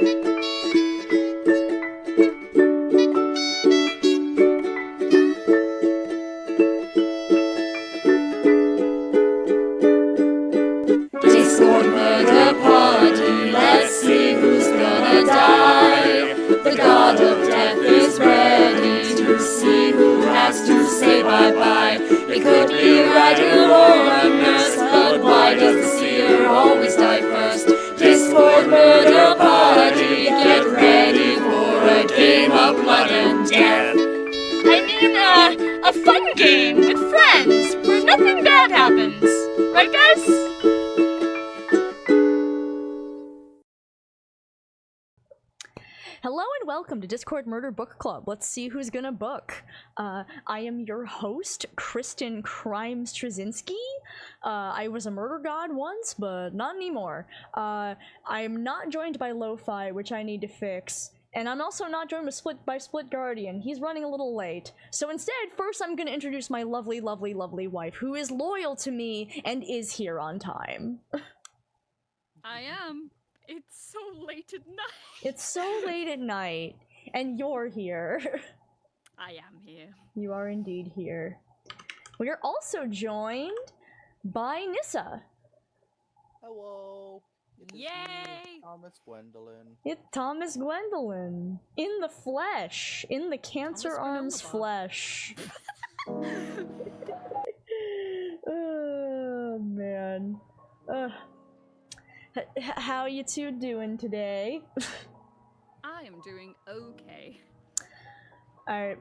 Discord murder party, let's see who's gonna die. The god of death is ready to see who has to say bye-bye. It could be a writer or a nurse, but why does the seer always die first? Discord murder party, get ready for a game of blood and death. I mean, a fun game with friends where nothing bad happens. Right, guys? Hello and welcome to Discord Murder Book Club. Let's see who's gonna book. I am your host, Kristen Crimes Trawczynski. I was a murder god once, but not anymore. I'm not joined by Lo-Fi, which I need to fix. And I'm also not joined by Splitguardian. He's running a little late. So instead, first I'm gonna introduce my lovely, lovely, lovely wife, who is loyal to me and is here on time. I am. It's so late at night. It's so late at night, and you're here. I am here. You are indeed here. We are also joined by Nyssa. Hello. Yay! Thomas Gwendolin. It's Thomas Gwendolin. In the flesh. In the Cancer Arms flesh. Oh, man. How you two doing today? I am doing okay. Alright,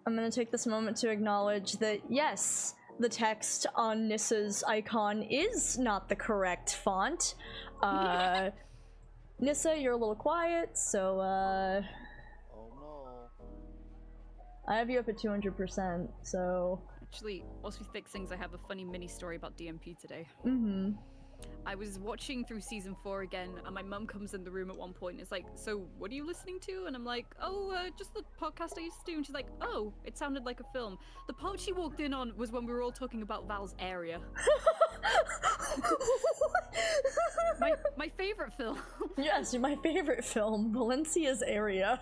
I'm gonna take this moment to acknowledge that, yes, the text on Nyssa's icon is not the correct font. Nyssa, you're a little quiet, so, Oh no. I have you up at 200%, so... Actually, whilst we fix things, I have a funny mini story about DMP today. Mm-hmm. I was watching through season 4 again, and my mum comes in the room at one point and is like, "So, what are you listening to?" And I'm like, "Oh, just the podcast I used to do." And she's like, "Oh, it sounded like a film." The part she walked in on was when we were all talking about Val's Area. my favorite film. Yes, my favorite film, Valencia's Area.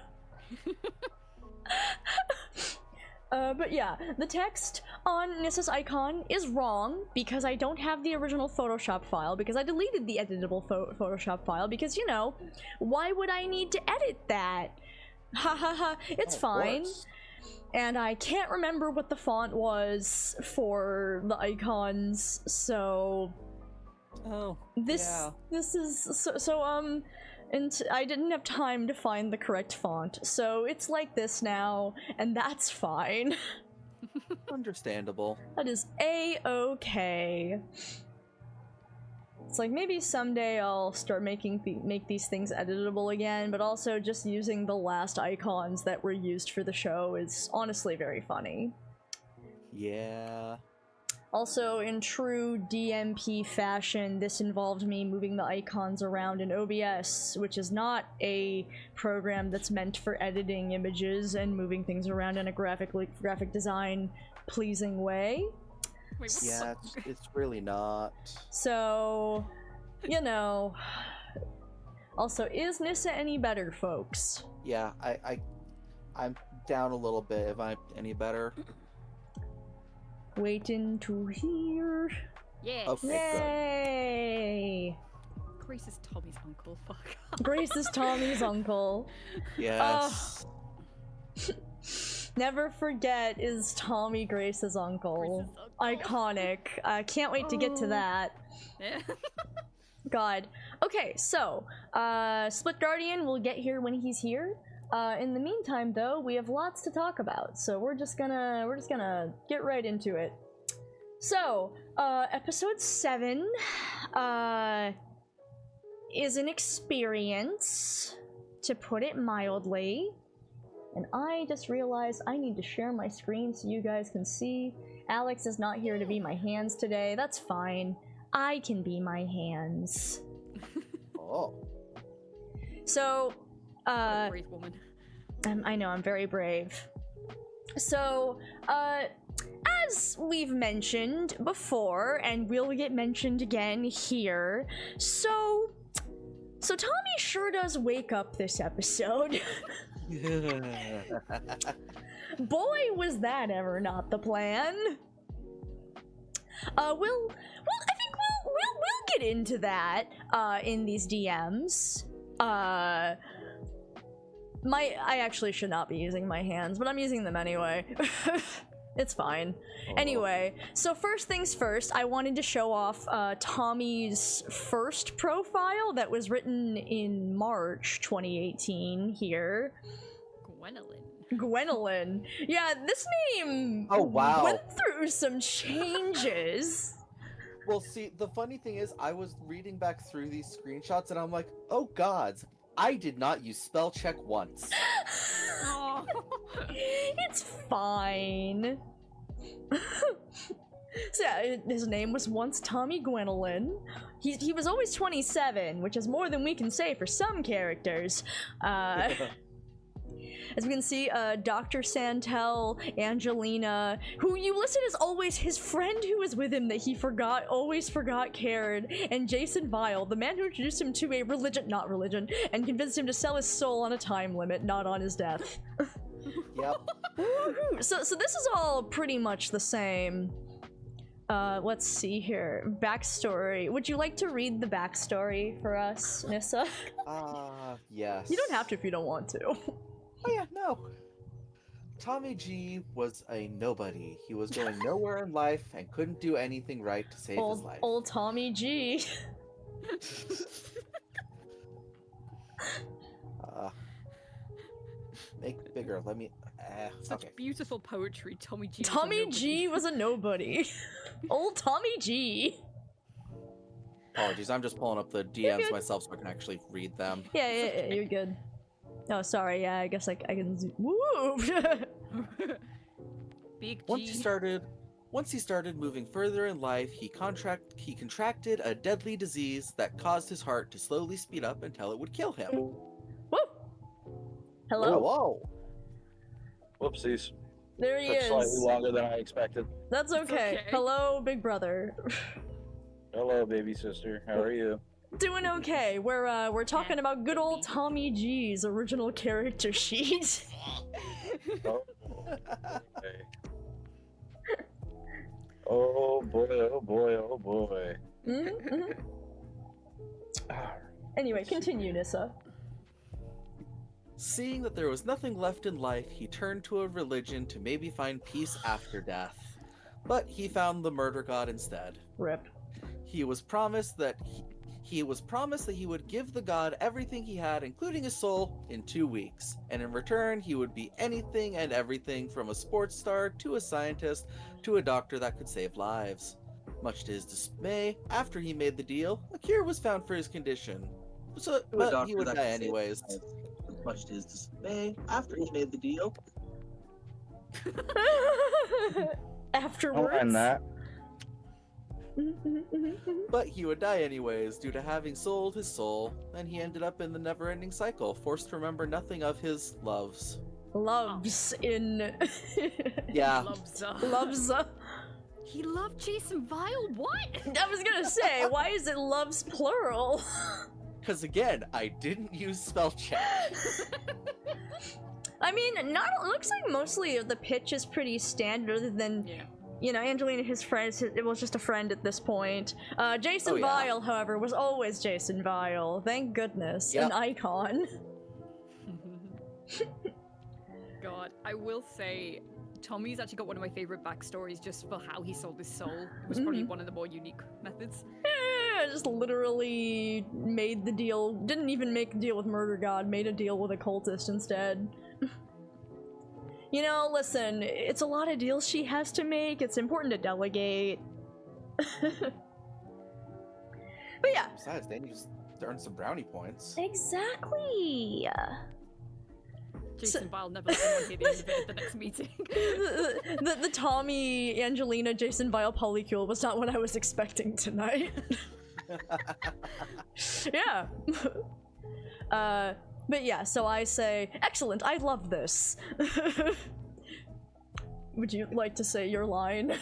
But yeah, the text on Nyssa's icon is wrong because I don't have the original Photoshop file, because I deleted the editable Photoshop file because, you know, why would I need to edit that? Ha ha ha, it's fine. And I can't remember what the font was for the icons, so... Oh, this is and I didn't have time to find the correct font, so it's like this now, and that's fine. Understandable. That is a-okay. It's like, maybe someday I'll start make these things editable again, but also just using the last icons that were used for the show is honestly very funny. Yeah. Also, in true DMP fashion, this involved me moving the icons around in OBS, which is not a program that's meant for editing images and moving things around in a graphic design pleasing way. Wait, Yeah, it's really not. So, you know. Also, is Nyssa any better, folks? Yeah, I'm down a little bit. Am I any better? Waiting to hear. Yeah. Okay, Yay! Grace is Tommy's uncle. Fuck. Grace is Tommy's uncle. good. Yes. Never forget is Tommy Grace's uncle. Grace's uncle. Iconic. I can't wait to get to that. Yeah. God. Okay, so, Splitguardian will get here when he's here. In the meantime, though, we have lots to talk about, so we're just gonna get right into it. So, episode 7, is an experience, to put it mildly. And I just realized I need to share my screen so you guys can see. Alex is not here to be my hands today. That's fine. I can be my hands. Oh. So, Brave woman. I know, I'm very brave. So, as we've mentioned before, and will get mentioned again here, so So Tommy sure does wake up this episode. Boy, was that ever not the plan. I think we'll get into that in these DMs. I actually should not be using my hands, but I'm using them anyway. It's fine. Anyway, so first things first, I wanted to show off Tommy's first profile that was written in March 2018 here. Gwendolin. Yeah, this name went through some changes. Well, see, the funny thing is, I was reading back through these screenshots and I'm like, oh gods, I did not use spell check once. It's fine. So yeah, his name was once Tommy Gwendolin. He was always 27, which is more than we can say for some characters. As we can see, Dr. Santel, Angelina, who you listed as always his friend who was with him that he always forgot cared, and Jason Vile, the man who introduced him to a not religion, and convinced him to sell his soul on a time limit, not on his death. Yep. So this is all pretty much the same. Let's see here. Backstory. Would you like to read the backstory for us, Nyssa? Yes. You don't have to if you don't want to. Oh yeah, no. Tommy G was a nobody. He was going nowhere in life and couldn't do anything right to save his life. Old Tommy G. Make it bigger. Let me. Such okay. beautiful poetry, Tommy G. Tommy G was a nobody. Old Tommy G. Apologies, I'm just pulling up the DMs myself so I can actually read them. Yeah, you're good. Oh, sorry. Yeah, I guess I can. Woo! Big G. Once he started moving further in life, he contracted a deadly disease that caused his heart to slowly speed up until it would kill him. Woo! Hello. Whoa. Whoopsies. There he Took is. slightly longer than I expected. That's okay. Hello, big brother. Hello, baby sister. How are you? Doing okay. We're talking about good old Tommy G's original character sheet. Oh, okay. Oh boy, oh boy, oh boy. Mm-hmm. Anyway, continue, Nyssa. Seeing that there was nothing left in life, he turned to a religion to maybe find peace after death. But he found the murder god instead. Rip. He was promised that he would give the god everything he had, including his soul, in 2 weeks. And in return, he would be anything and everything from a sports star to a scientist to a doctor that could save lives. Much to his dismay, after he made the deal, a cure was found for his condition. But he would die anyways. Much to his dismay, after he made the deal. Afterwards. I'll end that. But he would die anyways, due to having sold his soul, and he ended up in the never-ending cycle, forced to remember nothing of his loves. Loves in... Yeah. Loves. He loved Jason Vile? What? I was gonna say, why is it loves plural? Because again, I didn't use spell check. I mean, it looks like mostly the pitch is pretty standard, other than, you know, Angelina, his friends, it was just a friend at this point. Jason Vile, however, was always Jason Vile. Thank goodness. An icon. God, I will say, Tommy's actually got one of my favorite backstories just for how he sold his soul. It was probably one of the more unique methods. Just literally made the deal, didn't even make a deal with Murder God, made a deal with a cultist instead. You know, listen, it's a lot of deals she has to make, it's important to delegate. But yeah. Besides, then you just earn some brownie points. Exactly! Jason Vile never let anyone hear the end of it at the next meeting. the Tommy, Angelina, Jason Vile polycule was not what I was expecting tonight. Yeah. But yeah, so I say, excellent, I love this. Would you like to say your line?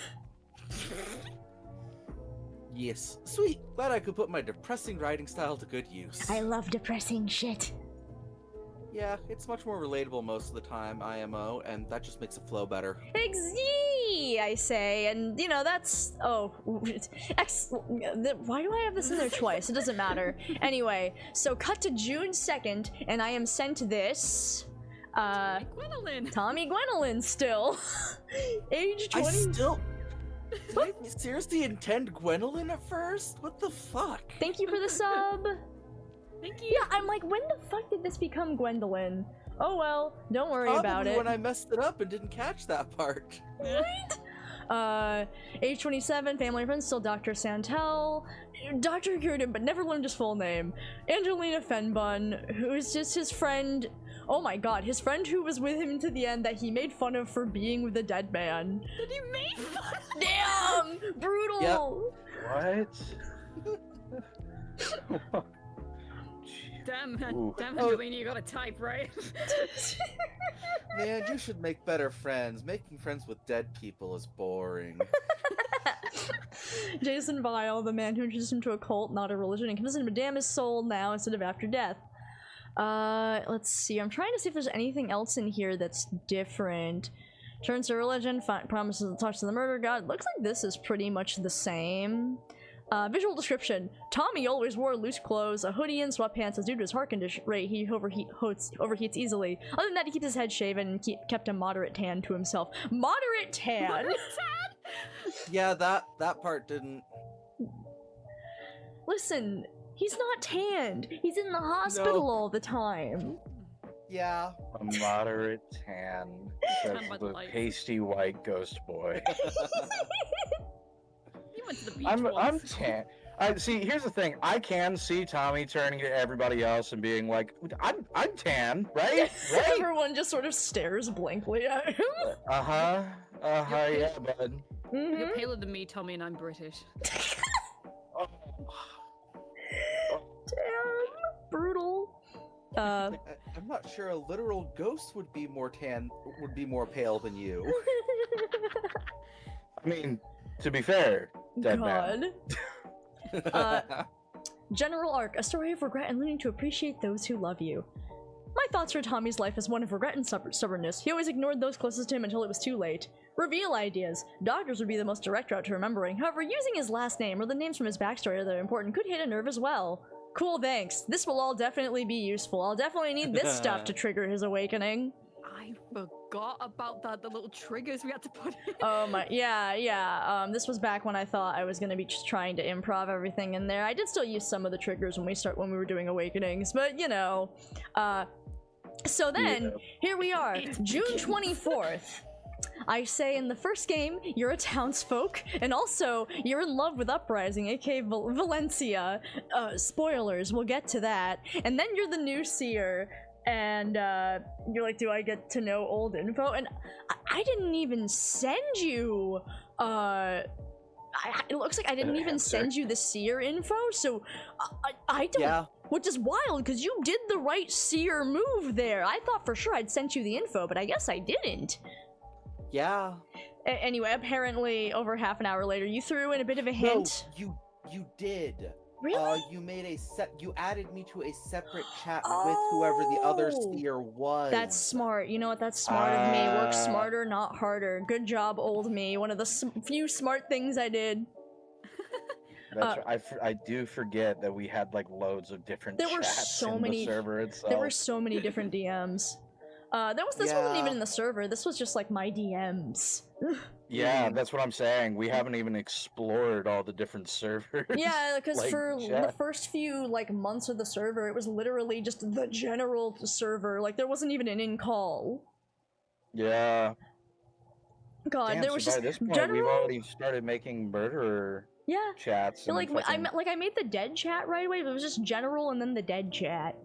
Yes. Sweet. Glad I could put my depressing writing style to good use. I love depressing shit. Yeah, it's much more relatable most of the time, IMO, and that just makes it flow better. Exactly, I say, and you know that's why do I have this in there twice? It doesn't matter. Anyway, so cut to June 2nd, and I am sent this. Gwendolin. Tommy Gwendolin still, age 20. Did I seriously intend Gwendolyn at first? What the fuck? Thank you for the sub. Thank you. Yeah, I'm like, when the fuck did this become Gwendolyn? Oh well, don't worry about it. When I messed it up and didn't catch that part. Right? Age 27, family and friends, still Dr. Santel. Doctor cured him, but never learned his full name. Angelina Fenbun, who's just his friend. Oh my god, his friend who was with him to the end that he made fun of for being with a dead man. Did he make fun? Damn! Brutal! What? Damn, Ooh. damn, Angelina, you gotta type, right? Man, you should make better friends. Making friends with dead people is boring. Jason Vile, the man who introduced him to a cult, not a religion, and convinced him to damn his soul now instead of after death. Let's see. I'm trying to see if there's anything else in here that's different. Turns to religion, promises to talk to the murder god. Looks like this is pretty much the same. Visual description. Tommy always wore loose clothes, a hoodie and sweatpants, as due to his heart condition rate, he overheats easily. Other than that, he keeps his head shaven and kept a moderate tan to himself. Moderate tan? Yeah, that part didn't... Listen, he's not tanned. He's in the hospital all the time. Yeah. A moderate tan. That's Tan the Light. pasty white ghost boy. You went to the beach I'm once. tan. See, here's the thing. I can see Tommy turning to everybody else and being like, I'm tan, right? Right? Everyone just sort of stares blankly at him. Yeah, bud. You're paler than me, Tommy, and I'm British. Oh. Damn. Brutal. I'm not sure a literal ghost would be more pale than you. I mean, to be fair, dead man. General Arc, a story of regret and learning to appreciate those who love you. My thoughts for Tommy's life is one of regret and stubbornness. He always ignored those closest to him until it was too late. Reveal ideas. Doctors would be the most direct route to remembering. However, using his last name or the names from his backstory that are important could hit a nerve as well. Cool, thanks. This will all definitely be useful. I'll definitely need this stuff to trigger his awakening. I forgot about that, the little triggers we had to put in. Oh my, yeah. This was back when I thought I was gonna be just trying to improv everything in there. I did still use some of the triggers when we were doing awakenings, but you know. So then, here we are, June 24th. I say in the first game, you're a townsfolk, and also, you're in love with Uprising, aka Valencia. Spoilers, we'll get to that. And then you're the new seer, and you're like, do I get to know old info? And I didn't even send you, it looks like I didn't even send you the seer info, so I don't... Yeah. Which is wild, because you did the right seer move there. I thought for sure I'd sent you the info, but I guess I didn't. Yeah. Anyway, apparently, over half an hour later, you threw in a bit of a hint. No, you did. Really? You made you added me to a separate chat with whoever the other seer was. That's smart. You know what? That's smart of me. Work smarter, not harder. Good job, old me. One of the few smart things I did. That's right. I do forget that we had like loads of different There were chats so in many. the server itself. There were so many different DMs. This wasn't even in the server. This was just like my DMs. Yeah, that's what I'm saying. We haven't even explored all the different servers. Yeah, because like, for the first few like months of the server, it was literally just the general server. Like there wasn't even an in-call. Yeah. God, Damn, there was so by just this point, general. we've already started making murderer chats. And Like fucking... I made the dead chat right away, but it was just general and then the dead chat.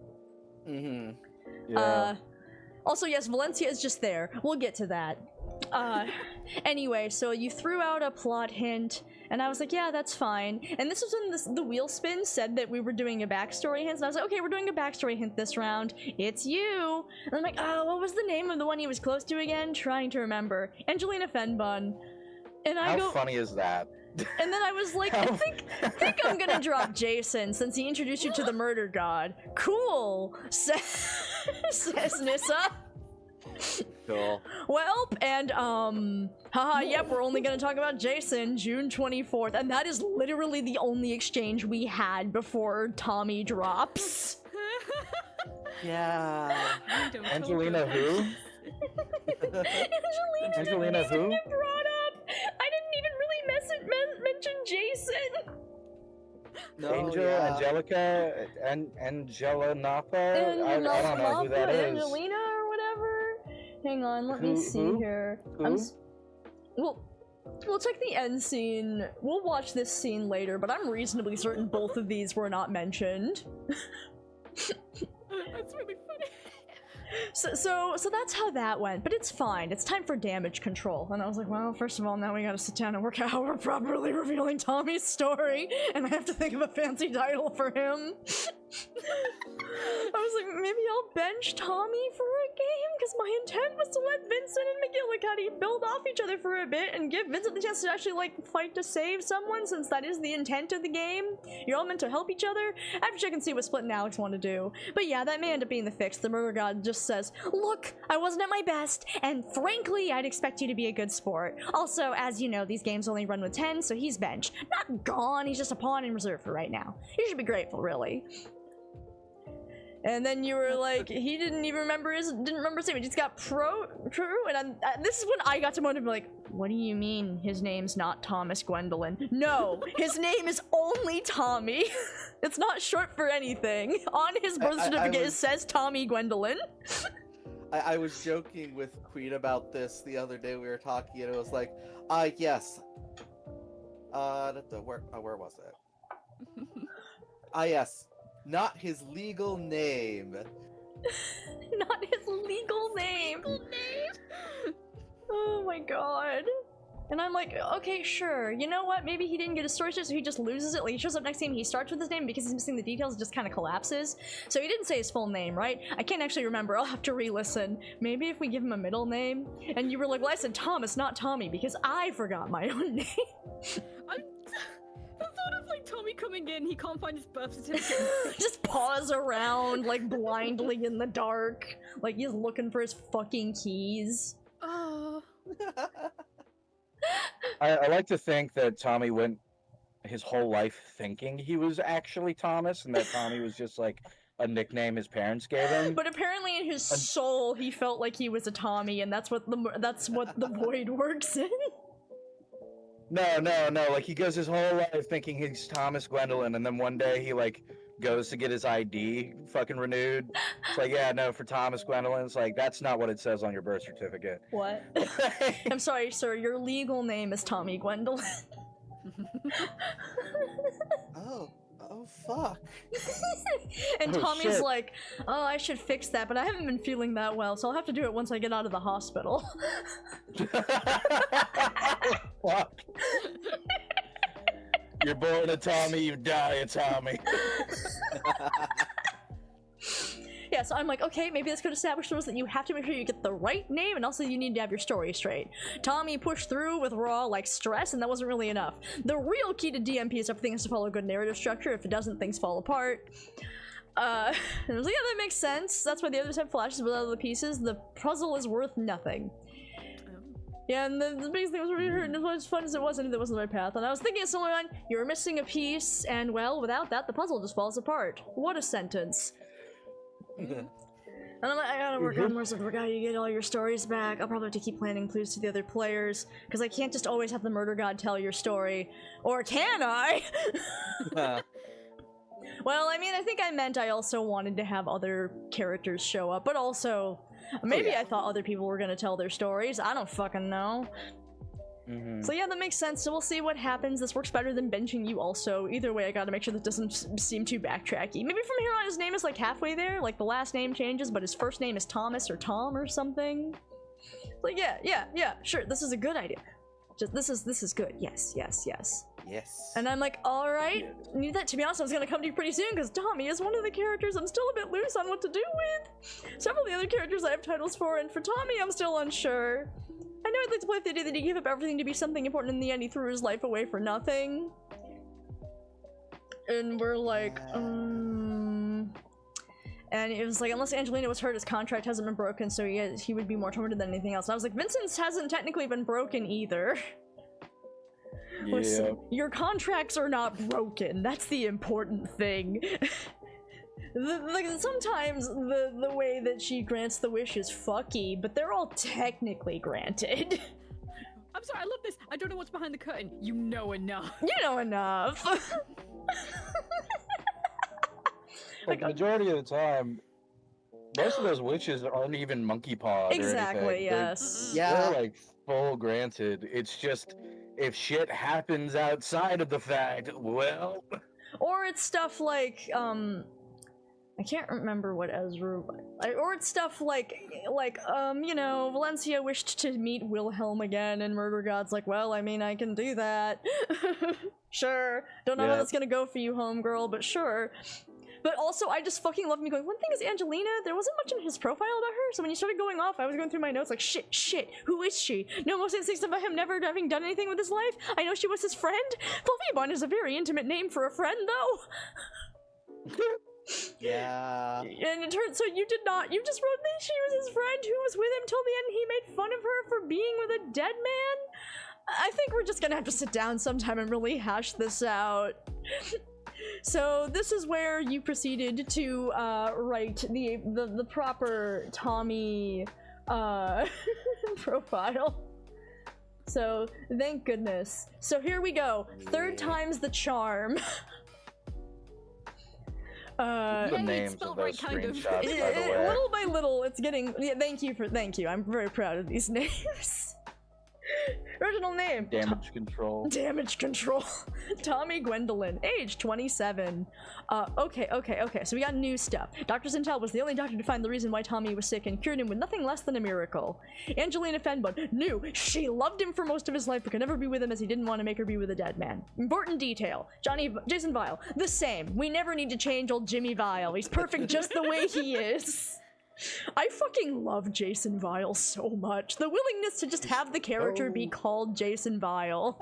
Mm-hmm. Yeah. Also, yes, Valencia is just there. We'll get to that. Anyway, so you threw out a plot hint, and I was like, yeah, that's fine. And this was when the wheel spin said that we were doing a backstory hint, and I was like, okay, we're doing a backstory hint this round. It's you! And I'm like, oh, what was the name of the one he was close to again? Trying to remember. Angelina Fenbun. And I How funny is that? And then I was like, I think I'm gonna drop Jason since he introduced you to the murder god. Cool, says Nyssa. Cool. Well, and yep, we're only gonna talk about Jason, June 24th, and that is literally the only exchange we had before Tommy drops. Yeah. Angelina who? Angelina who? Brought up. I didn't even really mention Jason. No, Angel, yeah. Angelica, and Angela Napa? I don't know who that is. Angelina or whatever. Hang on, let me see Who? here. Who? We'll check the end scene. We'll watch this scene later, but I'm reasonably certain both of these were not mentioned. That's really funny. So that's how that went, but it's fine. It's time for damage control. And I was like, well, first of all, now we gotta sit down and work out how we're properly revealing Tommy's story, and I have to think of a fancy title for him. I was like, maybe I'll bench Tommy for a game, because my intent was to let Vincent and McGillicuddy build off each other for a bit and give Vincent the chance to actually, like, fight to save someone, since that is the intent of the game. You're all meant to help each other. I have to check and see what Split and Alex want to do. But yeah, that may end up being the fix. The murder god just says, look, I wasn't at my best, and frankly, I'd expect you to be a good sport. Also, as you know, these games only run with 10, so he's benched. Not gone, he's just a pawn in reserve for right now. You should be grateful, really. And then you were like, he didn't remember his name. He just got true. And this is when I got to motive, like, what do you mean his name's not Thomas Gwendolin? No, his name is only Tommy. It's not short for anything. On his birth certificate, it says Tommy Gwendolin. I was joking with Queen about this the other day. We were talking, and it was like, yes. Where was it? Yes. Not his legal name. Not his legal name. Oh my god. And I'm like, okay, sure. You know what? Maybe he didn't get his story straight, so he just loses it. Like, he shows up next game, he starts with his name, because he's missing the details, it just kind of collapses. So he didn't say his full name, right? I can't actually remember. I'll have to re-listen. Maybe if we give him a middle name? And you were like, well, I said Thomas, not Tommy, because I forgot my own name. The thought of, like, Tommy coming in, he can't find his birth certificate. Just pause around, like, blindly in the dark. Like, he's looking for his fucking keys. Oh. I like to think that Tommy went his whole life thinking he was actually Thomas, and that Tommy was just, like, a nickname his parents gave him. But apparently in his soul, he felt like he was a Tommy, and that's what the void works in. No, like, he goes his whole life thinking he's Thomas Gwendolin, and then one day he, like, goes to get his ID fucking renewed. It's like, yeah, no, for Thomas Gwendolin, it's like, that's not what it says on your birth certificate. What? I'm sorry, sir, your legal name is Tommy Gwendolin. Oh, fuck. And Oh, Tommy's shit. like, oh, I should fix that, but I haven't been feeling that well, so I'll have to do it once I get out of the hospital. Fuck. You're born a Tommy, you die a Tommy. Yeah, so I'm like, okay, maybe this could establish to us that you have to make sure you get the right name, and also you need to have your story straight. Tommy pushed through with raw, like, stress, and that wasn't really enough. The real key to DMP is everything has to follow a good narrative structure. If it doesn't, things fall apart. And I was like, yeah, that makes sense. That's why the others have flashes without the pieces. The puzzle is worth nothing. Yeah, and the biggest thing was really hurting. As much as fun as it was, I knew that wasn't the right path. And I was thinking of someone, you were missing a piece, and well, without that, the puzzle just falls apart. What a sentence. And I'm like, I gotta work on more stuff. Work out, you get all your stories back. I'll probably have to keep planting clues to the other players, because I can't just always have the murder god tell your story. Or can I? Well, I mean, I think I meant I also wanted to have other characters show up, but also, maybe I thought other people were gonna tell their stories. I don't fucking know. So yeah, that makes sense. So we'll see what happens. This works better than benching you also. Either way, I gotta make sure that doesn't seem too backtracky. Maybe from here on his name is like halfway there, like the last name changes, but his first name is Thomas or Tom or something. Like, yeah, sure, this is a good idea. Just, this is good. Yes. Yes. And I'm like, alright, need that. To be honest, I was gonna come to you pretty soon, because Tommy is one of the characters I'm still a bit loose on what to do with. Several of the other characters I have titles for, and for Tommy, I'm still unsure. I know I'd like to play with the idea that he gave up everything to be something important. In the end, he threw his life away for nothing. And we're like, And it was like, unless Angelina was hurt, his contract hasn't been broken, so he would be more tormented than anything else. And I was like, Vincent's hasn't technically been broken either. Yeah. Your contracts are not broken. That's the important thing. Like, sometimes the way that she grants the wish is fucky, but they're all technically granted. I'm sorry, I love this. I don't know what's behind the curtain. You know enough. You know enough. Like, the majority of the time, most of those witches aren't even monkey pawed. Exactly, or anything. yes. They're like full granted. It's just if shit happens outside of the fact, well. Or it's stuff like, I can't remember what Ezra. Or it's stuff like, you know, Valencia wished to meet Wilhelm again, and Murder God's like, well, I mean, I can do that. Sure. Don't know how that's gonna go for you, homegirl, but sure. But also, I just fucking love me going, one thing is Angelina, there wasn't much in his profile about her, so when you started going off, I was going through my notes like, shit, who is she? No, most instincts about him never having done anything with his life? I know she was his friend? Flavibon is a very intimate name for a friend, though. Yeah. And it turns, so you just wrote that she was his friend who was with him till the end and he made fun of her for being with a dead man? I think we're just gonna have to sit down sometime and really hash this out. So this is where you proceeded to write the proper Tommy profile. So thank goodness. So here we go. Third time's the charm. The names of those screenshots, by the way. Little by little, it's getting. Yeah, thank you. I'm very proud of these names. Original name. Damage control. Damage control. Tommy Gwendolin, age 27. Okay. So we got new stuff. Dr. Zintel was the only doctor to find the reason why Tommy was sick and cured him with nothing less than a miracle. Angelina Fenbud knew she loved him for most of his life but could never be with him as he didn't want to make her be with a dead man. Important detail. Jason Vile, the same. We never need to change old Jimmy Vile. He's perfect just the way he is. I fucking love Jason Vile so much. The willingness to just have the character be called Jason Vile.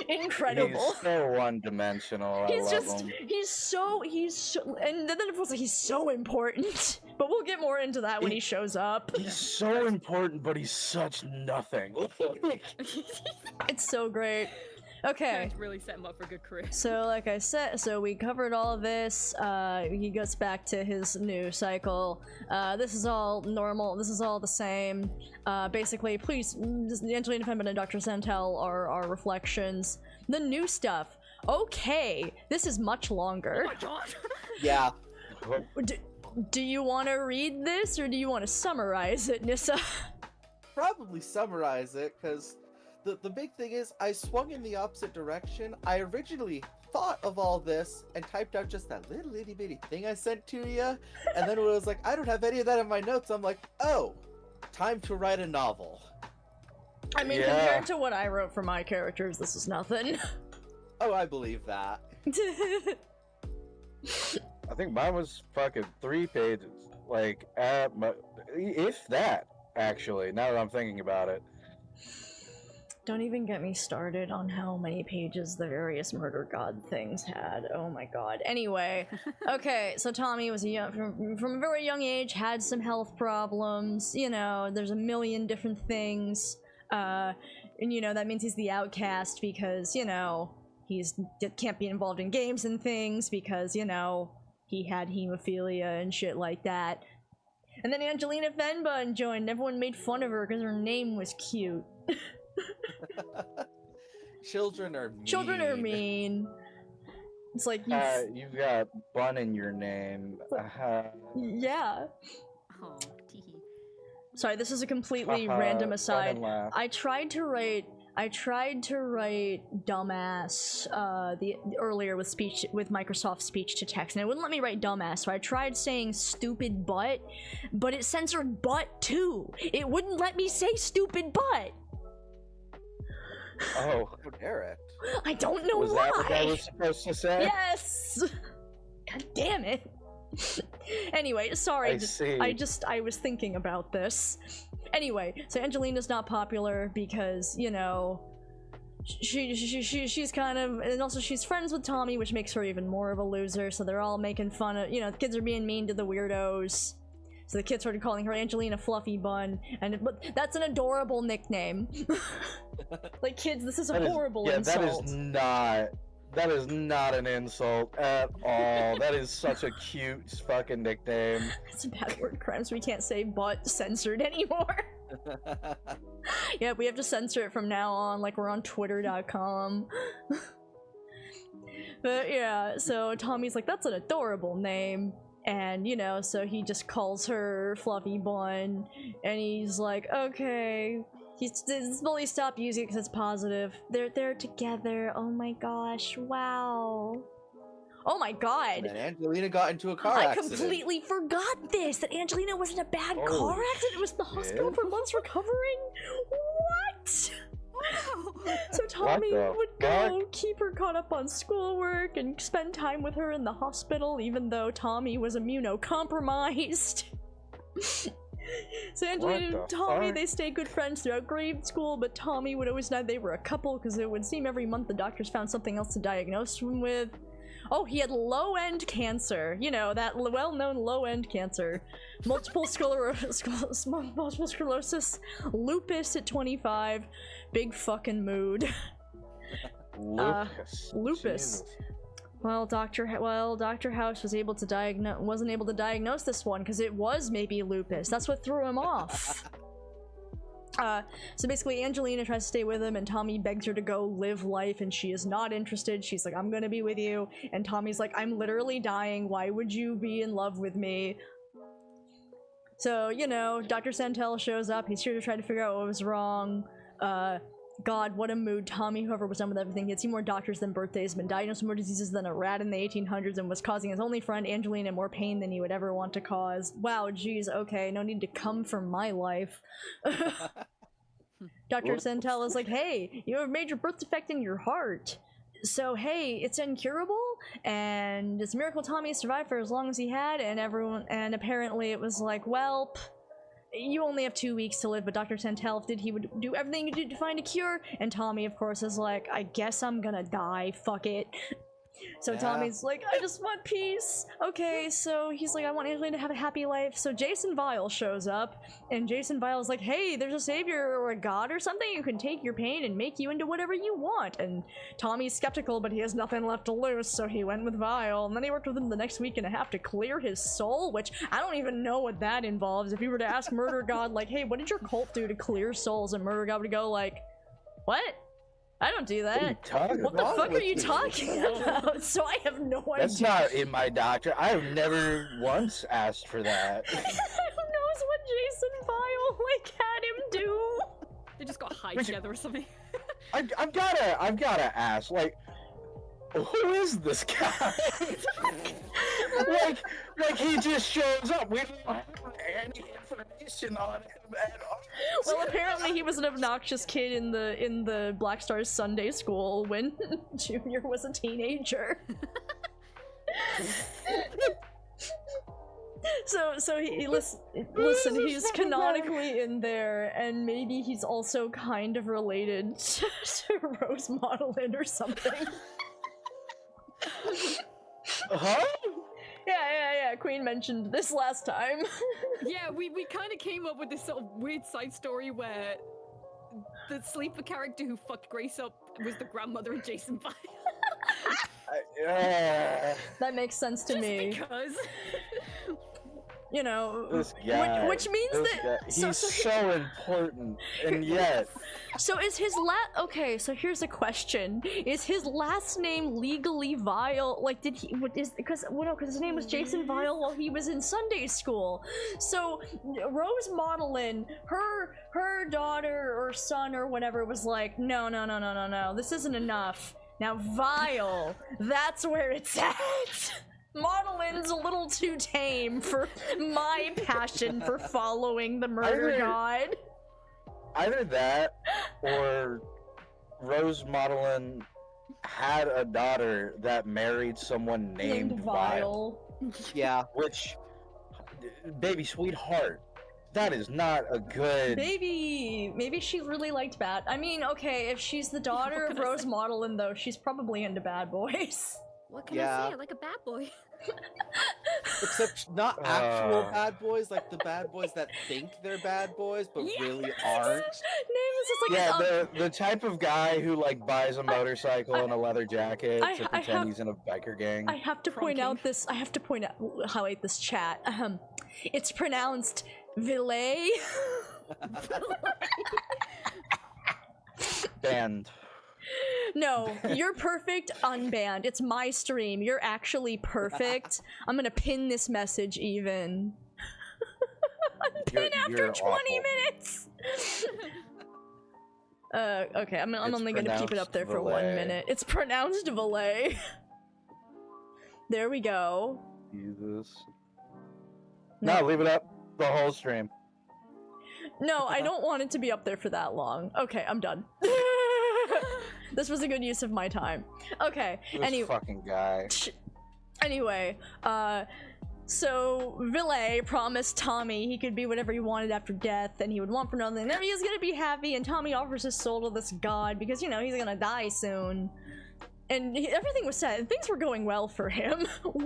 Incredible. He's so one-dimensional. I love him. He's so, and then of course he's so important. But we'll get more into that when he shows up. He's so important, but he's such nothing. It's so great. Okay. Really set him up for a good career. So like I said, so we covered all of this. He goes back to his new cycle. This is all normal. This is all the same. Basically, please, Angelina Fenbud and Dr. Santel are reflections. The new stuff. Okay, this is much longer. Oh my god. Yeah. Do you want to read this, or do you want to summarize it, Nyssa? Probably summarize it, because the big thing is I swung in the opposite direction. I originally thought of all this and typed out just that little itty bitty thing I sent to you, and then it was like, I don't have any of that in my notes. I'm like, oh, time to write a novel. I mean, compared to what I wrote for my characters, this is nothing. Oh, I believe that. I think mine was fucking 3 pages. Like, if that, actually, now that I'm thinking about it. Don't even get me started on how many pages the various Murder God things had. Oh my god. Anyway, okay, so Tommy was from a very young age, had some health problems. You know, there's a million different things. And you know, that means he's the outcast because, you know, can't be involved in games and things because, you know, he had hemophilia and shit like that. And then Angelina Fenbud joined, and everyone made fun of her because her name was cute. Children are mean. Children are mean. It's like you've got Bun in your name. Yeah. Oh, teehee. Sorry, this is a completely random aside. I tried to write dumbass earlier with Microsoft speech to text, and it wouldn't let me write dumbass, so I tried saying stupid but it censored but too. It wouldn't let me say stupid but. Oh, How dare it? I don't know was why. that what I was supposed to say? Yes. God damn it. Anyway, sorry. I see. I was thinking about this. Anyway, so Angelina's not popular because, you know, she's kind of, and also she's friends with Tommy, which makes her even more of a loser, so they're all making fun of, you know, the kids are being mean to the weirdos. So the kids started calling her Angelina Fluffy Bun, but that's an adorable nickname. Like, kids, this is a horrible insult. That is not an insult at all. That is such a cute fucking nickname. It's a bad word, Crimes. We can't say butt censored anymore. Yeah, we have to censor it from now on, like we're on twitter.com. But yeah, so Tommy's like, that's an adorable name. And, you know, so he just calls her Fluffy Bun, and he's like, okay. He's slowly stopped using it because it's positive. They're together. Oh my gosh, wow. Oh my god. And Angelina got into a car accident. I completely forgot this, that Angelina was in a bad car accident. It was in the hospital for months recovering. What? Wow. So Tommy would go keep her caught up on schoolwork and spend time with her in the hospital, even though Tommy was immunocompromised. So Angelina and Tommy, they stay good friends throughout grade school, but Tommy would always know they were a couple because it would seem every month the doctors found something else to diagnose him with. Oh, he had low-end cancer. You know, that well-known low-end cancer. Multiple sclerosis, lupus at 25, big fucking mood. Lupus. Lupus. Jesus. Well, Dr. House wasn't able to diagnose this one because it was maybe lupus. That's what threw him off. So basically Angelina tries to stay with him and Tommy begs her to go live life and she is not interested. She's like, I'm gonna be with you. And Tommy's like, I'm literally dying. Why would you be in love with me? So, you know, Dr. Santel shows up. He's here to try to figure out what was wrong. God, what a mood. Tommy, whoever was done with everything, he had seen more doctors than birthdays, been diagnosed with more diseases than a rat in the 1800s, and was causing his only friend, Angelina, more pain than he would ever want to cause. Wow, geez, okay, no need to come from my life. Dr. Santel is like, hey, you have a major birth defect in your heart. So, hey, it's incurable, and it's a miracle Tommy survived for as long as he had, and apparently it was like, well, you only have 2 weeks to live, but Dr. Santel he would do everything he could to find a cure, and Tommy, of course, is like, I guess I'm gonna die, fuck it. So yeah. Tommy's like, I just want peace. Okay, so he's like, I want Angelina to have a happy life. So Jason Vile shows up, and Jason Vile's like, hey, there's a savior or a god or something who can take your pain and make you into whatever you want. And Tommy's skeptical, but he has nothing left to lose, so he went with Vile. And then he worked with him the next week and a half to clear his soul, which I don't even know what that involves. If you were to ask Murder God, like, hey, what did your cult do to clear souls? And Murder God would go like, what? I don't do that. What the fuck are you talking about? So I have no idea. That's not in my doctrine. I have never once asked for that. Who knows what Jason Vile like had him do? They just got high together or something. I've gotta ask, like, who is this guy? like he just shows up. We don't have any information on him at all. Well, apparently he was an obnoxious kid in the Black Stars Sunday school when Junior was a teenager. So he listen, he's canonically in there, and maybe he's also kind of related to Rose Modelin or something. Huh? Yeah, Queen mentioned this last time. Yeah, we kind of came up with this sort of weird side story where the sleeper character who fucked Grace up was the grandmother of Jason Vile. That makes sense to me. Just because. You know, this guy, which means that he's so important, and yet. So is his okay, so here's a question: is his last name legally Vile? Like, did he? Because his name was Jason Vile while he was in Sunday school. So Rose Modelin, her daughter or son or whatever was like, no, this isn't enough. Now Vile, that's where it's at. Modelin's a little too tame for my passion for following the murder god. Either that, or Rose Modelin had a daughter that married someone named Vile. Yeah. Which, baby sweetheart, That is not a good. Maybe she really liked bad. I mean, okay, if she's the daughter of Rose Maudlin, though, she's probably into bad boys. What can I say? I like a bad boy. Except not actual bad boys, like the bad boys that think they're bad boys, but really aren't. The type of guy who like buys a motorcycle and a leather jacket to pretend he's in a biker gang. I have to point out, highlight this chat. It's pronounced Villet. Banned. No, you're perfect unbanned. It's my stream. You're actually perfect. I'm gonna pin this message even. Unpin after 20 minutes! Okay, I'm only gonna keep it up there for 1 minute. It's pronounced Valet. There we go. Jesus. No, leave it up. The whole stream. No, I don't want it to be up there for that long. Okay, I'm done. This was a good use of my time. Okay, fucking guy. Anyway, so Villet promised Tommy he could be whatever he wanted after death, and he would want for nothing, and he was gonna be happy, and Tommy offers his soul to this god, because, you know, he's gonna die soon. And everything was set, and things were going well for him. Were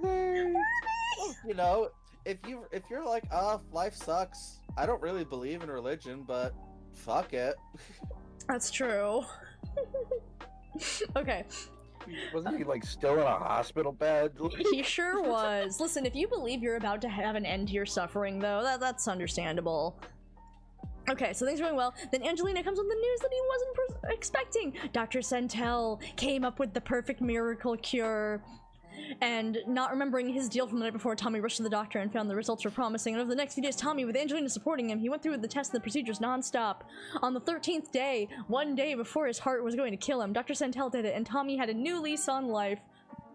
they? You know, if you're like, life sucks, I don't really believe in religion, but fuck it. That's true. Okay. Wasn't he like still in a hospital bed? He sure was. Listen, if you believe you're about to have an end to your suffering, though, that's understandable. Okay, so things are going well. Then Angelina comes with the news that he wasn't expecting. Dr. Centel came up with the perfect miracle cure. And not remembering his deal from the night before, Tommy rushed to the doctor and found the results were promising. And over the next few days, Tommy, with Angelina supporting him, he went through the tests and the procedures non-stop. On the 13th day, 1 day before his heart was going to kill him, Dr. Centel did it, and Tommy had a new lease on life.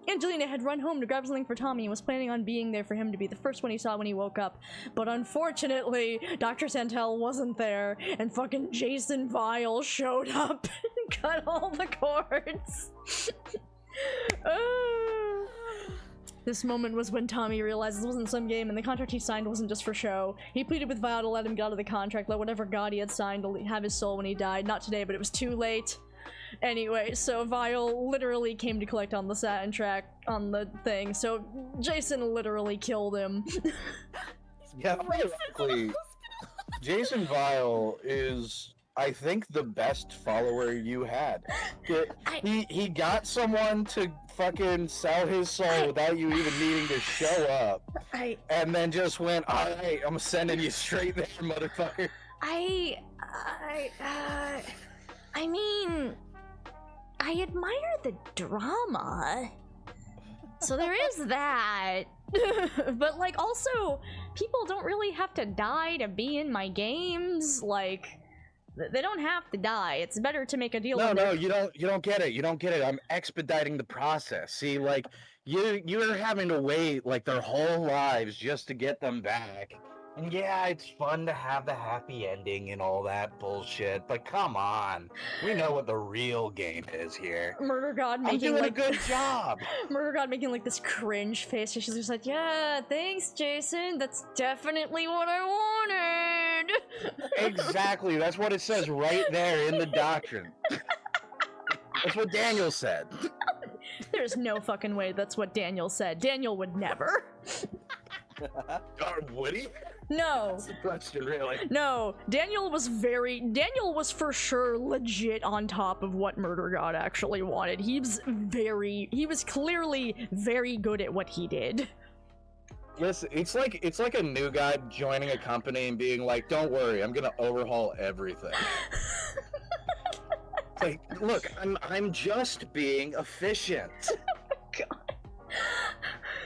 Angelina had run home to grab something for Tommy and was planning on being there for him to be the first one he saw when he woke up. But unfortunately, Dr. Centel wasn't there, and fucking Jason Vile showed up and cut all the cords. This moment was when Tommy realized this wasn't some game and the contract he signed wasn't just for show. He pleaded with Vile to let him get out of the contract, let whatever god he had signed to have his soul when he died. Not today, but it was too late. Anyway, so Vile literally came to collect on the Saturn track on the thing, so Jason literally killed him. Yeah, basically, Jason Vile is, I think, the best follower you had. He got someone to fucking sell his soul without you even needing to show up. And then just went, alright, I'm sending you straight there, motherfucker. I mean, I admire the drama. So there is that. But, like, also, people don't really have to die to be in my games. Like, they don't have to die. It's better to make a deal. No, you don't get it. You don't get it. I'm expediting the process. See, like, you're having to wait, like, their whole lives just to get them back. And yeah, it's fun to have the happy ending and all that bullshit, but come on. We know what the real game is here. Murder God making I'm doing a good job. Murder God making like this cringe face. She's just like, yeah, thanks, Jason. That's definitely what I wanted. Exactly. That's what it says right there in the doctrine. That's what Daniel said. There's no fucking way that's what Daniel said. Daniel would never. Would he? No. That's the question, really. No. Daniel was for sure legit on top of what Murder God actually wanted. He was clearly very good at what he did. Listen, it's like a new guy joining a company and being like, don't worry, I'm gonna overhaul everything. Like, look, I'm just being efficient. Oh God.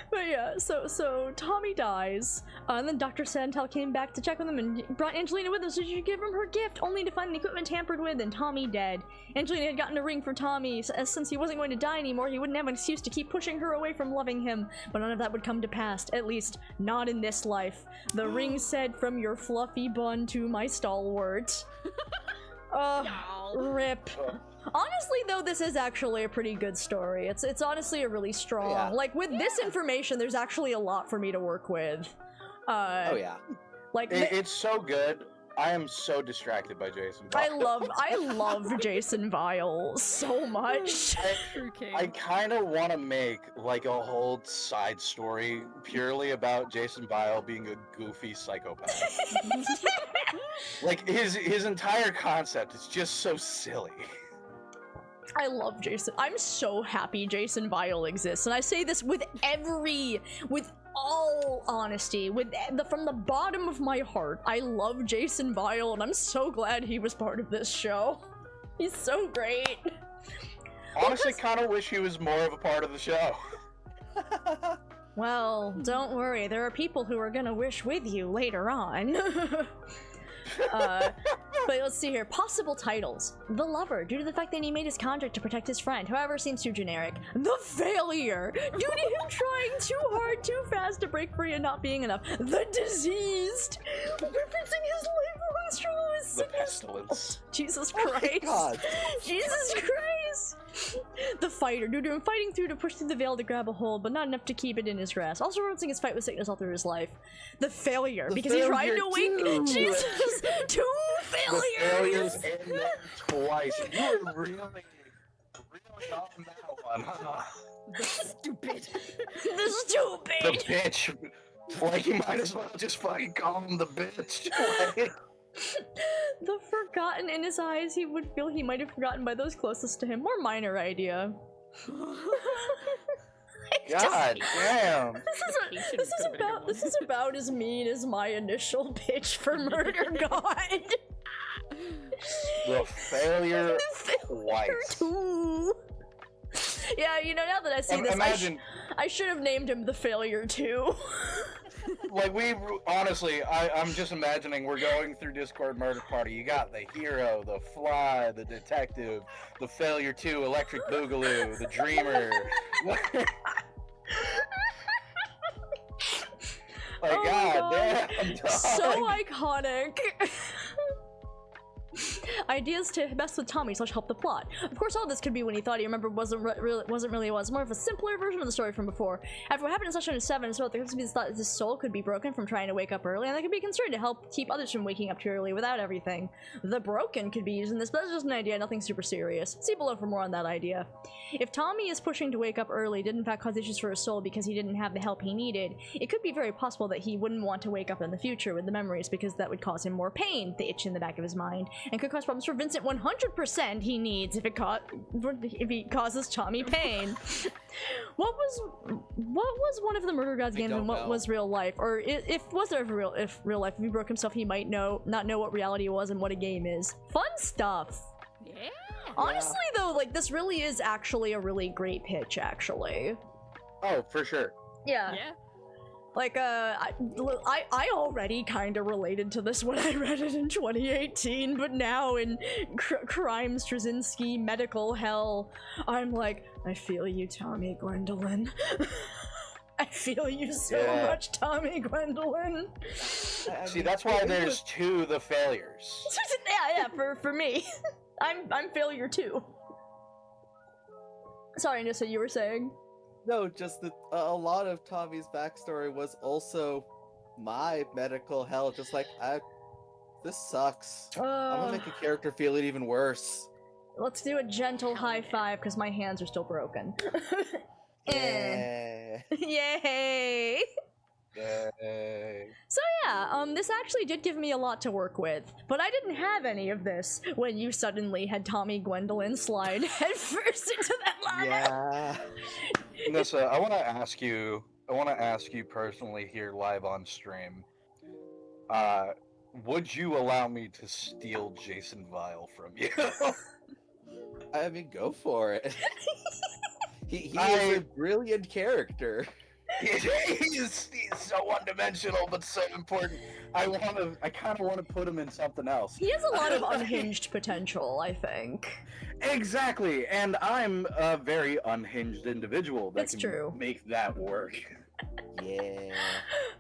But yeah, so Tommy dies, and then Dr. Santel came back to check on him and brought Angelina with him so she could give him her gift, only to find the equipment tampered with and Tommy dead. Angelina had gotten a ring for Tommy, since he wasn't going to die anymore, he wouldn't have an excuse to keep pushing her away from loving him, but none of that would come to pass, at least not in this life. The ring said, from your fluffy bun to my stalwart. Rip. Honestly, though, this is actually a pretty good story. It's honestly a really strong... Yeah. Like, with this information, there's actually a lot for me to work with. Oh yeah. Like It's so good. I am so distracted by Jason Vile. I love Jason Vile so much. True king. I kind of want to make like a whole side story purely about Jason Vile being a goofy psychopath. Like his entire concept is just so silly. I love Jason. I'm so happy Jason Vile exists, and I say this with all honesty, from the bottom of my heart. I love Jason Vile, and I'm so glad he was part of this show. He's so great. Honestly, kind of wish he was more of a part of the show. Well, don't worry. There are people who are gonna wish with you later on. But let's see here. Possible titles. The Lover, due to the fact that he made his contract to protect his friend, however, seems too generic. The Failure, due to him trying too hard, too fast to break free and not being enough. The Diseased, referencing his life monster who is The Pestilence. Jesus Oh my Christ. God. Jesus Christ. The Fighter, due to him fighting through to push through the veil to grab a hold, but not enough to keep it in his grasp. Also referencing his fight with sickness all through his life. The Failure, The because he tried Failure to wake too. Jesus. Two The failures. failures in there twice. You were really on that one, huh? Stupid. The Stupid. The bitch. Like, you might as well just fucking call him the bitch. Like, The Forgotten in his eyes. He would feel he might have forgotten by those closest to him. More minor idea. God damn. This is about as mean as my initial pitch for Murder God. The failure twice. Two. Yeah, you know, now that I see this, Imagine, I should have named him the Failure 2. like, honestly, I'm just imagining we're going through Discord Murder Party. You got the hero, the fly, the detective, the failure 2, electric boogaloo, the dreamer. Like, Oh my God God. damn, dog. So iconic. Ideas to mess with Tommy / help the plot. Of course, all this could be when he thought he remembered wasn't really was more of a simpler version of the story from before. After what happened in Session 7, so there could be this thought that his soul could be broken from trying to wake up early, and that could be concerned to help keep others from waking up too early without everything. The Broken could be used in this, but that's just an idea, nothing super serious. See below for more on that idea. If Tommy is pushing to wake up early did in fact cause issues for his soul because he didn't have the help he needed, it could be very possible that he wouldn't want to wake up in the future with the memories because that would cause him more pain, the itch in the back of his mind, and could cause problems for Vincent 100% he needs if he causes Tommy pain. What was one of the Murder Gods games and what was real life? Or if real life, if he broke himself he might not know what reality was and what a game is. Fun stuff. Yeah. Honestly though, like this really is actually a really great pitch actually. Oh, for sure. Yeah. Yeah. Like, I already kind of related to this when I read it in 2018, but now in Crimes, Trawczynski, Medical Hell, I'm like, I feel you, Tommy Gwendolin. I feel you so much, Tommy Gwendolin. See, that's why there's two the failures. yeah, for me. I'm failure too. Sorry, Nyssa, you were saying? No, just that a lot of Tommy's backstory was also my medical hell. Just like, this sucks. I'm gonna make a character feel it even worse. Let's do a gentle high five because my hands are still broken. Yeah. Yay! Yay. So yeah, this actually did give me a lot to work with, but I didn't have any of this when you suddenly had Tommy Gwendolin slide headfirst into that lava. Yeah. Nyssa, I want to ask you personally here live on stream. Would you allow me to steal Jason Vile from you? I mean, go for it. He is a brilliant character. He's so one-dimensional, but so important. I kind of want to put him in something else. He has a lot of unhinged potential, I think. Exactly, and I'm a very unhinged individual that It's can true. make that work. Yeah.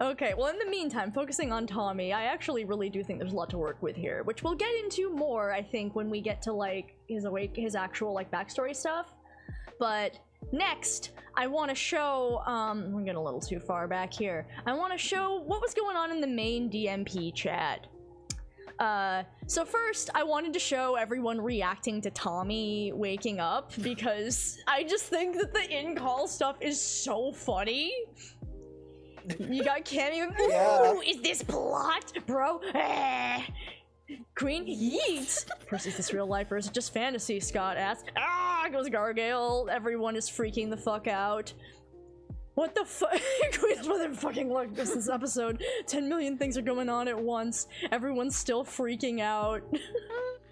Okay, well in the meantime, focusing on Tommy, I actually really do think there's a lot to work with here, which we'll get into more, I think, when we get to, like, his actual, like, backstory stuff. But next, I want to show, we're getting a little too far back here. I want to show what was going on in the main DMP chat. So first, I wanted to show everyone reacting to Tommy waking up, because I just think that the in-call stuff is so funny. You got Cammy, ooh, is this plot, bro? Queen, yeet! First, is this real life or is it just fantasy? Scott asks. Ah, goes Gargale. Everyone is freaking the fuck out. What the fuck? Queen's motherfucking luck this episode. 10 million things are going on at once. Everyone's still freaking out.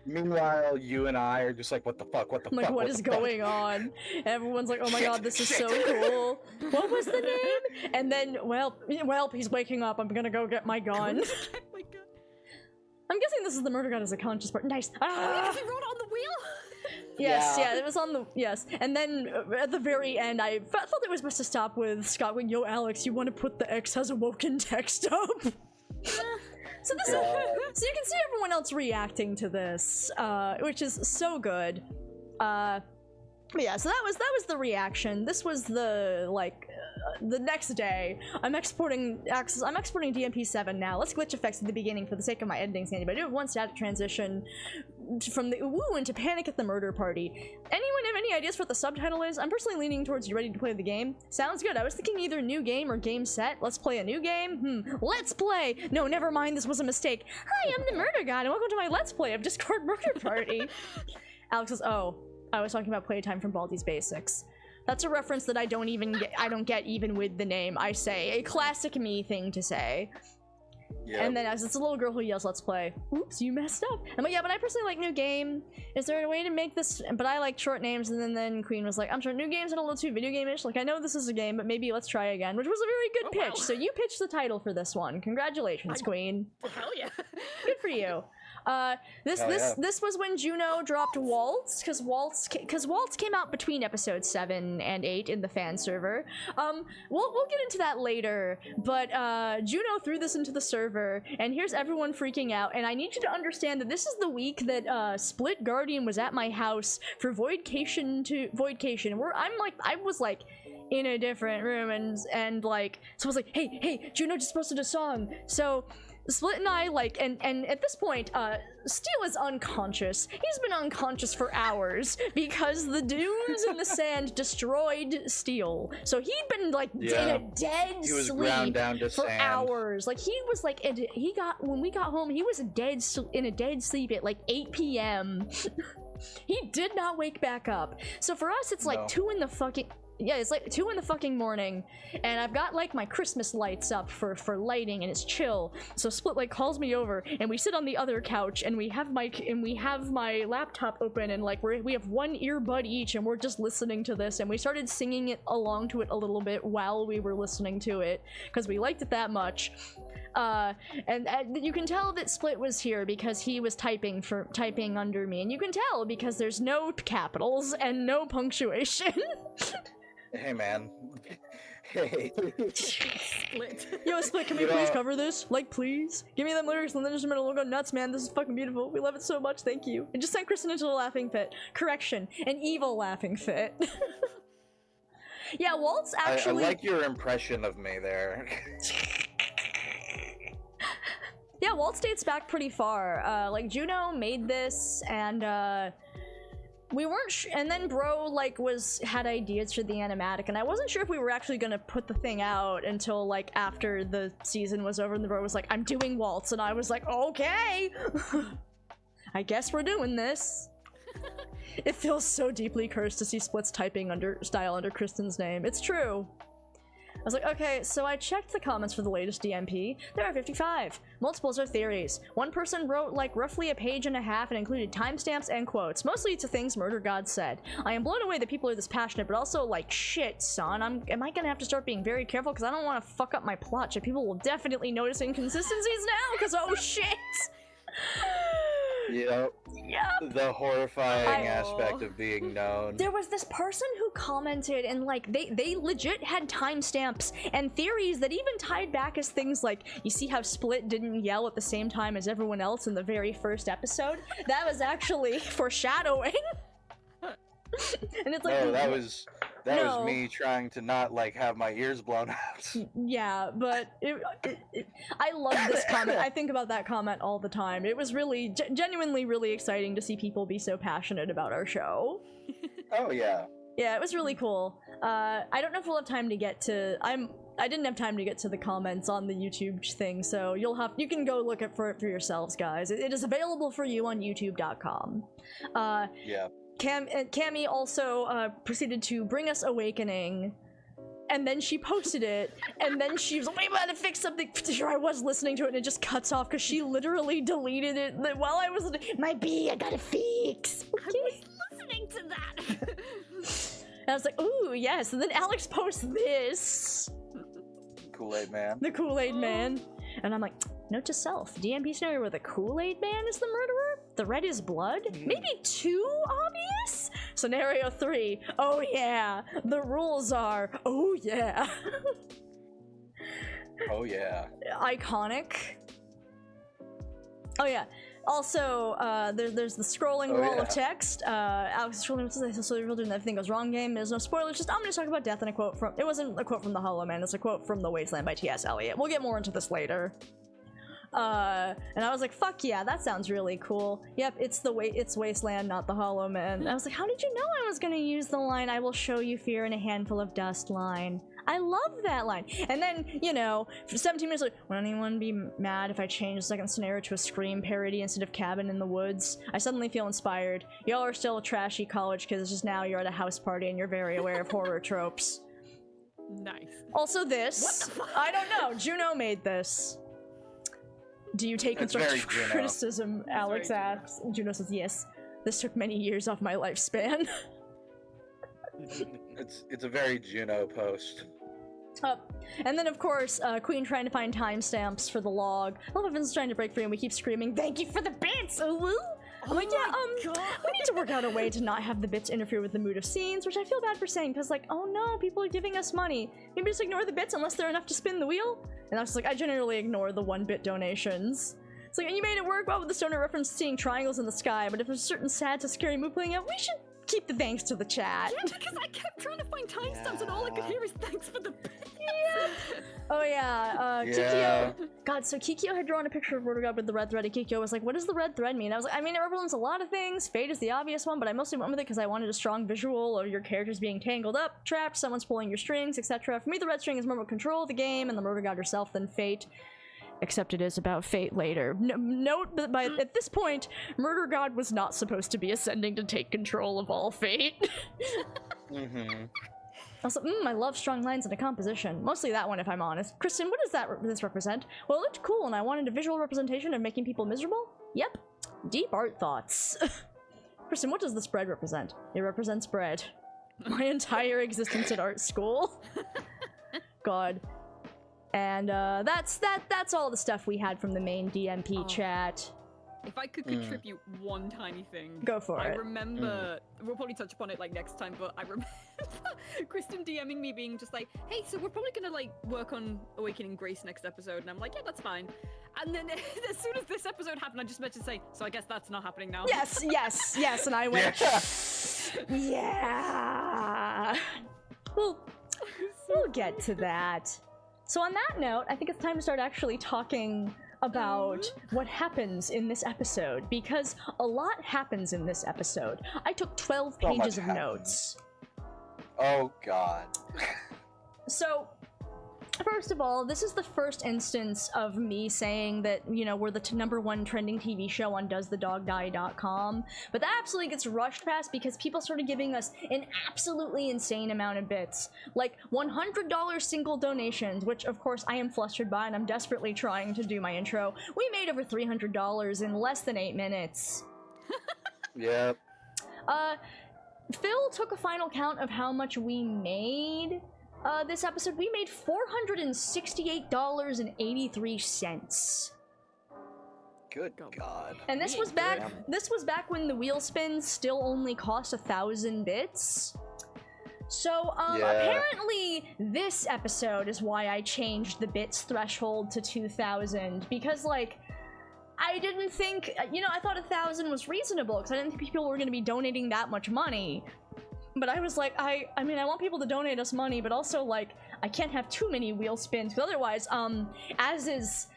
Meanwhile, you and I are just like, what the fuck, what the fuck, Like, what is going on? Everyone's like, oh my god, this is so cool. What was the name? And then, well, he's waking up. I'm gonna go get my gun. I'm guessing this is the murder god as a conscious part. Nice. Ah! He wrote on the wheel? Yes, yeah, it was on the, yes. And then at the very end, I thought it was supposed to stop with Scott going, yo, Alex, you want to put the X has awoken text up? So this is, so you can see everyone else reacting to this, which is so good. But yeah, so that was the reaction. This was the, like, the next day. I'm exporting DMP 7 now. Let's glitch effects at the beginning for the sake of my editing sanity, but I do have one static transition from the woo into panic at the murder party. Anyone have any ideas for what the subtitle is? I'm personally leaning towards you ready to play the game. Sounds good. I was thinking either new game or game set. Let's play a new game? Let's play! No, never mind, this was a mistake. Hi, I'm the murder god and welcome to my let's play of Discord Murder Party. Alex says, oh, I was talking about playtime from Baldi's Basics. That's a reference that I don't get even with the name. I say a classic me thing to say. Yep. And then as it's a little girl who yells, let's play. Oops, you messed up. I'm like, yeah, but I personally like new game. Is there a way to make this? But I like short names. And then Queen was like, I'm sure new games are a little too video game-ish. Like, I know this is a game, but maybe let's try again, which was a very good pitch. Wow. So you pitched the title for this one. Congratulations, Queen. Hell yeah. Good for you. This was when Juno dropped Waltz, because Waltz came out between episodes 7 and 8 in the fan server. We'll get into that later, but Juno threw this into the server, and here's everyone freaking out. And I need you to understand that this is the week that Splitguardian was at my house for Voidcation. Where I was like in a different room, and like, so I was like, hey, Juno just posted a song, so. Split and I, like, and at this point, Steel is unconscious. He's been unconscious for hours because the dunes in the sand destroyed Steel. So he'd been, like, in a dead he was sleep ground down to for sand. hours. Like, he was, like, when we got home, he was in a dead sleep at, like, 8 p.m. He did not wake back up. So for us, it's, like, 2 in the fucking... Yeah, it's like 2 in the fucking morning, and I've got like my Christmas lights up for lighting, and it's chill. So Split like calls me over, and we sit on the other couch, and we have my laptop open, and like we have one earbud each, and we're just listening to this, and we started singing it along to it a little bit while we were listening to it because we liked it that much. And you can tell that Split was here because he was typing under me, and you can tell because there's no capitals and no punctuation. Hey, man. Hey. Split. Yo, Split, can we please cover this? Like, please? Give me them lyrics and then just a minute, we'll go nuts, man. This is fucking beautiful. We love it so much. Thank you. And just sent Kristen into a laughing fit. Correction. An evil laughing fit. Yeah, Waltz actually... I like your impression of me there. Yeah, Waltz dates back pretty far. Like, Juno made this, and, we weren't and then Bro like had ideas for the animatic, and I wasn't sure if we were actually gonna put the thing out until like after the season was over, and the Bro was like, I'm doing Waltz, and I was like, okay. I guess we're doing this. It feels so deeply cursed to see Split's typing style under Kristen's name. It's true. I was like, okay, so I checked the comments for the latest DMP. There are 55. Multiples are theories. One person wrote like roughly a page and a half and included timestamps and quotes, mostly to things Murder God said. I am blown away that people are this passionate, but also like, shit, son, am I gonna have to start being very careful because I don't want to fuck up my plot. People will definitely notice inconsistencies now because oh shit. Yep. The horrifying aspect of being known. There was this person who commented, and like they legit had timestamps and theories that even tied back as things like, you see how Split didn't yell at the same time as everyone else in the very first episode? That was actually foreshadowing. And it's like, no, that was That no. was me trying to not have my ears blown out. Yeah, but I love this comment. I think about that comment all the time. It was really, genuinely really exciting to see people be so passionate about our show. Oh, yeah. Yeah, it was really cool. I don't know if we'll have time to get to... I didn't have time to get to the comments on the YouTube thing, so you can go look for it for yourselves, guys. It is available for you on youtube.com. Yeah. Cammy also proceeded to bring us Awakening, and then she posted it, and then she was like, wait, I gotta fix something. Sure, I was listening to it, and it just cuts off because she literally deleted it while I was my B, I gotta fix. I was listening to that. And I was like, ooh, yes. And then Alex posts this. Kool-Aid Man. The Kool-Aid Man. And I'm like, note to self, DMP scenario where the Kool-Aid Man is the murderer? The red is blood? Maybe too obvious? Scenario 3, oh yeah. The rules are, oh yeah. Oh yeah. Iconic. Oh yeah. Also, there's the scrolling wall of text. Alex is scrolling, so you're doing everything goes wrong game. There's no spoilers, just I'm gonna talk about death and a quote from, it wasn't a quote from The Hollow Man, it's a quote from The Wasteland by T.S. Eliot. We'll get more into this later. And I was like, fuck yeah, that sounds really cool. Yep, it's Wasteland, not The Hollow Man. And I was like, how did you know I was gonna use the line, I will show you fear in a handful of dust line? I love that line. And then, you know, for 17 minutes, like, would anyone be mad if I changed the second scenario to a Scream parody instead of Cabin in the Woods? I suddenly feel inspired. Y'all are still trashy college kids, just now you're at a house party and you're very aware of horror tropes. Nice. Also this. What the fuck? I don't know, Juno made this. Do you take constructive criticism? Alex asks. Juno says, yes. This took many years off my lifespan. It's a very Juno post. And then of course, Queen trying to find timestamps for the log. I love Vince trying to break free and we keep screaming, thank you for the bits! Ooh. I'm like, yeah, we need to work out a way to not have the bits interfere with the mood of scenes, which I feel bad for saying, because like, oh no, people are giving us money. Maybe just ignore the bits unless they're enough to spin the wheel? And I was just like, I generally ignore the 1-bit donations. It's like, and you made it work well with the stoner reference seeing triangles in the sky, but if there's a certain sad to scary mood playing out, we should keep the thanks to the chat. Yeah, because I kept trying to find timestamps and all I could hear is thanks for the Yeah. Oh yeah, Kikyo. God, so Kikyo had drawn a picture of Murder God with the red thread, and Kikyo was like, what does the red thread mean? I was like, I mean, it represents a lot of things. Fate is the obvious one, but I mostly went with it because I wanted a strong visual of your characters being tangled up, trapped, someone's pulling your strings, etc. For me, the red string is more about control of the game and the Murder God herself than fate. Except it is about fate later. Note that at this point, Murder God was not supposed to be ascending to take control of all fate. Also, I love strong lines in a composition. Mostly that one, if I'm honest. Kristen, what does this represent? Well, it looked cool, and I wanted a visual representation of making people miserable? Yep. Deep art thoughts. Kristen, what does the spread represent? It represents bread. My entire existence at art school. God. And that's all the stuff we had from the main DMP chat. If I could contribute one tiny thing. Go for it. I remember, we'll probably touch upon it like next time, but I remember Kristen DMing me being just like, hey, so we're probably gonna like work on Awakening Grace next episode. And I'm like, yeah, that's fine. And then as soon as this episode happened, I just meant to say, so I guess that's not happening now. Yes. And I went, yeah. We'll get to that. So on that note, I think it's time to start actually talking about what happens in this episode, because a lot happens in this episode. I took 12 pages of notes. Oh god. So, first of all, this is the first instance of me saying that, you know, we're the #1 trending TV show on doesthedogdie.com, but that absolutely gets rushed past because people started giving us an absolutely insane amount of bits. Like $100 single donations, which of course I am flustered by and I'm desperately trying to do my intro. We made over $300 in less than 8 minutes. Yep. Phil took a final count of how much we made this episode. We made $468.83. Good god. And this was back when the wheel spins still only cost 1,000 bits. So apparently this episode is why I changed the bits threshold to 2,000, because like I didn't think, you know, I thought 1,000 was reasonable because I didn't think people were going to be donating that much money. But I was like, I mean, I want people to donate us money, but also, like, I can't have too many wheel spins, because otherwise, as is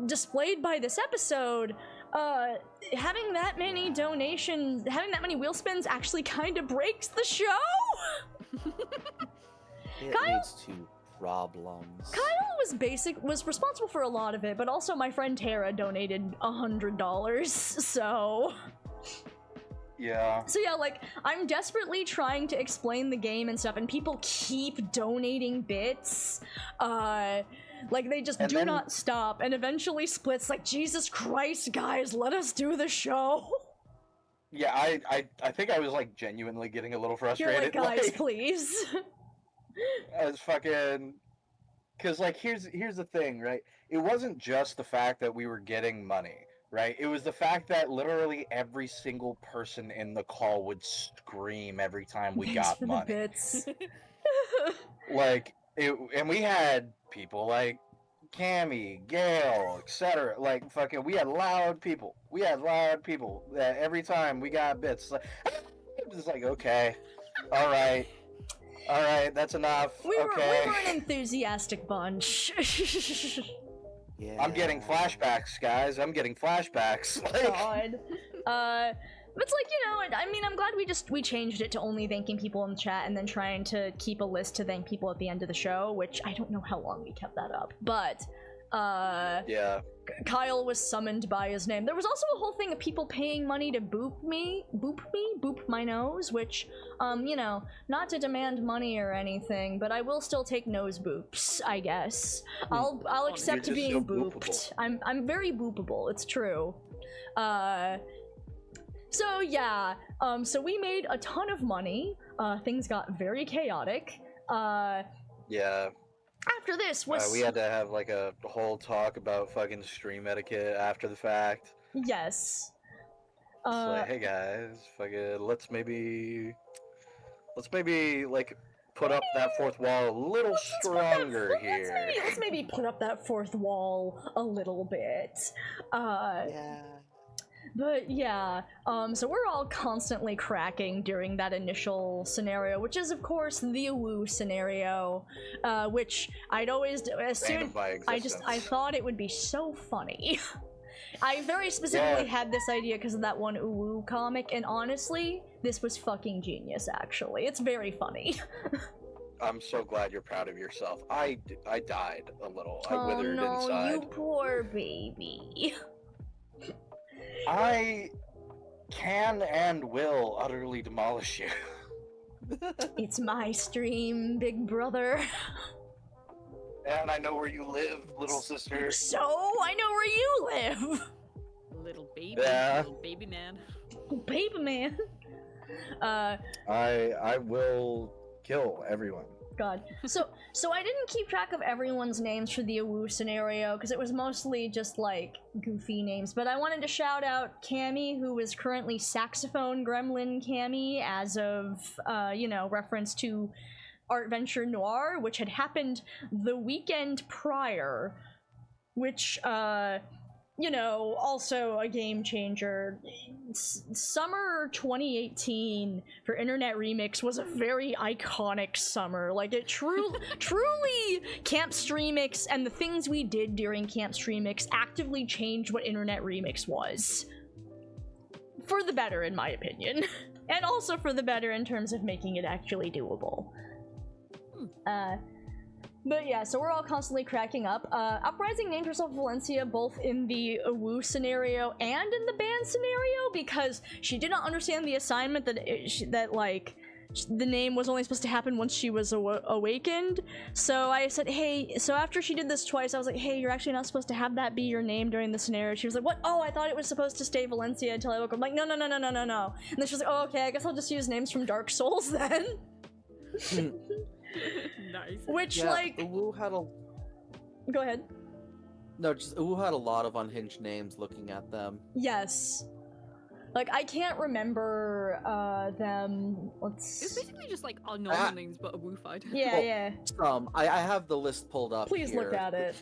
displayed by this episode, having that many donations, having that many wheel spins actually kind of breaks the show! It leads to problems. Kyle was responsible for a lot of it, but also my friend Tara donated $100, so... Yeah. So yeah, like, I'm desperately trying to explain the game and stuff, and people keep donating bits. Like, they just do not stop, and eventually Split's like, Jesus Christ, guys, let us do the show. Yeah, I think I was, like, genuinely getting a little frustrated. You're like, guys, please. As fucking... Because, like, here's the thing, right? It wasn't just the fact that we were getting money. Right? It was the fact that literally every single person in the call would scream every time we Thanks got for money. The bits. Like, and we had people like Cammy, Gail, etc. Like, fucking, we had loud people. That every time we got bits, like, it's like, okay, all right, that's enough. We were okay. an enthusiastic bunch. Yeah. I'm getting flashbacks, guys. Like... God. But it's like, you know, I mean, I'm glad we changed it to only thanking people in the chat and then trying to keep a list to thank people at the end of the show, which I don't know how long we kept that up. But, yeah. Kyle was summoned by his name. There was also a whole thing of people paying money to boop my nose, which, you know, not to demand money or anything, but I will still take nose boops, I guess. I'll accept being so booped. I'm very boopable, it's true. So yeah, so we made a ton of money. Things got very chaotic. Yeah. After this was... we had to have, like, a whole talk about fucking stream etiquette after the fact. Yes. It's like, hey guys, fucking, let's maybe, like, put up that fourth wall a little stronger here. Let's maybe put up that fourth wall a little bit. Yeah. But yeah, so we're all constantly cracking during that initial scenario, which is of course the woo scenario, which I'd always I thought it would be so funny. I very specifically had this idea because of that one woo comic, and honestly, this was fucking genius. Actually, it's very funny. I'm so glad you're proud of yourself. I died a little. I withered no, inside. You poor baby. I can and will utterly demolish you. It's my stream, big brother. And I know where you live, little sister. So, I know where you live. Little baby, Yeah. little baby man. Baby man. I will kill everyone. God. So I didn't keep track of everyone's names for the Awoo scenario, because it was mostly just, like, goofy names. But I wanted to shout out Cammy, who is currently Saxophone Gremlin Cammy, as of, you know, reference to Art Venture Noir, which had happened the weekend prior, which, you know, also a game changer. Summer 2018 for Internet Remix was a very iconic summer. Like, it truly, Camp Streamix and the things we did during Camp Streamix actively changed what Internet Remix was. For the better, in my opinion. And also for the better in terms of making it actually doable. But yeah, so we're all constantly cracking up. Uprising named herself Valencia both in the Awoo scenario and in the band scenario because she did not understand the assignment that like, the name was only supposed to happen once she was awakened. So I said, hey, so after she did this twice, I was like, hey, you're actually not supposed to have that be your name during the scenario. She was like, what? Oh, I thought it was supposed to stay Valencia until I woke up. I'm like, no. And then she was like, oh, okay, I guess I'll just use names from Dark Souls then. Nice. Which, yeah, like... Uwu had a... Go ahead. No, just Uwu had a lot of unhinged names looking at them. Yes. Like, I can't remember, them... It's basically just, like, our normal names, but a woofied. Yeah, Well, yeah. I have the list pulled up. Please here. look at it.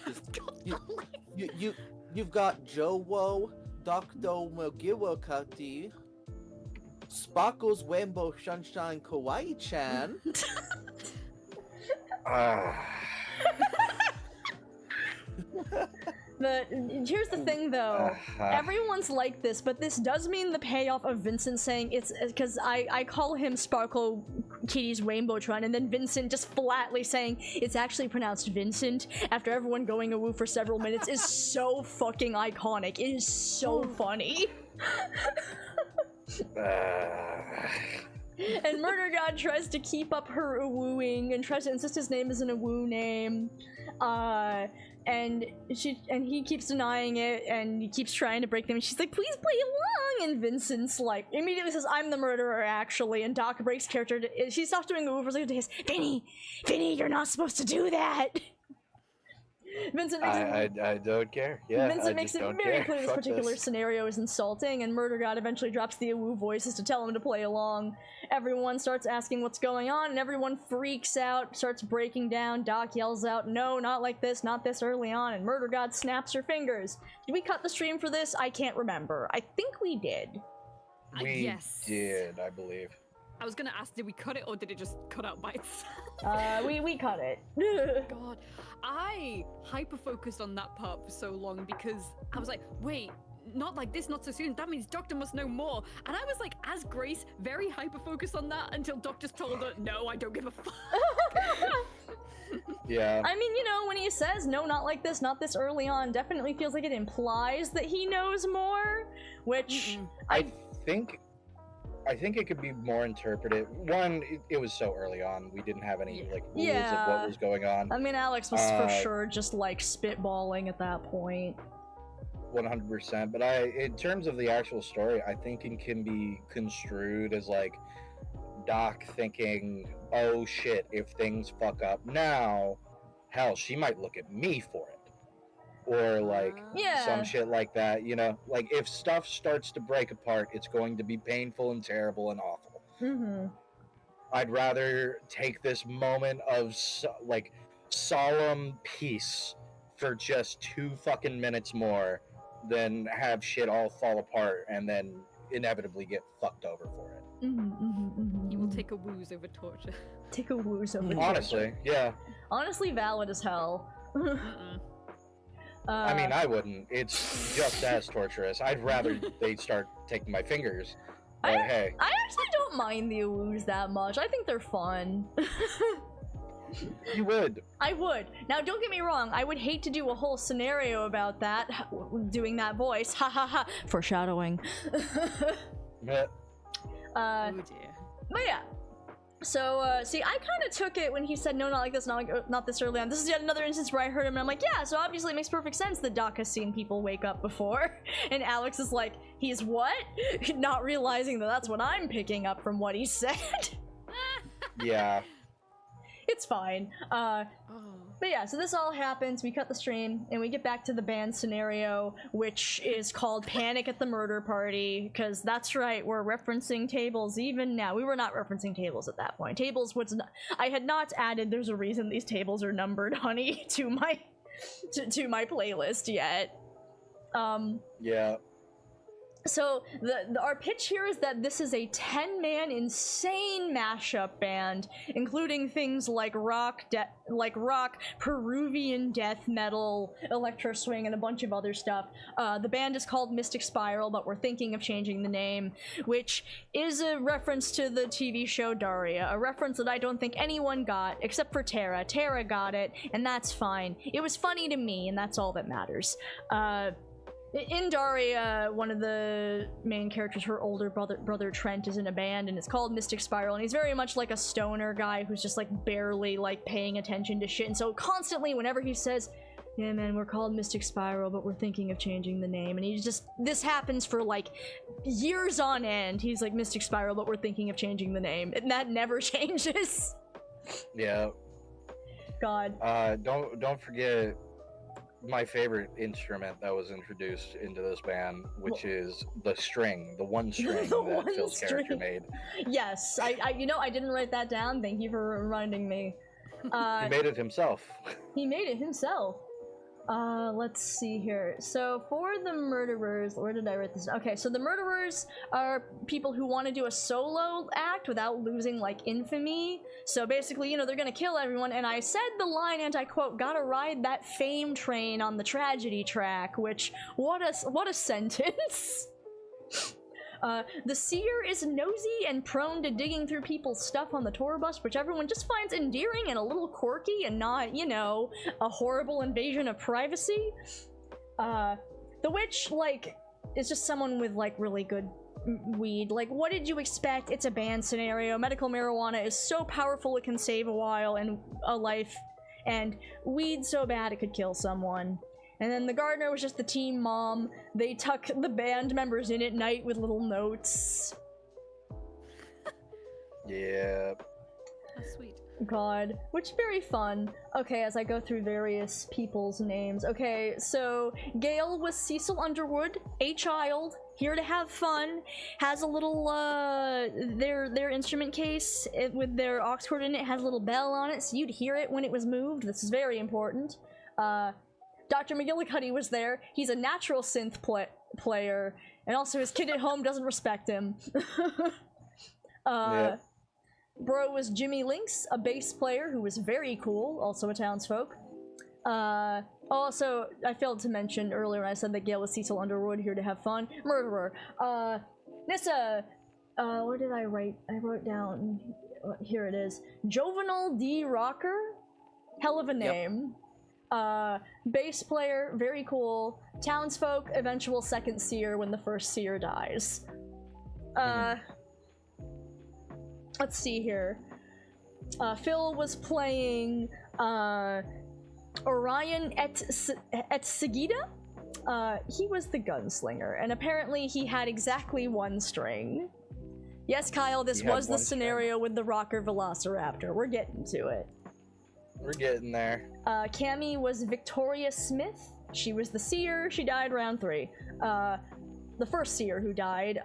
You've got Jowo, Dokdo Mogiwakati, Sparkle's Rainbow Sunshine Kawaii-chan. But here's the thing, though. Everyone's like this, but this does mean the payoff of Vincent saying it's because I call him Sparkle Kitty's Rainbowtron, and then Vincent just flatly saying it's actually pronounced Vincent after everyone going awoo for several minutes is so fucking iconic. It is so funny. And Murder God tries to keep up her awooing and tries to insist his name is an awoo name. And he keeps denying it, and he keeps trying to break them, and she's like, please play along, and Vincent's like, immediately says, I'm the murderer, actually, and Doc breaks character, she stops doing the for a second to hiss, Vinny, you're not supposed to do that! Vincent makes I don't care. Yeah, Vincent makes it very clear this particular scenario is insulting, and Murder God eventually drops the awoo voices to tell him to play along. Everyone starts asking what's going on, and everyone freaks out, starts breaking down. Doc yells out, no, not like this, not this early on, and Murder God snaps her fingers. Did we cut the stream for this? I can't remember. I think we did. We did, I believe. I was gonna ask, did we cut it or did it just cut out by itself? We cut it. God, I hyper-focused on that part for so long because I was like, wait, not like this, not so soon. That means Doctor must know more. And I was like, as Grace, very hyper-focused on that until Doc just told her, no, I don't give a fuck. Yeah. I mean, you know, when he says, no, not like this, not this early on, definitely feels like it implies that he knows more, which... I think it could be more interpreted. One, it was so early on. We didn't have any like rules of what was going on. I mean, Alex was for sure just like spitballing at that point. 100%. But in terms of the actual story, I think it can be construed as like Doc thinking, "Oh shit, if things fuck up now, hell, she might look at me for it." Or like some shit like that, you know, like if stuff starts to break apart, it's going to be painful and terrible and awful. I'd rather take this moment of like solemn peace for just 2 fucking minutes more than have shit all fall apart and then inevitably get fucked over for it. You will take a wooze over torture. Take a wooze over torture. Honestly, yeah. Honestly, valid as hell. I mean, I wouldn't. It's just as torturous. I'd rather they start taking my fingers. But hey. I actually don't mind the awoos that much. I think they're fun. You would. I would. Now, don't get me wrong. I would hate to do a whole scenario about that, doing that voice. Ha ha ha. Foreshadowing. Yeah. Oh dear. But yeah. So, see, I kind of took it when he said, no, not like this, not this early on. This is yet another instance where I heard him, and I'm like, yeah, so obviously it makes perfect sense that Doc has seen people wake up before. And Alex is like, he's what? Not realizing that that's what I'm picking up from what he said. Yeah. It's fine. But yeah, so this all happens, we cut the stream, and we get back to the band scenario, which is called Panic at the Murder Party, because that's right, we're referencing tables even now. We were not referencing tables at that point. Tables was not, I had not added there's a reason these tables are numbered, honey, to my my playlist yet. Yeah. So our pitch here is that this is a 10-man insane mashup band, including things like rock, Peruvian death metal, electro swing, and a bunch of other stuff. The band is called Mystic Spiral, but we're thinking of changing the name, which is a reference to the TV show Daria, a reference that I don't think anyone got, except for Tara. Tara got it, and that's fine. It was funny to me, and that's all that matters. In Daria, one of the main characters, her older brother Trent, is in a band, and it's called Mystic Spiral, and he's very much like a stoner guy who's just like barely like paying attention to shit, and so constantly whenever he says, yeah man, we're called Mystic Spiral, but we're thinking of changing the name, and he's just, this happens for like years on end. He's like, Mystic Spiral, but we're thinking of changing the name, and that never changes. Yeah. God. Don't forget my favorite instrument that was introduced into this band, which is the string, the one string that Phil's character made. Yes, I you know, I didn't write that down. Thank you for reminding me. He made it himself. He made it himself. Let's see here. So for the murderers, where did I write this? Okay, so the murderers are people who want to do a solo act without losing, like, infamy. So basically, you know, they're gonna kill everyone, and I said the line, and I quote, "Gotta ride that fame train on the tragedy track," which, what a sentence. The seer is nosy and prone to digging through people's stuff on the tour bus, which everyone just finds endearing and a little quirky and not, you know, a horrible invasion of privacy. The witch, like, is just someone with, like, really good weed. Like, what did you expect? It's a band scenario. Medical marijuana is so powerful it can save a life, and weed so bad it could kill someone. And then the gardener was just the team mom. They tuck the band members in at night with little notes. Yeah. Oh, sweet. God, which very fun. Okay, as I go through various people's names. Okay, so Gail was Cecil Underwood, a child, here to have fun, has a little, their instrument case with their aux cord in it, has a little bell on it, so you'd hear it when it was moved. This is very important. Dr. McGillicuddy was there. He's a natural synth player, and also his kid at home doesn't respect him. Yeah. Bro was Jimmy Lynx, a bass player who was very cool, also a townsfolk. Also, I failed to mention earlier when I said that Gail was Cecil Underwood, here to have fun. Murderer. Nyssa. Where did I write? I wrote down. Here it is. Jovenel D. Rocker. Hell of a name. Bass player, very cool. Townsfolk, eventual second seer when the first seer dies. Let's see here. Phil was playing Orion et Segida. He was the gunslinger, and apparently he had exactly one string. Yes, Kyle, this was the scenario with the rocker velociraptor. We're getting to it. We're getting there. Cammy was Victoria Smith. She was the seer. She died round 3. The first seer who died.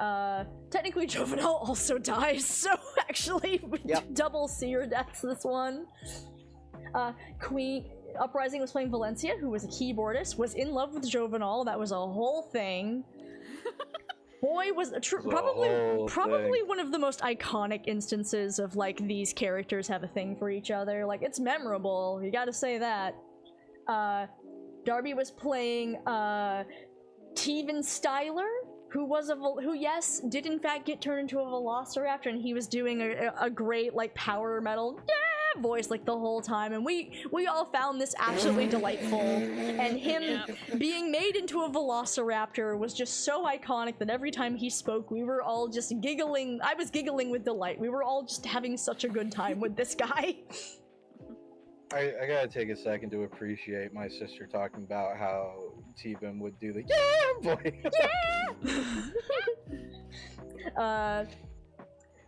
Technically, Jovenel also dies, so actually, double seer deaths this one. Queen Uprising was playing Valencia, who was a keyboardist, was in love with Jovenel. That was a whole thing. Boy was probably one of the most iconic instances of, like, these characters have a thing for each other. Like, it's memorable, you gotta say that. Darby was playing Teven Styler, who yes, did in fact get turned into a velociraptor, and he was doing a great, like, power metal voice, like, the whole time, and we all found this absolutely delightful, and him being made into a velociraptor was just so iconic that every time he spoke, we were all just giggling. I was giggling with delight. We were all just having such a good time with this guy. I gotta take a second to appreciate my sister talking about how T-Bim would do the boy.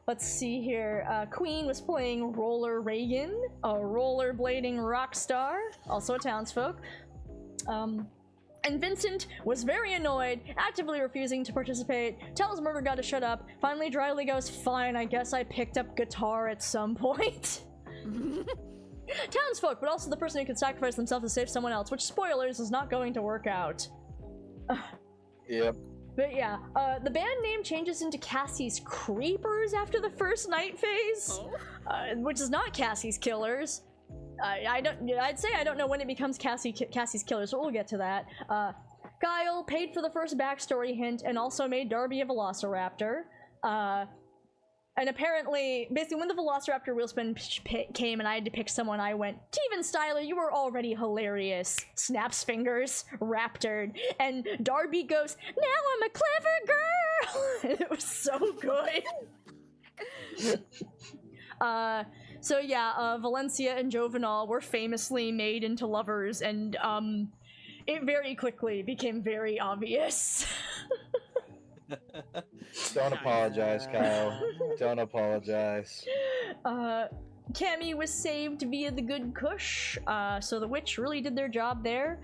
Let's see here. Queen was playing Roller Reagan, a rollerblading rock star, also a townsfolk. And Vincent was very annoyed, actively refusing to participate, tells Murder God to shut up, finally dryly goes, "Fine, I guess I picked up guitar at some point." Townsfolk, but also the person who could sacrifice themselves to save someone else, which, spoilers, is not going to work out. Yep. But yeah, the band name changes into Cassie's Creepers after the first night phase, which is not Cassie's Killers. I'd say I don't know when it becomes Cassie's Killers, but we'll get to that. Kyle paid for the first backstory hint and also made Darby a velociraptor. And apparently, basically, when the Velociraptor wheelspin came and I had to pick someone, I went, "Teven Styler, you were already hilarious." Snaps fingers, raptored, and Darby goes, "Now I'm a clever girl!" And it was so good. So yeah, Valencia and Jovenel were famously made into lovers, and it very quickly became very obvious. Don't apologize, Kyle. Don't apologize. Cammy was saved via the good Kush, so the witch really did their job there.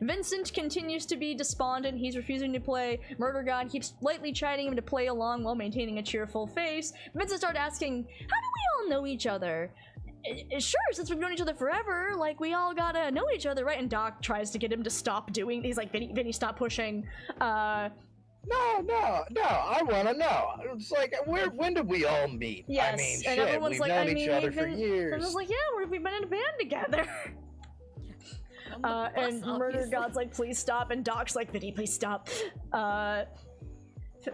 Vincent continues to be despondent. He's refusing to play. Murder God keeps lightly chiding him to play along while maintaining a cheerful face. Vincent started asking, "How do we all know each other?" Sure, since we've known each other forever, like, we all gotta know each other, right? And Doc tries to get him to stop doing, he's like, Vinny, stop pushing. No, I wanna know. It's like, when did we all meet? Yes, I mean, and shit, everyone's we've like, known I mean, each other we've for been, years. everyone's like, yeah, we've been in a band together. And Murder God's like, please stop, and Doc's like, Vinny, please stop.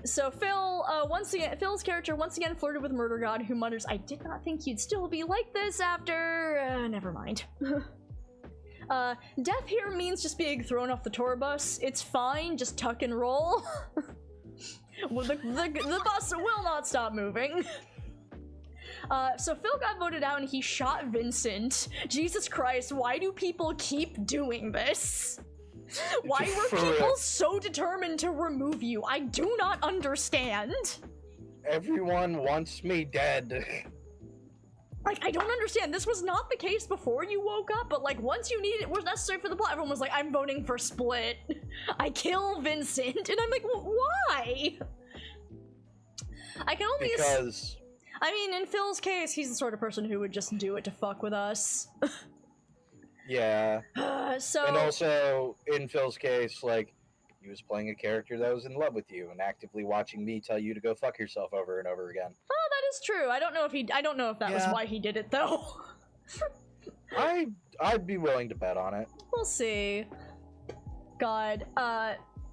So Phil's character once again flirted with Murder God, who mutters, I did not think you'd still be like this after... never mind. Death here means just being thrown off the tour bus. It's fine, just tuck and roll. Well, the bus will not stop moving. So Phil got voted out and he shot Vincent. Jesus Christ, why do people keep doing this? Why were people so determined to remove you? I do not understand. Everyone wants me dead. Like, I don't understand. This was not the case before you woke up, but like, once you needed it was necessary for the plot, everyone was like, I'm voting for Split. I kill Vincent. And I'm like, well, why? I can only Because... I mean, in Phil's case, he's the sort of person who would just do it to fuck with us. Yeah. So... And also, in Phil's case, like, he was playing a character that was in love with you and actively watching me tell you to go fuck yourself over and over again. Oh, that is true. I don't know if that was why he did it, though. I'd be willing to bet on it. We'll see. God,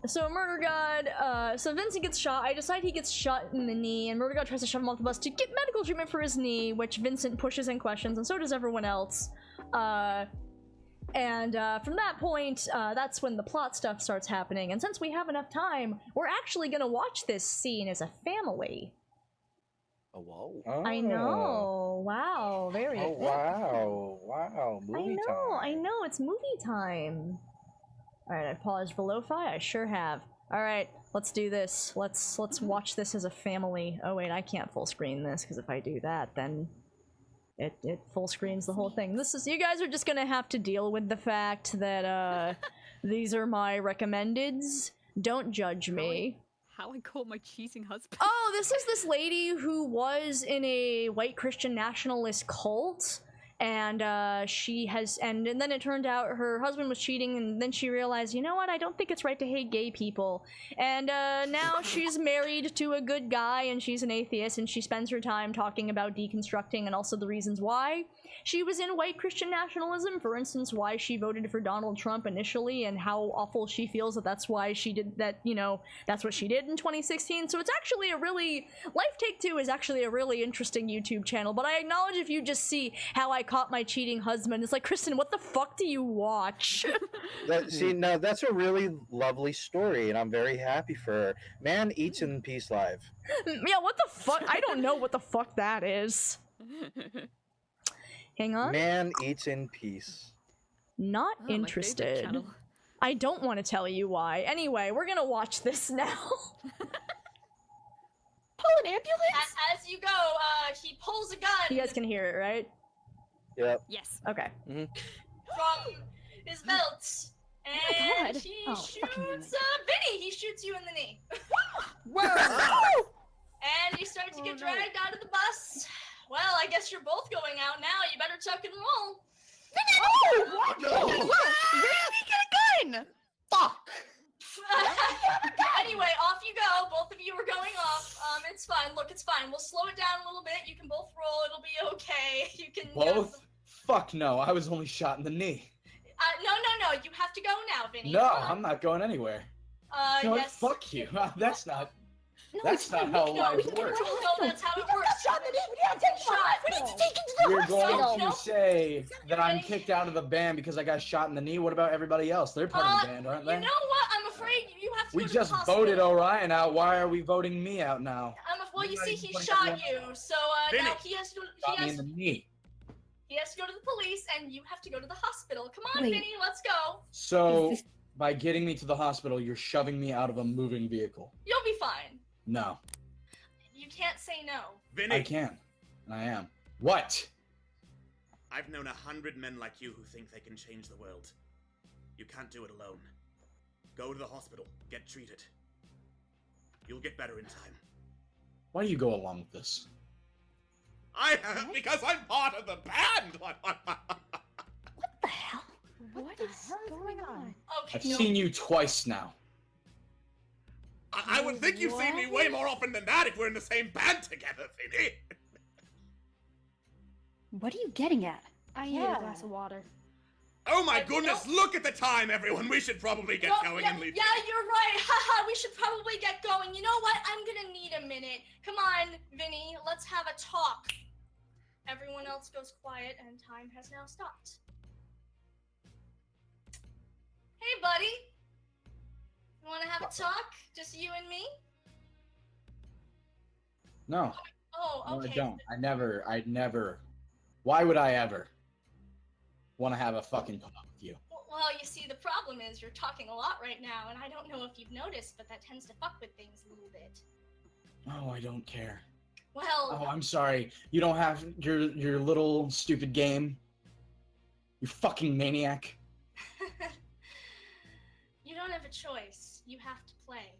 so Murder God, so Vincent gets shot. I decide he gets shot in the knee, and Murder God tries to shove him off the bus to get medical treatment for his knee, which Vincent pushes and questions, and so does everyone else. From that point, that's when the plot stuff starts happening, and since we have enough time, we're actually gonna watch this scene as a family. Oh, whoa. Oh. I know. Wow. Very. Oh, wow. Wow. Movie time. I know. It's movie time. Alright, I paused for lo-fi. I sure have. Alright, let's do this. Let's watch this as a family. Oh wait, I can't full screen this, because if I do that, then it full screens the whole thing. You guys are just gonna have to deal with the fact that, these are my recommendeds. Don't judge me. How I caught my cheating husband. Oh, this is this lady who was in a white Christian nationalist cult, and and then it turned out her husband was cheating, and then she realized, you know what, I don't think it's right to hate gay people. And now she's married to a good guy, and she's an atheist, and she spends her time talking about deconstructing and also the reasons why she was in white Christian nationalism. For instance, why she voted for Donald Trump initially, and how awful she feels that that's why she did that, you know, that's what she did in 2016. So it's actually Life Take Two is actually a really interesting YouTube channel, but I acknowledge if you just see how I caught my cheating husband, it's like, Kristen, what the fuck do you watch? Now that's a really lovely story, and I'm very happy for her. Man eats in peace live. Yeah, what the fuck? I don't know what the fuck that is. Hang on. Man eats in peace. Not Oh, my favorite interested. channel. I don't want to tell you why. Anyway, we're gonna watch this now. Pull an ambulance? As you go, he pulls a gun You guys can hear it, right? Yep. Yes. Okay. from his belt. And God. he Oh, shoots fucking Vinny. He shoots you in the knee. And you start to get dragged out of the bus. Well, I guess you're both going out now. You better tuck and roll. Fuck! Anyway, off you go. Both of you are going off. It's fine. Look, it's fine. We'll slow it down a little bit. You can both roll. It'll be okay. You can Both? Fuck no, I was only shot in the knee. No. You have to go now, Vinny. No, Come on. I'm not going anywhere. No, Yes. fuck you. That's not how life works. No, that's how it works. Shot. You're going hospital. to say that I'm kicked out of the band because I got shot in the knee? What about everybody else? They're part of the band, aren't You they? know what? I'm afraid you have to We go to just the hospital. voted Orion out. Why are we voting me out now? Well, you see, he Voting shot everyone you, so now he has to. Shot me in the knee. He has to go to the police, and you have to go to the hospital. Come on, Wait. Vinny, let's go. So, Is this- by getting me to the hospital, you're shoving me out of a moving vehicle. You'll be fine. No, You can't say no. Vinny, I can. And I am. What? I've known 100 men like you who think they can change the world. You can't do it alone. Go to the hospital. Get treated. You'll get better in time. Why do you go along with this? Because I'm part of the band. What the hell? What is going on? I've seen you twice now. I would think you've seen me way more often than that if we're in the same band together, Vinny. What are you getting at? I need a glass of water. Oh my goodness, look at the time, everyone. We should probably get going and leave. Yeah, you're right. Haha, we should probably get going. You know what? I'm gonna need a minute. Come on, Vinny, let's have a talk. Everyone else goes quiet and time has now stopped. Hey, buddy. You wanna have a talk? Just you and me? No. Oh, okay. No, I don't. I'd never. Why would I ever want to have a fucking talk with you? Well, you see, the problem is you're talking a lot right now, and I don't know if you've noticed, but that tends to fuck with things a little bit. Oh, I don't care. Well... Oh, I'm sorry. You don't have your little stupid game? You fucking maniac. You don't have a choice. You have to play.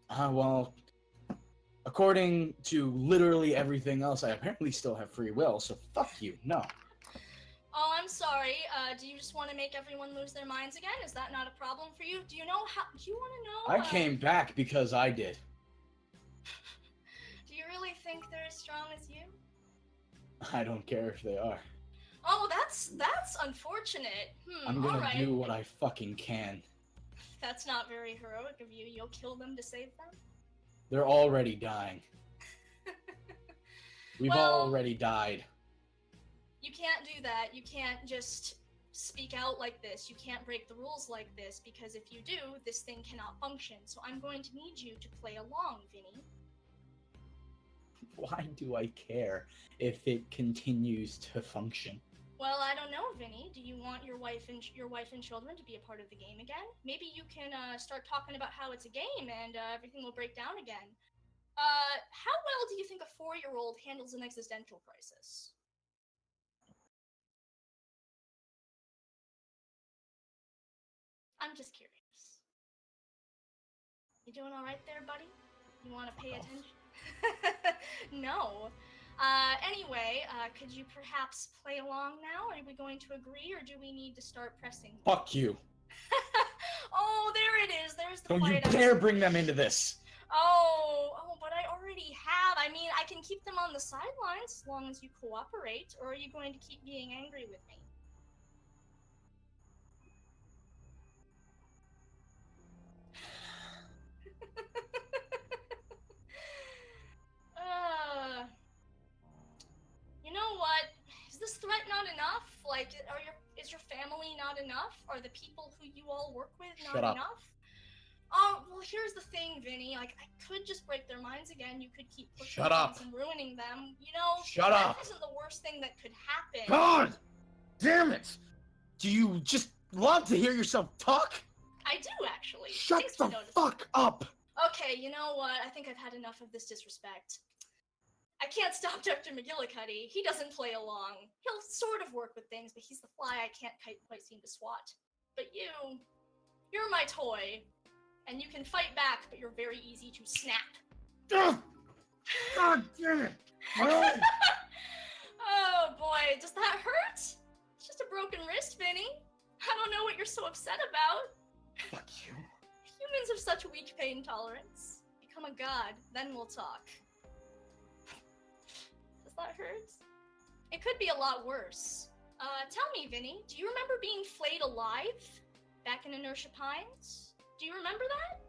Well, according to literally everything else, I apparently still have free will, so fuck you. No. Oh, I'm sorry. Do you just want to make everyone lose their minds again? Is that not a problem for you? Do you know how... Do you want to know... I came back because I did. Do you really think they're as strong as you? I don't care if they are. Oh, that's unfortunate. I'm gonna alright. do what I fucking can. That's not very heroic of you. You'll kill them to save them? They're already dying. We've already died. You can't do that. You can't just speak out like this. You can't break the rules like this, because if you do, this thing cannot function. So I'm going to need you to play along, Vinny. Why do I care if it continues to function? Well, I don't know, Vinny. Do you want your wife and children to be a part of the game again? Maybe you can start talking about how it's a game and everything will break down again. How well do you think a 4-year-old handles an existential crisis? I'm just curious. You doing all right there, buddy? You want to pay attention? No. Anyway, could you perhaps play along now? Are we going to agree, or do we need to start pressing? Fuck you. Oh, there it is. There's the Don't you fight. dare bring them into this. Oh, but I already have. I mean, I can keep them on the sidelines as long as you cooperate, or are you going to keep being angry with me? You know what? Is this threat not enough? Like, is your family not enough? Are the people who you all work with not enough? Oh, well, here's the thing, Vinny. Like, I could just break their minds again. You could keep pushing things and ruining them. You know, that isn't the worst thing that could happen. God damn it! Do you just love to hear yourself talk? I do, actually. Shut Thanks for the noticing. fuck up! Okay, you know what? I think I've had enough of this disrespect. I can't stop Dr. McGillicuddy. He doesn't play along. He'll sort of work with things, but he's the fly I can't quite seem to swat. But you're my toy. And you can fight back, but you're very easy to snap. God damn it! Oh boy, does that hurt? It's just a broken wrist, Vinny. I don't know what you're so upset about. Fuck you. Humans have such weak pain tolerance. Become a god, then we'll talk. Does that hurt? It could be a lot worse. Tell me, Vinny, do you remember being flayed alive back in Inertia Pines? Do you remember that?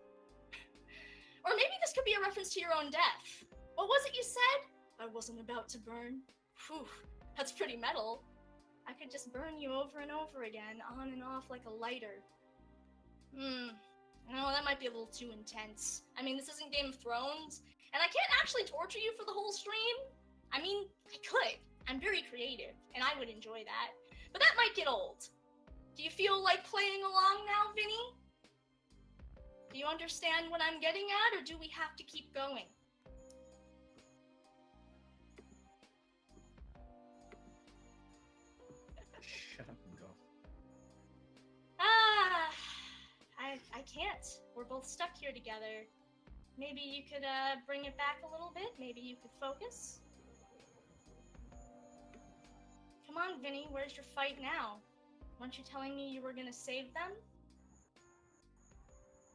Or maybe this could be a reference to your own death. What was it you said? I wasn't about to burn. Whew, that's pretty metal. I could just burn you over and over again, on and off like a lighter. No, that might be a little too intense. I mean, this isn't Game of Thrones, and I can't actually torture you for the whole stream. I mean, I could. I'm very creative, and I would enjoy that. But that might get old. Do you feel like playing along now, Vinny? Do you understand what I'm getting at, or do we have to keep going? Shut up and go. I can't. We're both stuck here together. Maybe you could bring it back a little bit. Maybe you could focus. Come on, Vinny, where's your fight now? Weren't you telling me you were gonna save them?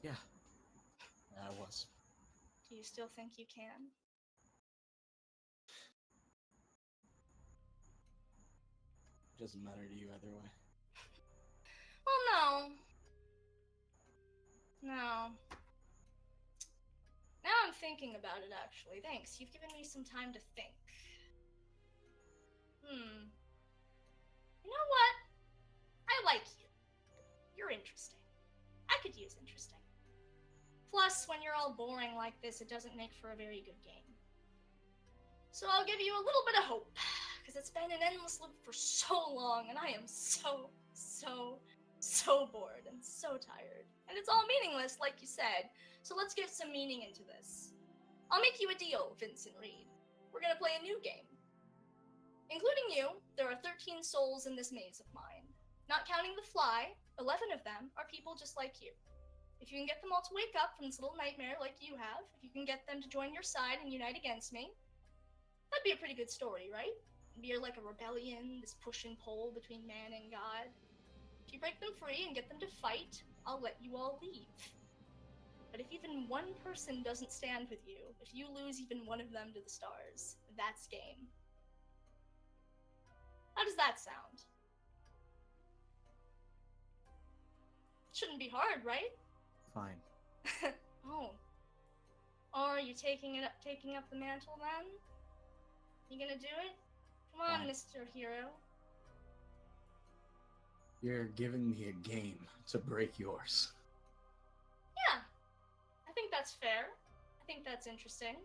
Yeah, I was. Do you still think you can? Doesn't matter to you either way. Well, no. Now I'm thinking about it, actually. Thanks, you've given me some time to think. You know what? I like you. You're interesting. I could use interesting. Plus, when you're all boring like this, it doesn't make for a very good game. So I'll give you a little bit of hope, because it's been an endless loop for so long, and I am so bored and so tired. And it's all meaningless, like you said, so let's get some meaning into this. I'll make you a deal, Vincent Reed. We're gonna play a new game. Including you, there are 13 souls in this maze of mine. Not counting the fly, 11 of them are people just like you. If you can get them all to wake up from this little nightmare like you have, if you can get them to join your side and unite against me, that'd be a pretty good story, right? It'd be like a rebellion, this push and pull between man and God. If you break them free and get them to fight, I'll let you all leave. But if even one person doesn't stand with you, if you lose even one of them to the stars, that's game. How does that sound? Shouldn't be hard, right? Fine. Oh. Are you taking up the mantle then? You gonna do it? Come on, Fine. Mr. Hero. You're giving me a game to break yours. Yeah. I think that's fair. I think that's interesting.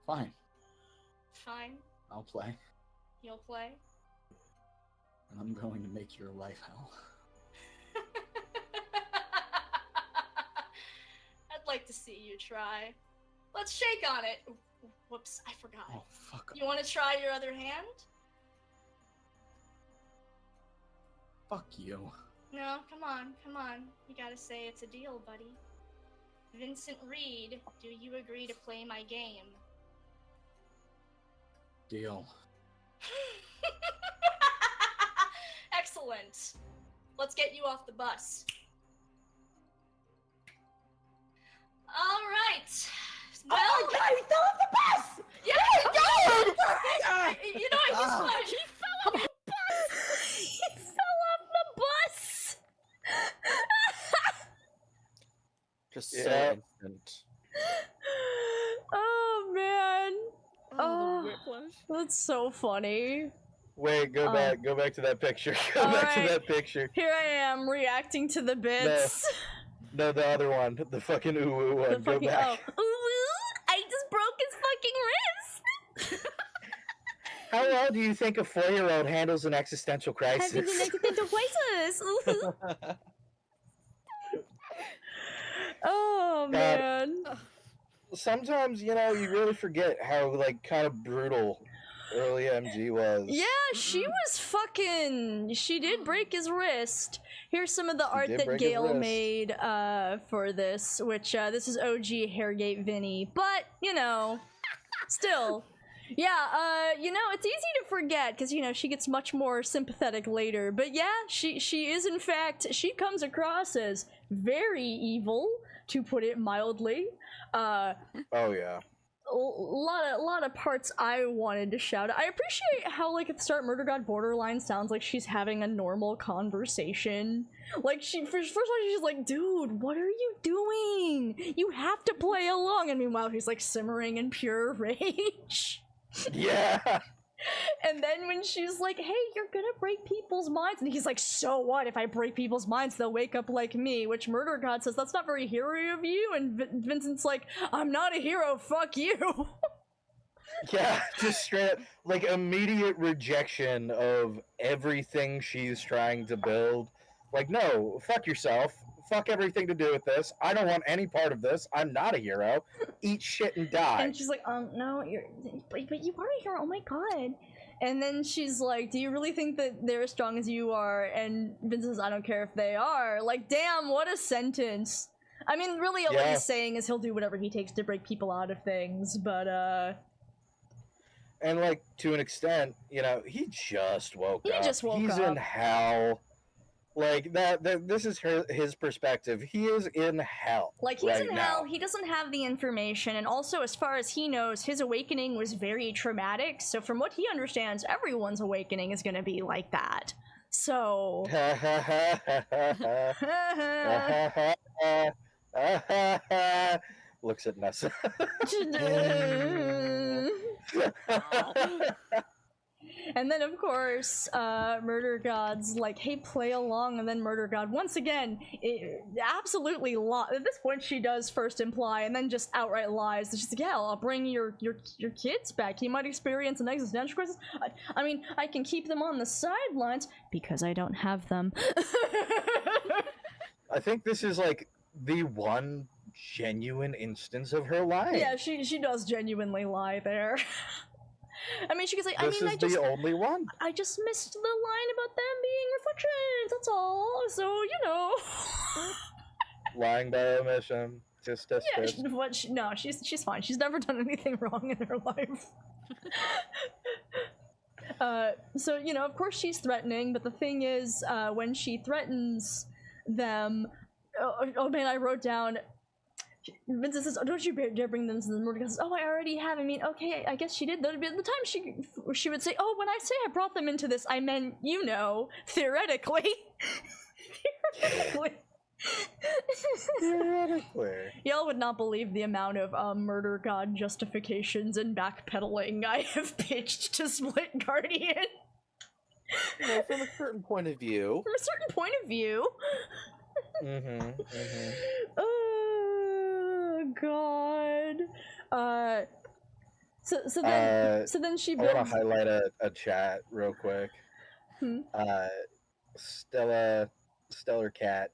Fine. Fine. I'll play. You'll play. And I'm going to make your life hell. I'd like to see you try. Let's shake on it. Whoops, I forgot. Oh, fuck. You want to try your other hand? Fuck you. No, come on. You gotta say it's a deal, buddy. Vincent Reed, do you agree to play my game? Deal. Excellent. Let's get you off the bus. All right. Well, Oh my god, he fell off the bus! yeah, he did! You know what? He's fine. He fell off the bus! Just Yeah. so instant. Oh man. Oh, the whiplash. That's so funny. Wait, go back to that picture. Go back to Alright. that picture. Here I am reacting to the bits. No, the other one. The fucking ooh one. The Go fucking back. I just broke his fucking wrist. How well do you think a 4-year-old handles an existential crisis? Having an existential crisis. Oh man. Sometimes, you really forget how, kind of brutal early MG was. Yeah, she was fucking. She did break his wrist. Here's some of the art did that break his Gail wrist. made for this, which this is OG Hairgate Vinny, but still. Yeah, it's easy to forget because she gets much more sympathetic later. But yeah, she is in fact, she comes across as very evil, to put it mildly. Oh, yeah. A lot of parts I wanted to shout. I appreciate how at the start Murder God Borderline sounds like she's having a normal conversation. First of all she's like, dude, what are you doing? You have to play along. And meanwhile he's simmering in pure rage. Yeah. And then when she's like, hey, you're gonna break people's minds, and he's like, so what? If I break people's minds, they'll wake up like me. Which Murder God says, that's not very hero of you. And Vincent's like, I'm not a hero, fuck you. Yeah, just straight up, immediate rejection of everything she's trying to build. No, fuck yourself. Fuck everything to do with this. I don't want any part of this. I'm not a hero. Eat shit and die. And she's like, no, but you are a hero, oh my god. And then she's like, do you really think that they're as strong as you are? And Vince says, I don't care if they are. Damn, what a sentence. I mean, really all he's saying is he'll do whatever he takes to break people out of things, but And like to an extent, you know, he just woke up. He just woke He's up. in hell. Like that this is his perspective. He is in hell. Like, he's right in now. hell, he doesn't have the information, and also, as far as he knows, his awakening was very traumatic, so from what he understands, everyone's awakening is gonna be like that. So... Looks at Nyssa. And then, of course, Murder God's like, hey, play along, and then Murder God, once again, absolutely at this point she does first imply, and then just outright lies. She's like, yeah, I'll bring your kids back. He might experience an existential crisis. I mean, I can keep them on the sidelines, because I don't have them. I think this is, like, the one genuine instance of her lying. Yeah, she does genuinely lie there. I mean, she gets like, This is the only one. I just missed the line about them being reflections, that's all, so, you know. Lying by omission. Just No, she's fine. She's never done anything wrong in her life. So, you know, of course she's threatening, but the thing is, when she threatens them, oh man, I wrote down, Vincent says, oh, don't you dare bring them to the murder. Says, oh, I already have. I mean, okay, I guess she did. That would be at the time she would say, oh, when I say I brought them into this, I meant, you know, theoretically. Theoretically. Y'all would not believe the amount of Murder God justifications and backpedaling I have pitched to Splitguardian. You know, from a certain point of view. From a certain point of view. Oh god. So then she builds. I want to highlight a chat real quick. Stellar Cat.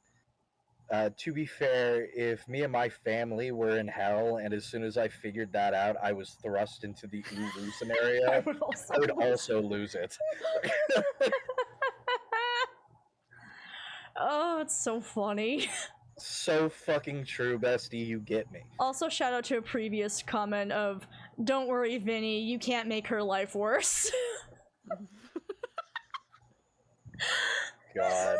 To be fair, if me and my family were in hell, and as soon as I figured that out, I was thrust into the Ulu scenario, I would also lose it. Oh, it's so funny. So fucking true, bestie, you get me. Also, shout out to a previous comment of, don't worry, Vinny, you can't make her life worse. God.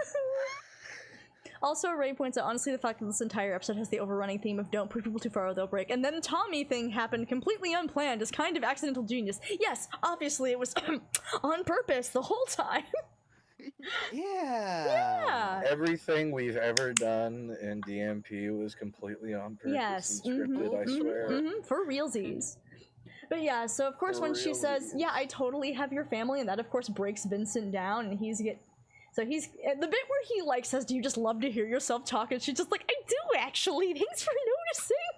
Also, Ray points out, honestly, the fact that this entire episode has the overrunning theme of don't push people too far or they'll break, and then the Tommy thing happened completely unplanned is kind of accidental genius. Yes, obviously it was on purpose the whole time. Yeah. Everything we've ever done in DMP was completely on purpose Yes. and scripted, I swear. For realsies. But yeah, so of course when she says, yeah, I totally have your family, and that of course breaks Vincent down, and he's the bit where he like says, do you just love to hear yourself talk? And she's just like, I do actually, thanks for noticing.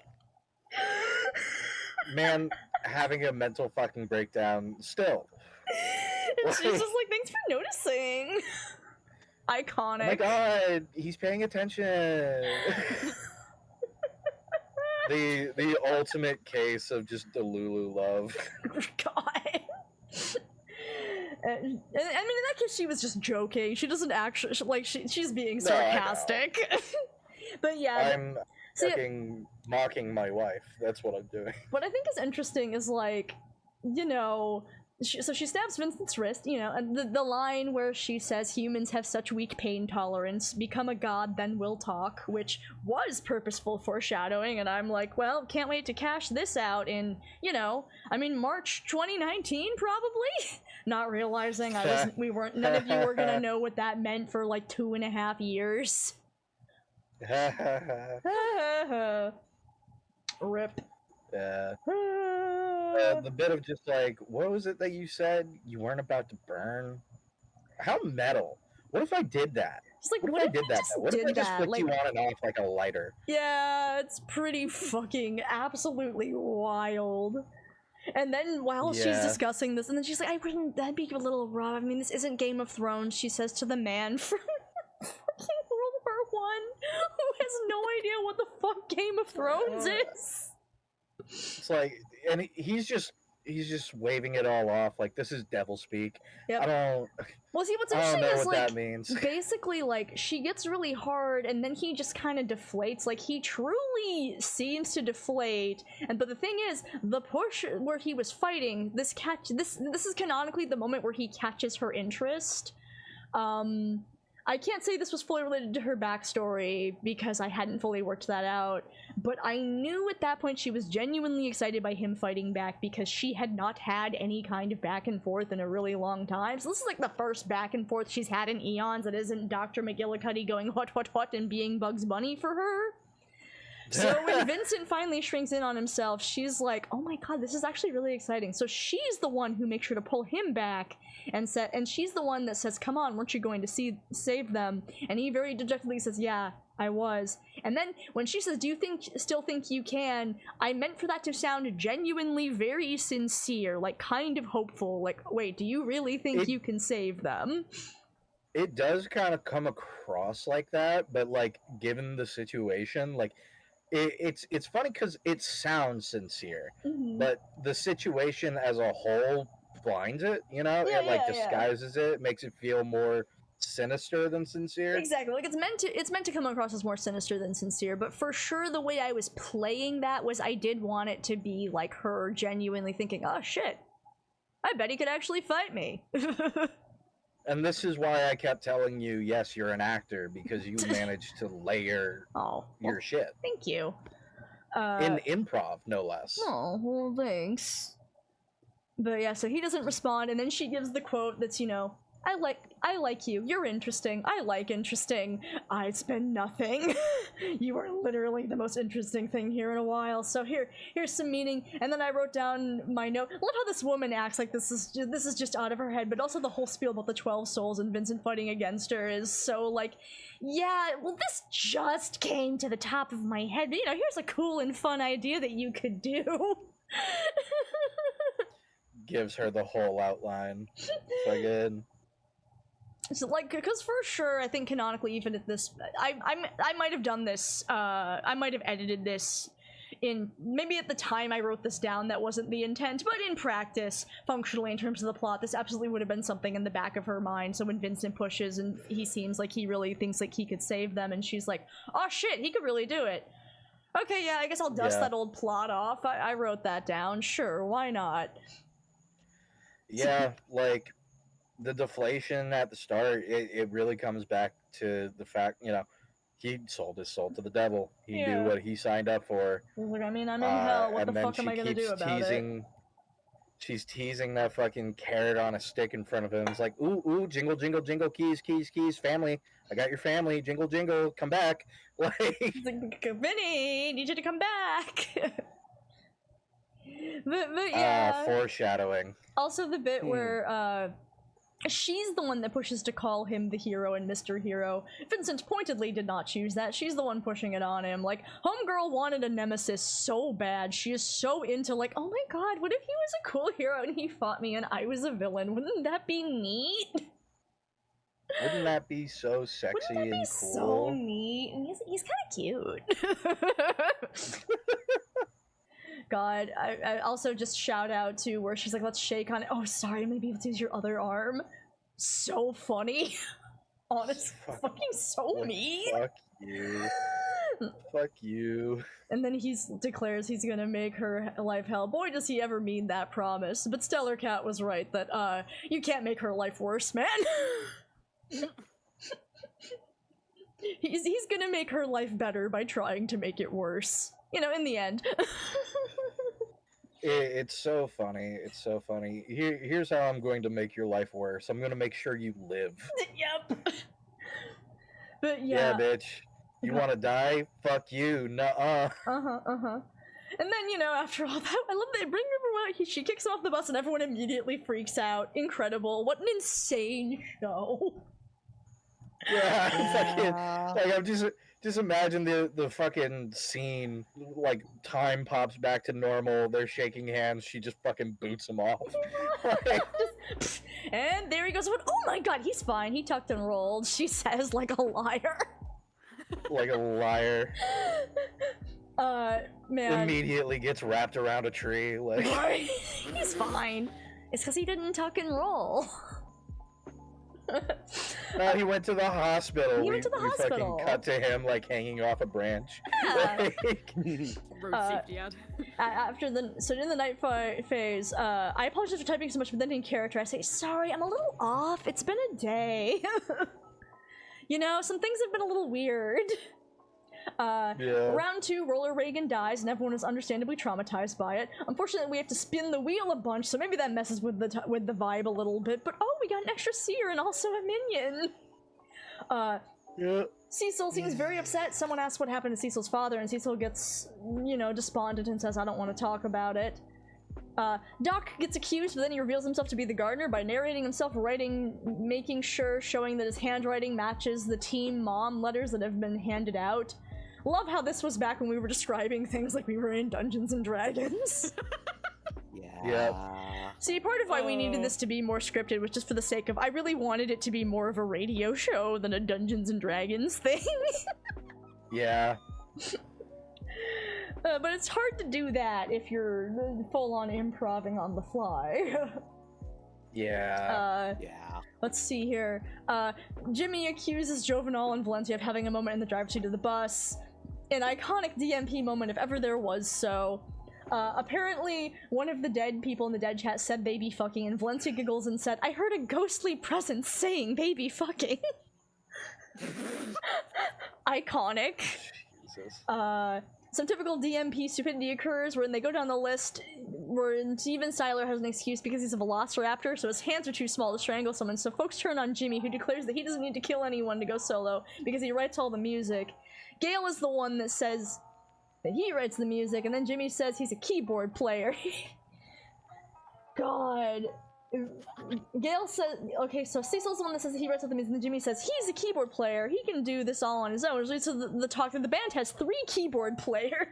Man, having a mental fucking breakdown still. And she's just like, thanks for noticing. Iconic. Oh my god, he's paying attention. the ultimate case of just Delulu love. God. I mean, in that case, she was just joking. She doesn't actually, like, she's being sarcastic. But yeah. I'm fucking mocking my wife. That's what I'm doing. What I think is interesting is, like, you know, so she stabs Vincent's wrist, you know, and the line where she says humans have such weak pain tolerance, become a god, then we'll talk, which was purposeful foreshadowing, and I'm like, well, can't wait to cash this out in, you know, I mean, March 2019, probably? Not realizing none of you were gonna know what that meant for like 2.5 years. Rip. Yeah. The bit of just like, what was it that you said? You weren't about to burn? How metal? What if I did that? It's like, what if I did that? What if I just flicked like, you on and off like a lighter? Yeah, it's pretty fucking absolutely wild. And then while she's discussing this, and then she's like, that'd be a little rough. I mean, this isn't Game of Thrones, she says to the man from fucking World War I, who has no idea what the fuck Game of Thrones is. It's like, and he's just he's just waving it all off like this is devil speak. Yep. I don't. Well, see, what's I don't interesting know is what like that means. basically like she gets really hard and then he just kind of deflates. Like he truly seems to deflate. And but the thing is, the push where he was fighting, this is canonically the moment where he catches her interest. I can't say this was fully related to her backstory because I hadn't fully worked that out, but I knew at that point she was genuinely excited by him fighting back because she had not had any kind of back and forth in a really long time. So this is like the first back and forth she's had in eons that isn't Dr. McGillicuddy going what and being Bugs Bunny for her. So when Vincent finally shrinks in on himself, she's like, oh my god, this is actually really exciting. So she's the one who makes sure to pull him back and she's the one that says, come on, weren't you going to save them? And he very dejectedly says, yeah, I was. And then when she says, do you still think you can? I meant for that to sound genuinely very sincere, like kind of hopeful, like, wait, do you really think you can save them? It does kind of come across like that, but like given the situation, like it's funny because it sounds sincere, but the situation as a whole blinds it, you know? Yeah, it like disguises it, makes it feel more sinister than sincere. Exactly. Like it's meant to come across as more sinister than sincere, but for sure the way I was playing that was I did want it to be like her genuinely thinking, oh shit, I bet he could actually fight me. And this is why I kept telling you, yes, you're an actor, because you managed to layer your shit. Thank you. In improv, no less. Oh, well, thanks. But yeah, so he doesn't respond, and then she gives the quote that's, you know, I like you. You're interesting. I like interesting. I spend nothing. You are literally the most interesting thing here in a while. So here's some meaning. And then I wrote down my note. I love how this woman acts like this is just out of her head, but also the whole spiel about the 12 souls and Vincent fighting against her is so like, yeah, well, this just came to the top of my head. But, you know, here's a cool and fun idea that you could do. Gives her the whole outline. So good. So, like, because for sure, I think canonically, even at this, I might have done this, I might have edited this in, maybe at the time I wrote this down, that wasn't the intent, but in practice, functionally, in terms of the plot, this absolutely would have been something in the back of her mind. So when Vincent pushes and he seems like he really thinks like he could save them, and she's like, oh shit, he could really do it. Okay, yeah, I guess I'll dust that old plot off. I wrote that down, sure, why not? Yeah, like, the deflation at the start, it really comes back to the fact, you know, he sold his soul to the devil. He knew what he signed up for. Like, I mean, I'm in hell. What the fuck am I gonna do about it? She's teasing that fucking carrot on a stick in front of him. It's like, ooh, jingle, jingle, jingle, keys, keys, keys, family. I got your family. Jingle, jingle, come back. Like, it's like, Vinny, need you to come back. but yeah. Foreshadowing. Also the bit where, she's the one that pushes to call him the hero and Mr. Hero. Vincent pointedly did not choose that. She's the one pushing it on him. Like, homegirl wanted a nemesis so bad. She is so into, like, oh my god, what if he was a cool hero and he fought me and I was a villain? Wouldn't that be neat? Wouldn't that be so sexy and cool? So neat. And he's kind of cute. God, I also just shout out to where she's like, let's shake on it. Oh, sorry, maybe let's use your other arm. So funny. Honestly, fucking so mean. Fuck you. Fuck you. And then he declares he's gonna make her life hell. Boy, does he ever mean that promise. But Stellar Cat was right that, you can't make her life worse, man. He's gonna make her life better by trying to make it worse. You know, in the end. It's so funny. It's so funny. Here's how I'm going to make your life worse. I'm going to make sure you live. Yep. But yeah. Yeah, bitch. You want to die? Fuck you. Nuh-uh. And then, you know, after all that, I love they bring everyone out. She kicks off the bus and everyone immediately freaks out. Incredible. What an insane show. Yeah. Like, I'm just imagine the fucking scene, like, time pops back to normal, they're shaking hands, she just fucking boots him off. And there he goes, oh my god, he's fine, he tucked and rolled, she says, like a liar. Like a liar. Man. Immediately gets wrapped around a tree. Like He's fine. It's because he didn't tuck and roll. he went to the hospital. He went to the hospital. Fucking cut to him like hanging off a branch. Yeah. Road safety ad. So in the night phase, I apologize for typing so much, but then in character I say, sorry, I'm a little off. It's been a day. You know, some things have been a little weird. Round 2, Roller Reagan dies, and everyone is understandably traumatized by it. Unfortunately, we have to spin the wheel a bunch, so maybe that messes with the vibe a little bit. But oh, we got an extra seer and also a minion. Cecil seems very upset. Someone asks what happened to Cecil's father, and Cecil gets, you know, despondent and says, I don't want to talk about it. Doc gets accused, but then he reveals himself to be the gardener by narrating himself writing, showing that his handwriting matches the team mom letters that have been handed out. Love how this was back when we were describing things like we were in Dungeons and Dragons. See, part of why we needed this to be more scripted was just for the sake of, I really wanted it to be more of a radio show than a Dungeons and Dragons thing. Yeah. But it's hard to do that if you're full-on improvising on the fly. Yeah. Let's see here. Jimmy accuses Jovenal and Valencia of having a moment in the driver's seat of the bus. An iconic DMP moment if ever there was so. Apparently, one of the dead people in the dead chat said baby fucking, and Valencia giggles and said, I heard a ghostly presence saying baby fucking. Iconic. Jesus. Some typical DMP stupidity occurs when they go down the list where Steven Styler has an excuse because he's a velociraptor, so his hands are too small to strangle someone, so folks turn on Jimmy, who declares that he doesn't need to kill anyone to go solo because he writes all the music. Gale is the one that says that he writes the music, and then Jimmy says he's a keyboard player. God. Gale says, okay, so Cecil's the one that says that he writes all the music, and then Jimmy says he's a keyboard player, he can do this all on his own. So the talk that the band has 3 keyboard players.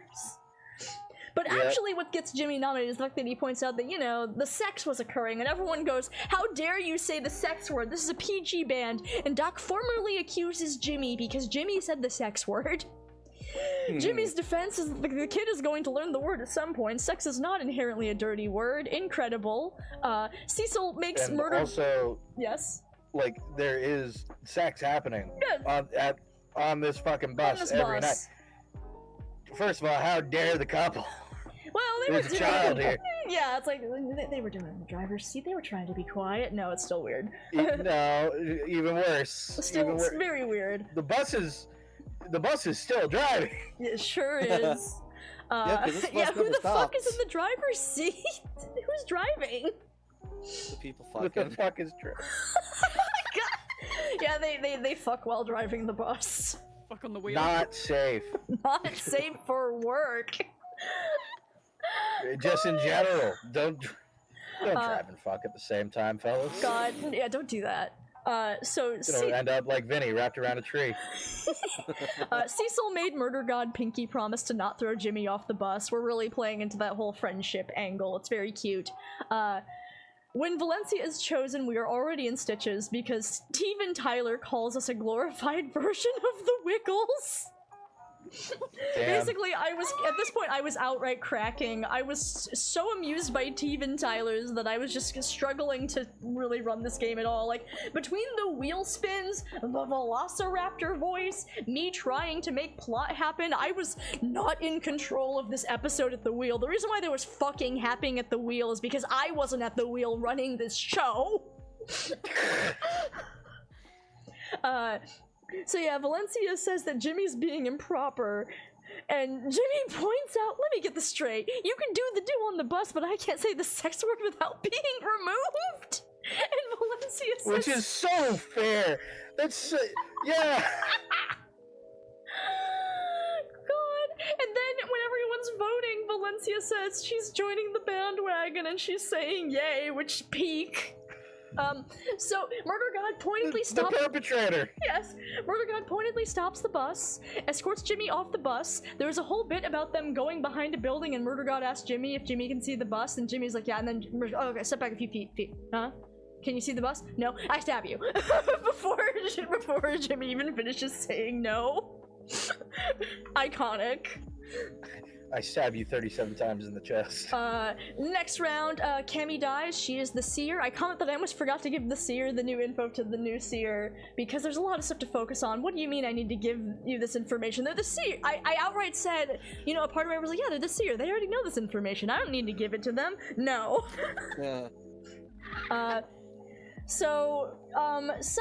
But actually what gets Jimmy nominated is the fact that he points out that, you know, the sex was occurring, and everyone goes, how dare you say the sex word, this is a PG band, and Doc formally accuses Jimmy because Jimmy said the sex word. Jimmy's defense is that the kid is going to learn the word at some point. Sex is not inherently a dirty word. Incredible. Cecil makes and murder. Also, yes. Like there is sex happening Yeah. on this fucking bus every night. First of all, how dare the couple? Well, they were There's a child here. Yeah, it's like they were doing it in the driver's seat. They were trying to be quiet. No, it's still weird. No, even worse. Still, it's very weird. The bus is still driving. It sure is. Who the fuck is in the driver's seat? Who's driving? The people What fucking. the fuck is driving? Yeah, they fuck while driving the bus. Fuck on the wheel. Not safe. Not safe for work. Just in general, don't drive and fuck at the same time, fellas. God, yeah, don't do that. So End up like Vinny, wrapped around a tree. Cecil made Murder God Pinky promise to not throw Jimmy off the bus. We're really playing into that whole friendship angle. It's very cute. When Valencia is chosen, we are already in stitches because Steven Tyler calls us a glorified version of the Wiggles. Basically, at this point I was outright cracking. I was so amused by Steven Tyler's that I was just struggling to really run this game at all. Like, between the wheel spins, the velociraptor voice, me trying to make plot happen, I was not in control of this episode at the wheel. The reason why there was fucking happening at the wheel is because I wasn't at the wheel running this show. So yeah, Valencia says that Jimmy's being improper, and Jimmy points out, let me get this straight, you can do the do on the bus, but I can't say the sex word without being removed? And Valencia says— Which is so fair. That's, yeah. God. And then when everyone's voting, Valencia says she's joining the bandwagon, and she's saying yay, which peak. So Murder God pointedly stops— The perpetrator! Yes! Murder God pointedly stops the bus, escorts Jimmy off the bus. There's a whole bit about them going behind a building, and Murder God asks Jimmy if Jimmy can see the bus, and Jimmy's like, yeah, and then, oh, okay, step back a few feet. Huh? Can you see the bus? No, I stab you. before Jimmy even finishes saying no. Iconic. I stab you 37 times in the chest. Next round, Cammy dies. She is the seer. I comment that I almost forgot to give the seer the new info to the new seer because there's a lot of stuff to focus on. What do you mean I need to give you this information? They're the seer. I outright said, you know, a part of me was like, yeah, they're the seer. They already know this information. I don't need to give it to them. No. Yeah. So once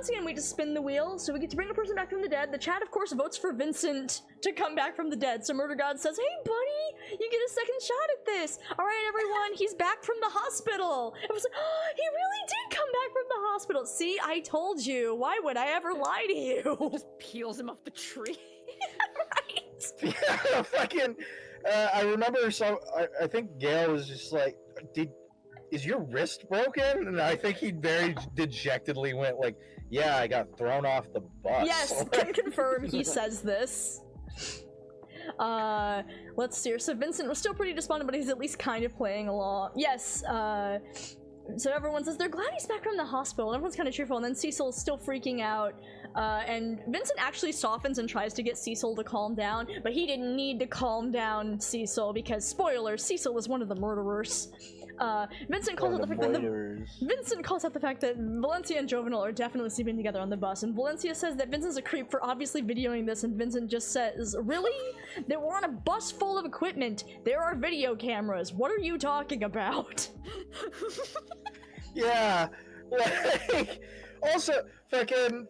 again we just spin the wheel, so we get to bring a person back from the dead. The chat, of course, votes for Vincent to come back from the dead. So Murder God says, hey buddy, you get a second shot at this. Alright everyone, he's back from the hospital. It was like, oh, he really did come back from the hospital. See, I told you. Why would I ever lie to you? Just peels him off the tree. Right. Yeah, fucking, I remember, I think Gail was just like, is your wrist broken? And I think he very dejectedly went like, yeah, I got thrown off the bus. Yes, can confirm he says this. Let's see. So Vincent was still pretty despondent, but he's at least kind of playing along. Yes, so everyone says they're glad he's back from the hospital. Everyone's kind of cheerful, and then Cecil's still freaking out. And Vincent actually softens and tries to get Cecil to calm down, but he didn't need to calm down Cecil because, spoiler, Cecil was one of the murderers. Vincent calls out the fact that Valencia and Jovenel are definitely sleeping together on the bus, and Valencia says that Vincent's a creep for obviously videoing this, and Vincent just says, really? That we're on a bus full of equipment. There are video cameras. What are you talking about? Yeah, like, also, fucking,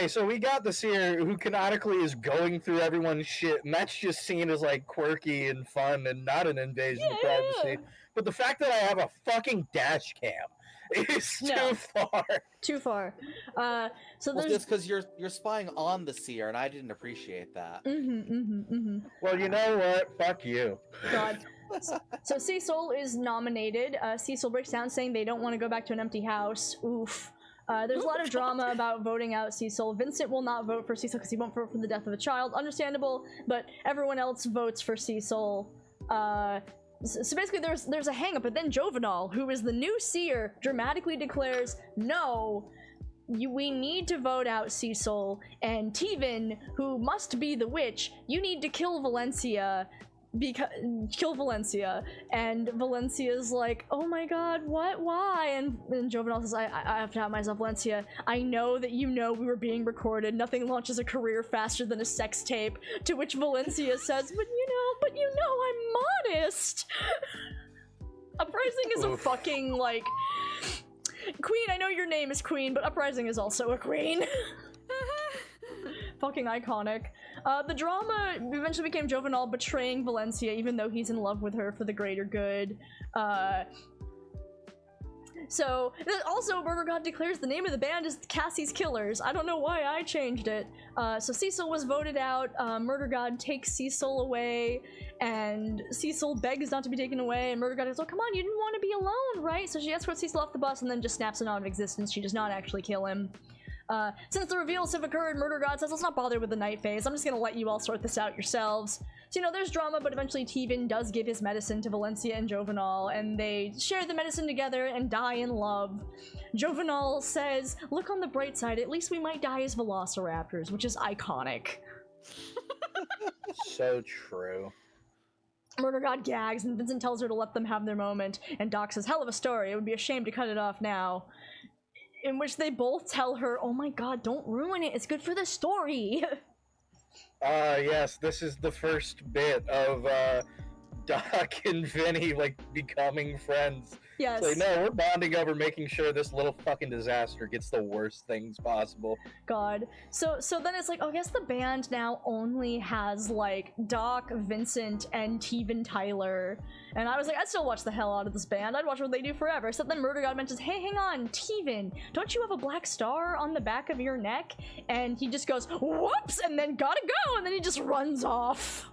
so we got the seer who canonically is going through everyone's shit, and that's just seen as like quirky and fun and not an invasion of privacy. But the fact that I have a fucking dash cam is too far. Too far. So there's just because you're spying on the seer, and I didn't appreciate that. Well, you know what? Fuck you. God. So Cecil is nominated. Cecil breaks down saying they don't want to go back to an empty house. Oof. There's a lot of drama about voting out Cecil. Vincent will not vote for Cecil because he won't vote for the death of a child. Understandable, but everyone else votes for Cecil. So basically there's a hang-up, but then Jovenel, who is the new seer, dramatically declares, no, we need to vote out Cecil, and Teven, who must be the witch, you need to kill Valencia. Kill Valencia, and Valencia's like, oh my god, what, why? And Jovenel says, I have to have myself, Valencia, I know that you know we were being recorded, nothing launches a career faster than a sex tape, to which Valencia says, but you know I'm modest. Uprising is a fucking, like, queen, I know your name is queen, but Uprising is also a queen. Fucking iconic. The drama eventually became Jovenel betraying Valencia even though he's in love with her for the greater good. So, also Murder God declares the name of the band is Cassie's Killers. I don't know why I changed it. So Cecil was voted out, Murder God takes Cecil away, and Cecil begs not to be taken away, and Murder God goes, oh come on, you didn't want to be alone, right? So she escorts Cecil off the bus and then just snaps him out of existence. She does not actually kill him. Since the reveals have occurred, Murder God says, let's not bother with the night phase. I'm just gonna let you all sort this out yourselves. So, you know, there's drama, but eventually Teven does give his medicine to Valencia and Jovenel, and they share the medicine together and die in love. Jovenel says, look on the bright side, at least we might die as velociraptors, which is iconic. So true. Murder God gags, and Vincent tells her to let them have their moment, and Doc says, hell of a story, it would be a shame to cut it off now. In which they both tell her, oh my god, don't ruin it, it's good for the story. Yes, this is the first bit of, Doc and Vinny, like, becoming friends. Yes. So, no, we're bonding over making sure this little fucking disaster gets the worst things possible. God. So then it's like, oh, I guess the band now only has, like, Doc, Vincent, and Teven Tyler. And I was like, I'd still watch the hell out of this band. I'd watch what they do forever. So then Murder God mentions, hey, hang on, Teven, don't you have a black star on the back of your neck? And he just goes, whoops, and then gotta go, and then he just runs off.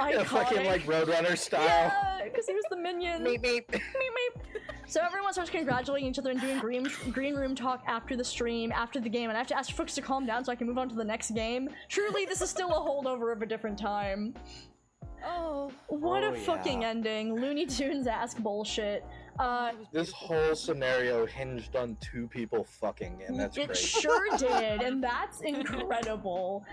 Yeah, fucking like Roadrunner style. Yeah, because he was the minion. Meep meep. Meep meep. So everyone starts congratulating each other and doing green room talk after the stream, after the game, and I have to ask folks to calm down so I can move on to the next game. Truly, this is still a holdover of a different time. Oh. What a fucking ending. Looney Tunes ask bullshit. This whole scenario hinged on 2 people fucking, and that's it great. sure did, and that's incredible.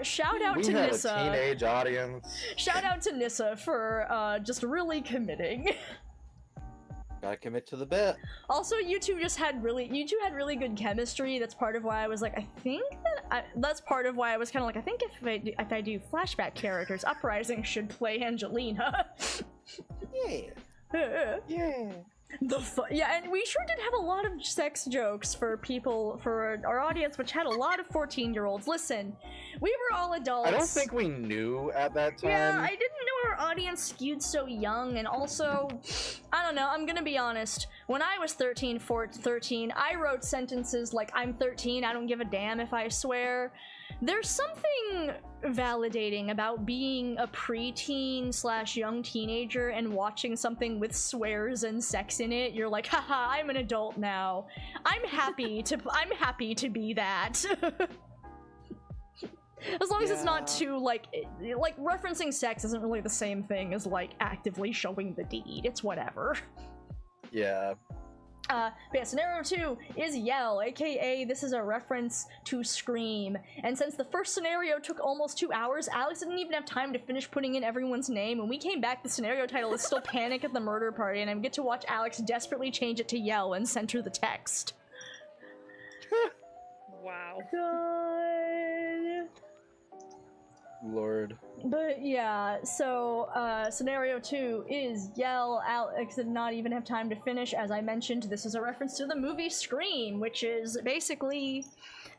Shout out to Nyssa. We had a teenage audience. Shout out to Nyssa for just really committing. Gotta commit to the bit. Also, you two had really good chemistry. That's part of why I was like, that's part of why I was kind of like, I think if I do flashback characters, Uprising should play Angelina. Yeah. Yeah. Yeah, and we sure did have a lot of sex jokes for our audience, which had a lot of 14-year-olds. Listen, we were all adults. I don't think we knew at that time. Yeah, I didn't know our audience skewed so young, and also, I don't know, I'm gonna be honest. When I was 13, I wrote sentences like, I'm 13, I don't give a damn if I swear. There's something validating about being a preteen / young teenager and watching something with swears and sex in it. You're like, haha, I'm an adult now. I'm happy to be that. As long as it's not too, like referencing sex isn't really the same thing as, like, actively showing the deed. It's whatever. Yeah. But yeah, scenario 2 is Yell, aka this is a reference to Scream. And since the first scenario took almost 2 hours, Alex didn't even have time to finish putting in everyone's name. When we came back, the scenario title is still Panic at the Murder Party, and I get to watch Alex desperately change it to Yell and center the text. Wow. God. Lord. But yeah, so scenario 2 is Yell. Alex did not even have time to finish. As I mentioned, this is a reference to the movie Scream, which is basically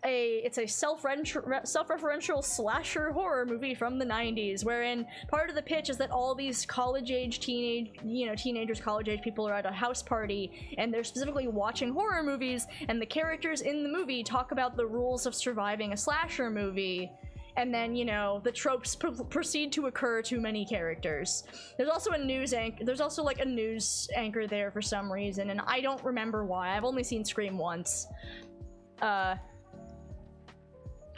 a self-referential slasher horror movie from the 90s, wherein part of the pitch is that all these college-age teenagers, college-age people are at a house party, and they're specifically watching horror movies, and the characters in the movie talk about the rules of surviving a slasher movie. And then, the tropes proceed to occur to many characters. There's also a news anchor. There's also like a news anchor there for some reason, and I don't remember why. I've only seen Scream once.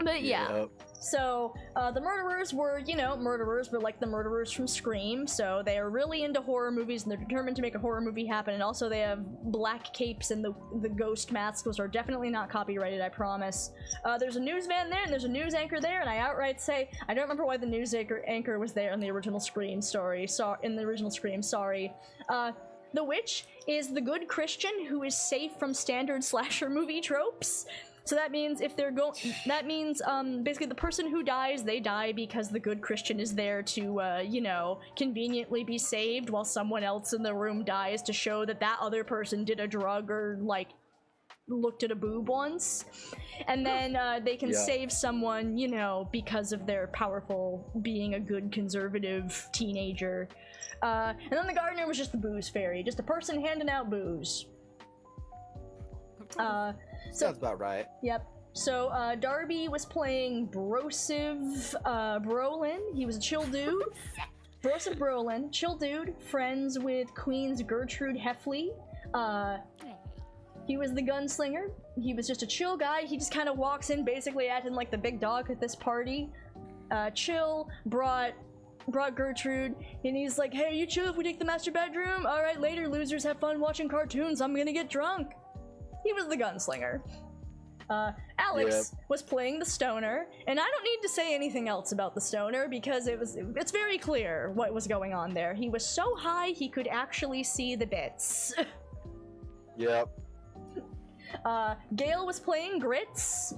But yeah. Yep. So the murderers were, murderers, but like the murderers from Scream. So they are really into horror movies, and they're determined to make a horror movie happen. And also they have black capes and the ghost masks. Those are definitely not copyrighted, I promise. There's a newsman there, and there's a news anchor there, and I outright say I don't remember why the news anchor was there in the original Scream. Sorry. The witch is the good Christian who is safe from standard slasher movie tropes. So that means basically the person who dies, they die because the good Christian is there to, conveniently be saved while someone else in the room dies to show that that other person did a drug or, like, looked at a boob once. And then they can save someone, because of their powerful being a good conservative teenager. And then the gardener was just the booze fairy, just a person handing out booze. Sounds about right. Yep. So, Darby was playing Brosiv Brolin. He was a chill dude. Brosiv Brolin, chill dude, friends with Queen's Gertrude Heffley. He was the gunslinger. He was just a chill guy. He just kind of walks in basically acting like the big dog at this party. Chill, brought Gertrude, and he's like, hey, you chill if we take the master bedroom? Alright, later, losers, have fun watching cartoons. I'm gonna get drunk. He was the gunslinger. Alex was playing the stoner, and I don't need to say anything else about the stoner because it's very clear what was going on there. He was so high he could actually see the bits. Yep. Gale was playing Grits,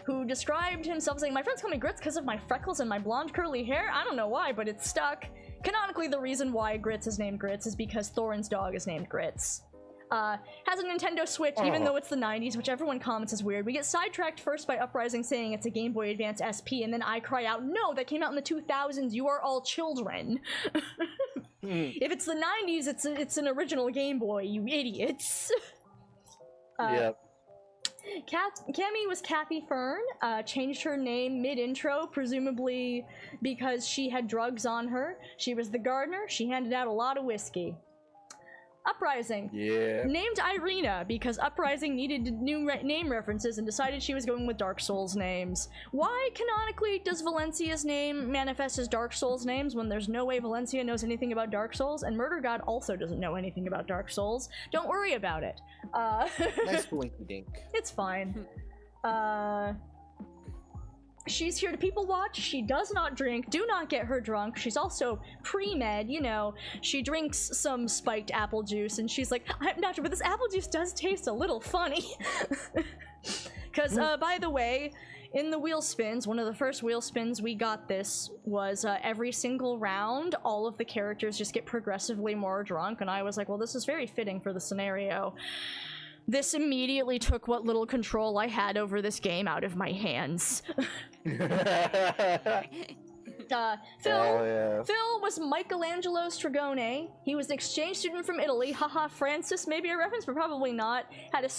who described himself saying, my friends call me Grits because of my freckles and my blonde curly hair. I don't know why, but it's stuck. Canonically, the reason why Grits is named Grits is because Thorin's dog is named Grits. Has a Nintendo Switch, even though it's the 90s, which everyone comments is weird. We get sidetracked first by Uprising saying it's a Game Boy Advance SP, and then I cry out, no, that came out in the 2000s, you are all children. If it's the 90s, it's an original Game Boy, you idiots. Yep. Cammy was Kathy Fern, changed her name mid-intro, presumably because she had drugs on her. She was the gardener, she handed out a lot of whiskey. Uprising. Yeah. Named Irina because Uprising needed new name references and decided she was going with Dark Souls names. Why, canonically, does Valencia's name manifest as Dark Souls names when there's no way Valencia knows anything about Dark Souls, and Murder God also doesn't know anything about Dark Souls? Don't worry about it. Nice winky dink. It's fine. She's here to people watch. She does not drink. Do not get her drunk. She's also pre-med, you know. She drinks some spiked apple juice and she's like, I'm not sure, but this apple juice does taste a little funny. Because, by the way, in the wheel spins, one of the first wheel spins we got this was every single round, all of the characters just get progressively more drunk, and I was like, well, this is very fitting for the scenario. This immediately took what little control I had over this game out of my hands. Phil was Michelangelo Stragone. He was an exchange student from Italy. Haha, Francis, maybe a reference, but probably not. Had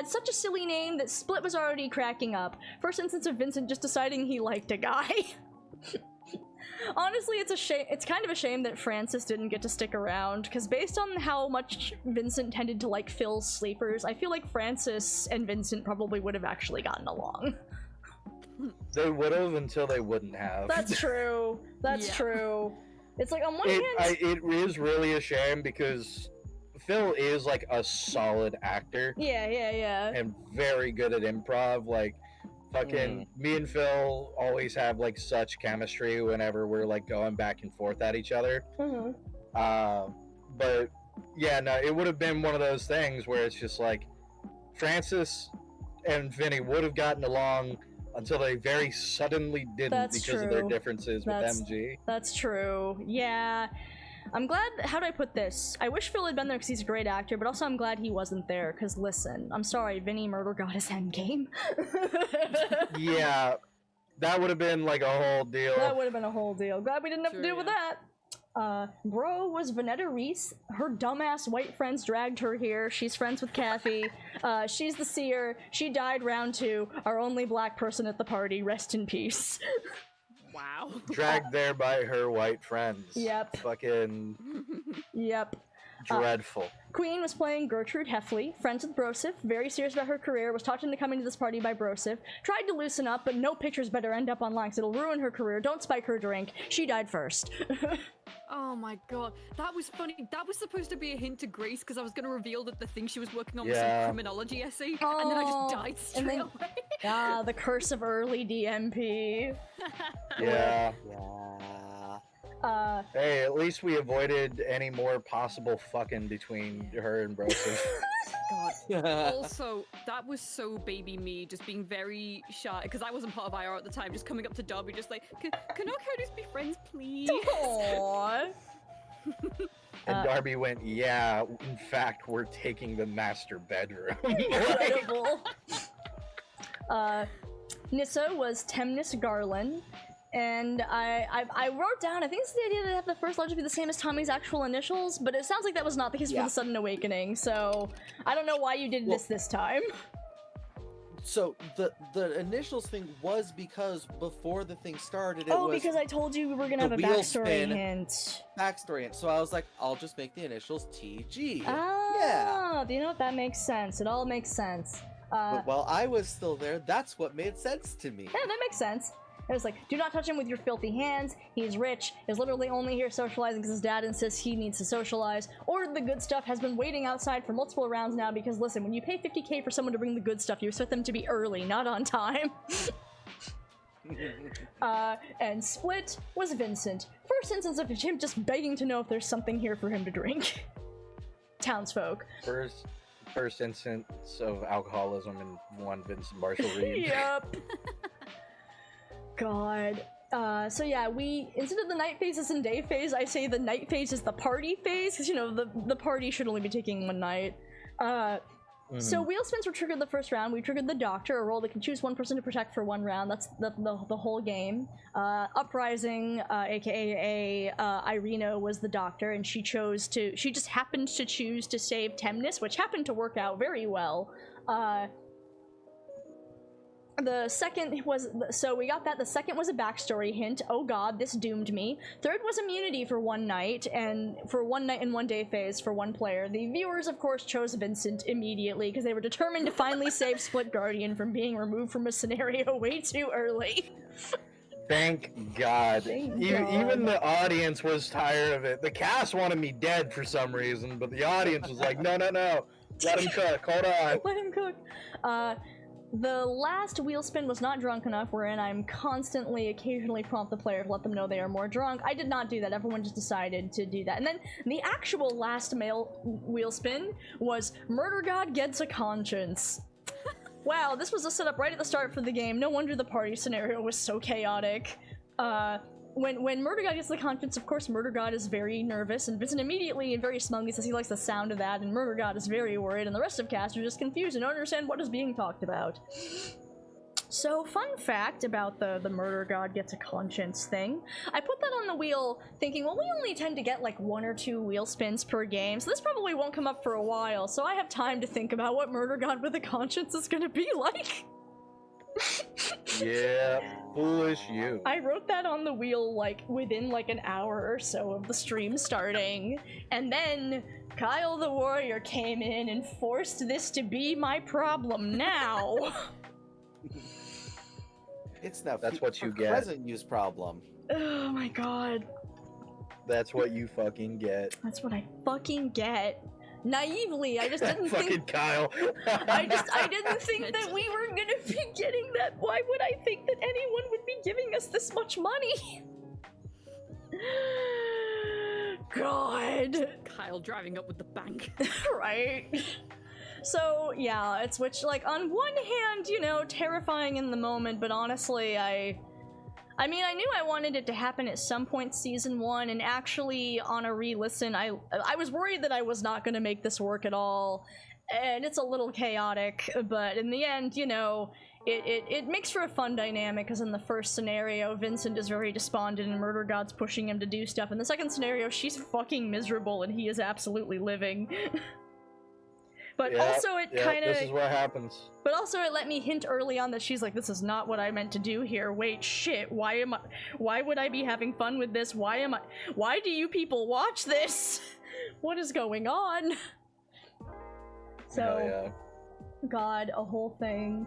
such a silly name that Split was already cracking up. First instance of Vincent just deciding he liked a guy. Honestly, it's a shame. It's kind of a shame that Francis didn't get to stick around, because based on how much Vincent tended to like Phil's sleepers, I feel like Francis and Vincent probably would have actually gotten along. They would have until they wouldn't have. That's true. That's true. It's like, on one hand... It is really a shame, because Phil is, like, a solid actor. Yeah. And very good at improv. Like, fucking me and Phil always have, like, such chemistry whenever we're, like, going back and forth at each other. But, yeah, no, it would have been one of those things where it's just, like, Francis and Vinny would have gotten along until they very suddenly didn't because of their differences with MG. That's true. Yeah. I'm glad, how do I put this? I wish Phil had been there because he's a great actor, but also I'm glad he wasn't there, because listen, I'm sorry, Vinny Murder got his endgame. Yeah, that would have been like a whole deal. That would have been a whole deal. Glad we didn't have to deal with that. Bro was Vanetta Reese. Her dumbass white friends dragged her here. She's friends with Kathy. She's the seer. She died round 2. Our only black person at the party. Rest in peace. Wow. Dragged there by her white friends. Yep. Fucking... Yep. Dreadful. Queen was playing Gertrude Heffley, friends with Brosif, very serious about her career, was talked into coming to this party by Brosif, tried to loosen up, but no pictures better end up online because it'll ruin her career. Don't spike her drink. She died first. Oh my god, that was funny. That was supposed to be a hint to Grace because I was going to reveal that the thing she was working on was some criminology essay, and then I just died straight away. The curse of early DMP. Yeah. Hey, at least we avoided any more possible fucking between her and Brosif. God. Also, that was so baby me, just being very shy, because I wasn't part of IR at the time, just coming up to Darby, just like, can our characters be friends, please? Aww. And Darby went, yeah, in fact, we're taking the master bedroom. Incredible. Nyssa was Temnis Garland. And I wrote down, I think it's the idea to have the first letter be the same as Tommy's actual initials, but it sounds like that was not the case for the Sudden Awakening, so I don't know why you did this time. So the initials thing was because before the thing started, it was because I told you we were gonna have a backstory hint. So I was like, I'll just make the initials TG. Oh, you know what? That makes sense. It all makes sense. But while I was still there, that's what made sense to me. Yeah, that makes sense. It was like, do not touch him with your filthy hands. He's rich, is literally only here socializing because his dad insists he needs to socialize. Ordered the good stuff, has been waiting outside for multiple rounds now because, listen, when you pay 50k for someone to bring the good stuff, you expect them to be early, not on time. And Split was Vincent. First instance of him just begging to know if there's something here for him to drink. Townsfolk. First instance of alcoholism in one Vincent Marshall Reed. Yep. God. So yeah, instead of the night phases and day phase, I say the night phase is the party phase, because, you know, the party should only be taking one night. So wheel spins were triggered the first round. We triggered the Doctor, a role that can choose one person to protect for one round. That's the whole game. Uprising, aka Irina, was the Doctor, and she just happened to choose to save Temnis, which happened to work out very well. The second was, so we got that. The second was a backstory hint. Oh god, this doomed me. Third was immunity for one night, and for 1 night and 1 day phase for one player. The viewers, of course, chose Vincent immediately because they were determined to finally save Splitguardian from being removed from a scenario way too early. Thank God. Thank Even God. the audience was tired of it. The cast wanted me dead for some reason, but the audience was like, no, no, no. Let him cook. Hold on. Let him cook. The last wheel spin was not drunk enough, wherein I'm constantly, occasionally prompt the player to let them know they are more drunk. I did not do that. Everyone just decided to do that. And then the actual last male wheel spin was Murder God Gets a Conscience. Wow, this was a setup right at the start for the game. No wonder the party scenario was so chaotic. When Murder God gets the conscience, of course, Murder God is very nervous, and Vincent immediately and very smugly says he likes the sound of that, and Murder God is very worried, and the rest of cast are just confused and don't understand what is being talked about. So, fun fact about the Murder God Gets a Conscience thing. I put that on the wheel thinking, well, we only tend to get like 1 or 2 wheel spins per game, so this probably won't come up for a while, so I have time to think about what Murder God with a Conscience is gonna be like. Yeah, foolish you. I wrote that on the wheel like within like an hour or so of the stream starting, and then Kyle the Warrior came in and forced this to be my problem now. It's now That's what you get. Present use problem. Oh my god. That's what you fucking get. That's what I fucking get. Naively, I just didn't Fucking think Kyle. I didn't think that we were gonna be getting that. Why would I think that anyone would be giving us this much money? God. Kyle driving up with the bank. Right? So, yeah, it's which, like, on one hand, you know, terrifying in the moment, but honestly, I mean, I knew I wanted it to happen at some point season 1, and actually, on a re-listen, I was worried that I was not gonna make this work at all, and it's a little chaotic, but in the end, you know, it makes for a fun dynamic, because in the first scenario, Vincent is very despondent and Murder God's pushing him to do stuff. In the second scenario, she's fucking miserable and he is absolutely living. But also it kind of... This is what happens. But also it let me hint early on that she's like, this is not what I meant to do here. Wait, shit, why would I be having fun with this? Why do you people watch this? What is going on? So, God, a whole thing.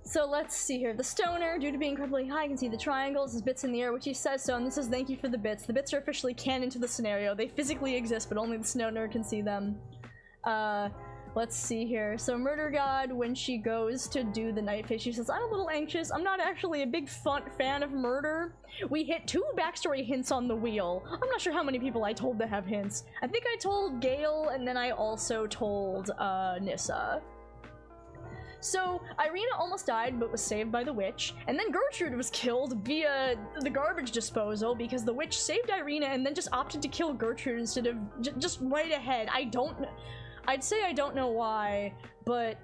So let's see here. The stoner, due to being incredibly high, can see the triangles, his bits in the air, which he says so, and this is thank you for the bits. The bits are officially canon to the scenario. They physically exist, but only the stoner can see them. Let's see here. So Murder God, when she goes to do the night phase, she says, I'm a little anxious. I'm not actually a big fan of murder. We hit 2 backstory hints on the wheel. I'm not sure how many people I told to have hints. I think I told Gale, and then I also told, Nyssa. So, Irina almost died, but was saved by the witch, and then Gertrude was killed via the garbage disposal because the witch saved Irina and then just opted to kill Gertrude instead of just right ahead. I'd say I don't know why, but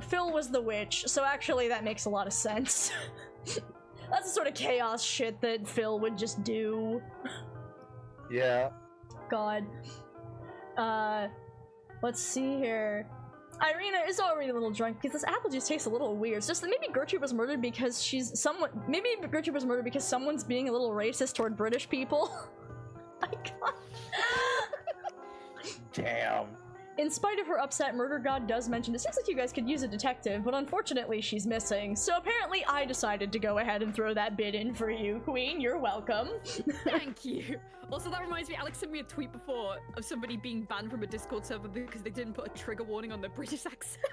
Phil was the witch, so actually that makes a lot of sense. That's the sort of chaos shit that Phil would just do. Yeah. God. Let's see here. Irina is already a little drunk because this apple juice tastes a little weird. It's just that maybe Gertrude was murdered because maybe Gertrude was murdered because someone's being a little racist toward British people. My God. Damn. In spite of her upset, Murder God does mention, it seems like you guys could use a detective, but unfortunately she's missing. So apparently I decided to go ahead and throw that bid in for you, Queen. You're welcome. Thank you. Also, that reminds me, Alex sent me a tweet before of somebody being banned from a Discord server because they didn't put a trigger warning on their British accent.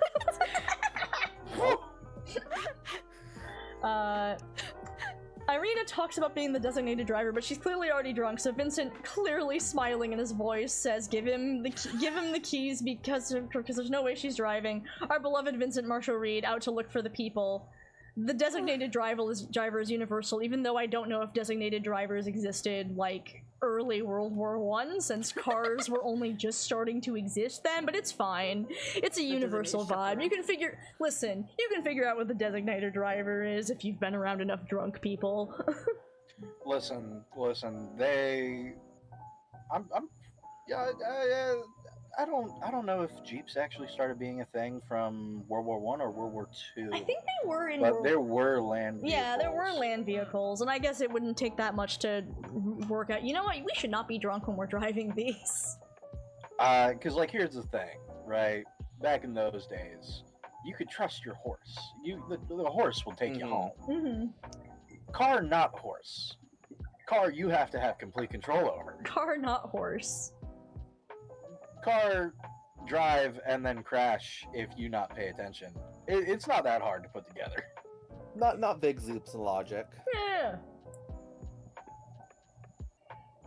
Irina talks about being the designated driver, but she's clearly already drunk, so Vincent, clearly smiling in his voice, says give him the keys because there's no way she's driving. Our beloved Vincent Marshall Reed out to look for the people. The designated driver is universal, even though I don't know if designated drivers existed, like, early World War I, since cars were only just starting to exist then, but it's fine. It's a universal vibe. You can figure out what the designated driver is if you've been around enough drunk people. Listen, I don't know if Jeeps actually started being a thing from World War I or World War II. I think they were in. But there were land vehicles. Yeah, there were land vehicles, and I guess it wouldn't take that much to work out. You know what? We should not be drunk when we're driving these. Because, like, here's the thing, right? Back in those days, you could trust your horse. The horse will take you home. Mm-hmm. Car, not horse. Car, you have to have complete control over. Car, not horse. Car, drive, and then crash if you not pay attention. It's not that hard to put together. Not big leaps of logic. Yeah.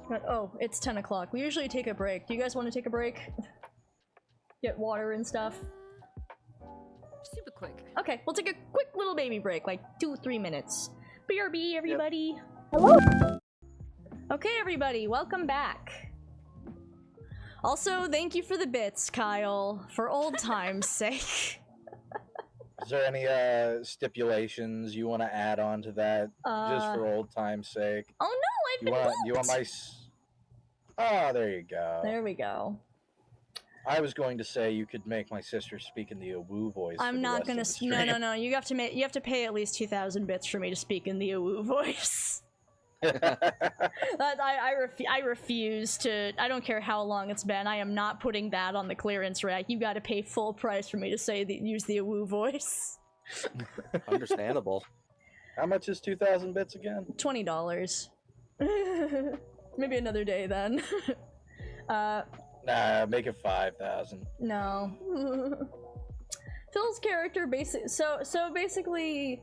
But, oh, it's 10 o'clock. We usually take a break. Do you guys want to take a break? Get water and stuff? Super quick. Okay, we'll take a quick little baby break, like 2-3 minutes. BRB, everybody. Yep. Hello. Okay, everybody, welcome back. Also, thank you for the bits, Kyle, for old time's sake. Is there any stipulations you want to add on to that, just for old time's sake? Oh no, I've been you want my? Oh, there you go. There we go. I was going to say you could make my sister speak in the Awoo voice. I'm not gonna. No. You have to pay at least 2,000 bits for me to speak in the Awoo voice. I refuse to. I don't care how long it's been. I am not putting that on the clearance rack. You got to pay full price for me to say use the Awoo voice. Understandable. How much is 2,000 bits again? $20. Maybe another day then. Nah, make it 5,000. No. Phil's character basically.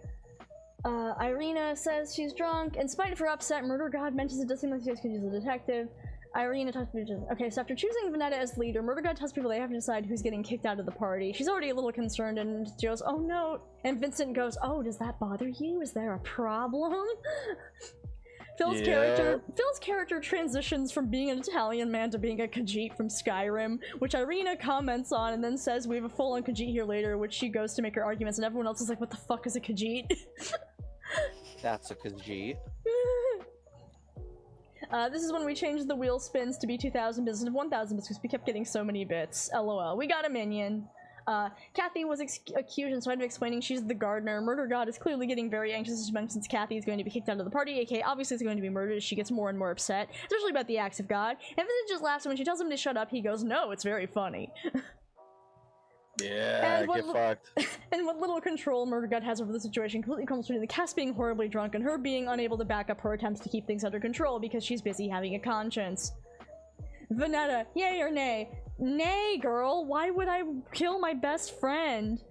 Irina says she's drunk. In spite of her upset, Murder God mentions it does seem like she could use a detective. Irina talks to people. Okay, so after choosing Vanetta as leader, Murder God tells people they have to decide who's getting kicked out of the party. She's already a little concerned, and she goes, "Oh no!" And Vincent goes, "Oh, does that bother you? Is there a problem?" Phil's character transitions from being an Italian man to being a Khajiit from Skyrim, which Irina comments on and then says we have a full-on Khajiit here later, which she goes to make her arguments, and everyone else is like, "What the fuck is a Khajiit?" That's a Khajiit. This is when we changed the wheel spins to be 2,000 bits instead of 1,000 bits because we kept getting so many bits. LOL. We got a minion. Kathy was accused and started explaining she's the gardener. Murder God is clearly getting very anxious since Kathy is going to be kicked out of the party, aka obviously is going to be murdered as she gets more and more upset, especially about the acts of God. And Vincent just laughs, and when she tells him to shut up, he goes, "No, it's very funny." Yeah, get fucked. And what little control Murder God has over the situation completely comes between the cast being horribly drunk and her being unable to back up her attempts to keep things under control because she's busy having a conscience. Vanetta, yay or nay? Nay, girl, why would I kill my best friend?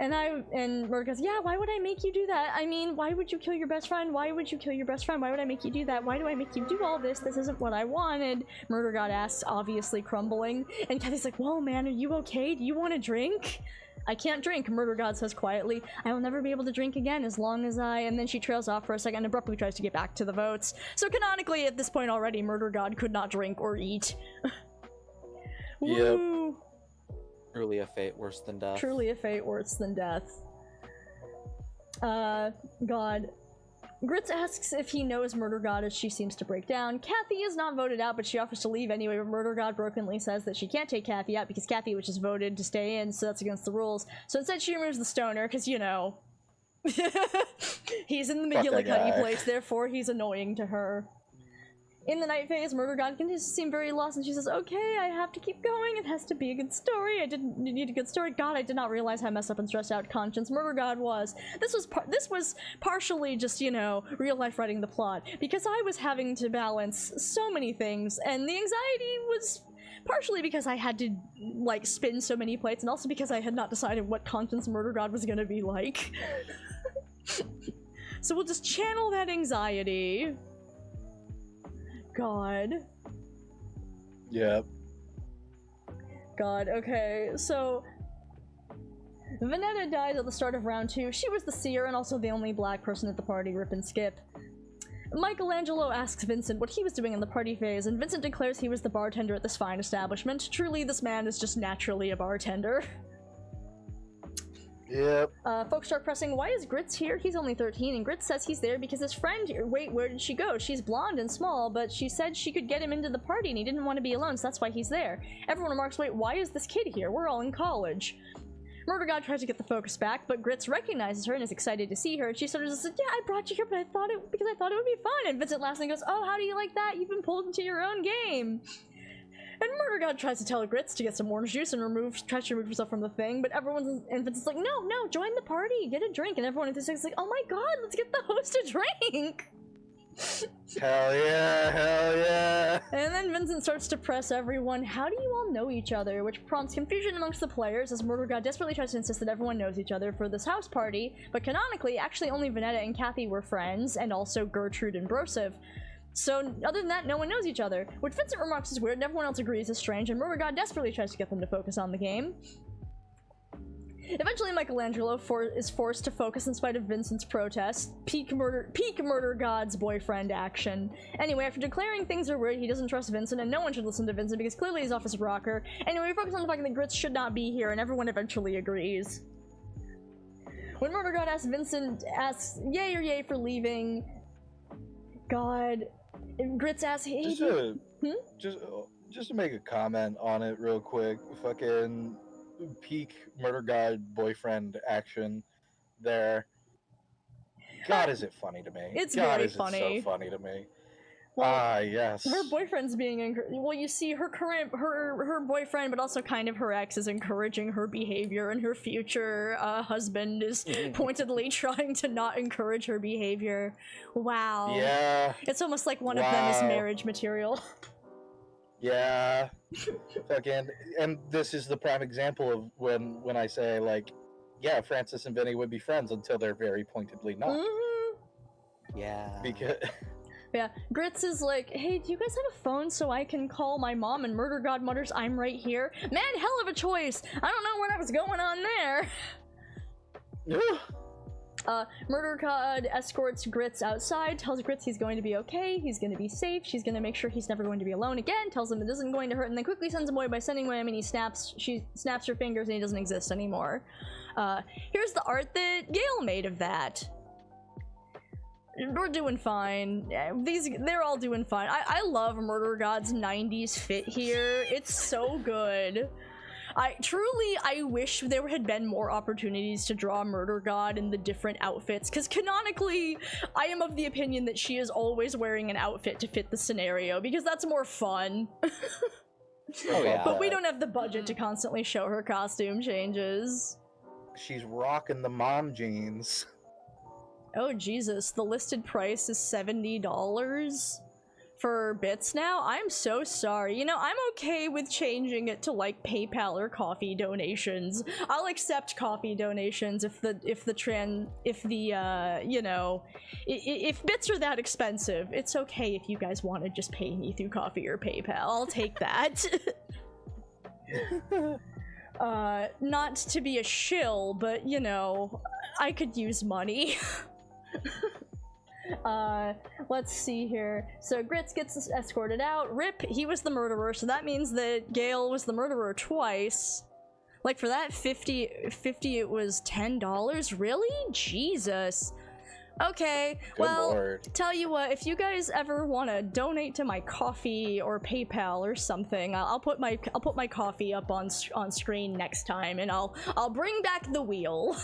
And Murder goes, yeah, why would I make you do that? I mean, why would you kill your best friend? Why would you kill your best friend? Why would I make you do that? Why do I make you do all this? This isn't what I wanted. Murder God asks, obviously crumbling. And Kathy's like, whoa, man, are you okay? Do you want to drink? I can't drink, Murder God says quietly. I will never be able to drink again as long as I... And then she trails off for a second and abruptly tries to get back to the votes. So canonically, at this point already, Murder God could not drink or eat. Yep. Woo. Truly a fate worse than death. Truly a fate worse than death. God. Grits asks if he knows Murder God as she seems to break down. Kathy is not voted out, but she offers to leave anyway, but Murder God brokenly says that she can't take Kathy out because Kathy was just voted to stay in, so that's against the rules. So instead she removes the stoner, because, you know... he's in the McGillicuddy place, therefore he's annoying to her. In the night phase, Murder God continues to seem very lost, and she says, okay, I have to keep going, it has to be a good story, I didn't need a good story. God, I did not realize how messed up and stressed out Conscience Murder God was. This was partially just, you know, real life writing the plot, because I was having to balance so many things, and the anxiety was partially because I had to, like, spin so many plates, and also because I had not decided what Conscience Murder God was gonna be like. So we'll just channel that anxiety. God. Yep. God, okay, so... Vanetta dies at the start of round 2. She was the seer and also the only black person at the party, rip and skip. Michelangelo asks Vincent what he was doing in the party phase, and Vincent declares he was the bartender at this fine establishment. Truly, this man is just naturally a bartender. Yep. Folks start pressing, why is Grits here? He's only 13, and Grits says he's there because his friend here. Wait, where did she go? She's blonde and small, but she said she could get him into the party and he didn't want to be alone, so that's why he's there. Everyone remarks, wait, why is this kid here? We're all in college. Murder God tries to get the focus back, but Grits recognizes her and is excited to see her, and she sort of just says, yeah, I brought you here, but I thought it would be fun. And Vincent laughs and goes, oh, how do you like that? You've been pulled into your own game. And Murder God tries to tell Grits to get some orange juice and tries to remove herself from the thing, but and Vincent's like, no, join the party, get a drink. And everyone is like, oh my god, let's get the host a drink. Hell yeah. And then Vincent starts to press everyone, how do you all know each other? Which prompts confusion amongst the players as Murder God desperately tries to insist that everyone knows each other for this house party, but canonically, actually only Vanetta and Kathy were friends, and also Gertrude and Broseph. So, other than that, no one knows each other, which Vincent remarks is weird and everyone else agrees is strange, and Murder God desperately tries to get them to focus on the game. Eventually, Michelangelo is forced to focus in spite of Vincent's protest. Peak Murder God's boyfriend action. Anyway, after declaring things are weird, he doesn't trust Vincent, and no one should listen to Vincent because clearly he's off his rocker. Anyway, we focus on the fact that Grits should not be here, and everyone eventually agrees. When Murder God asks yay or yay for leaving, God, Grits asks, hey, just to make a comment on it real quick, fucking peak Murder God boyfriend action there. God, is it funny to me? It's God, very is funny. It so funny to me. Well, yes. Her boyfriend's being well, you see her boyfriend, but also kind of her ex, is encouraging her behavior, and her future husband is pointedly trying to not encourage her behavior. Wow. Yeah. It's almost like one of them is marriage material. Yeah. Fucking, and this is the prime example of when I say, like, yeah, Francis and Vinny would be friends until they're very pointedly not. Yeah. Because yeah, Grits is like, hey, do you guys have a phone so I can call my mom? And Murder God mutters, I'm right here. Man, hell of a choice. I don't know what was going on there. Murder God escorts Grits outside, tells Grits he's going to be okay, he's going to be safe, she's going to make sure he's never going to be alone again, tells him it isn't going to hurt, and then quickly sends him away by sending him, and she snaps her fingers and he doesn't exist anymore. Here's the art that Gale made of that. We're doing fine. They're all doing fine. I love Murder God's 90s fit here. It's so good. I wish there had been more opportunities to draw Murder God in the different outfits, because canonically, I am of the opinion that she is always wearing an outfit to fit the scenario, because that's more fun. oh yeah. But we don't have the budget to constantly show her costume changes. She's rocking the mom jeans. Oh Jesus, the listed price is $70 for bits now? I'm so sorry. You know, I'm okay with changing it to like PayPal or coffee donations. I'll accept coffee donations if bits are that expensive. It's okay if you guys want to just pay me through coffee or PayPal. I'll take that. Not to be a shill, but you know, I could use money. Let's see here. So Grits gets escorted out. Rip, he was the murderer, so that means that Gale was the murderer twice. Like for that 50 it was $10? Really? Jesus. Okay, Good Lord. Tell you what, if you guys ever want to donate to my coffee or PayPal or something, I'll put my coffee up on screen next time, and I'll bring back the wheel.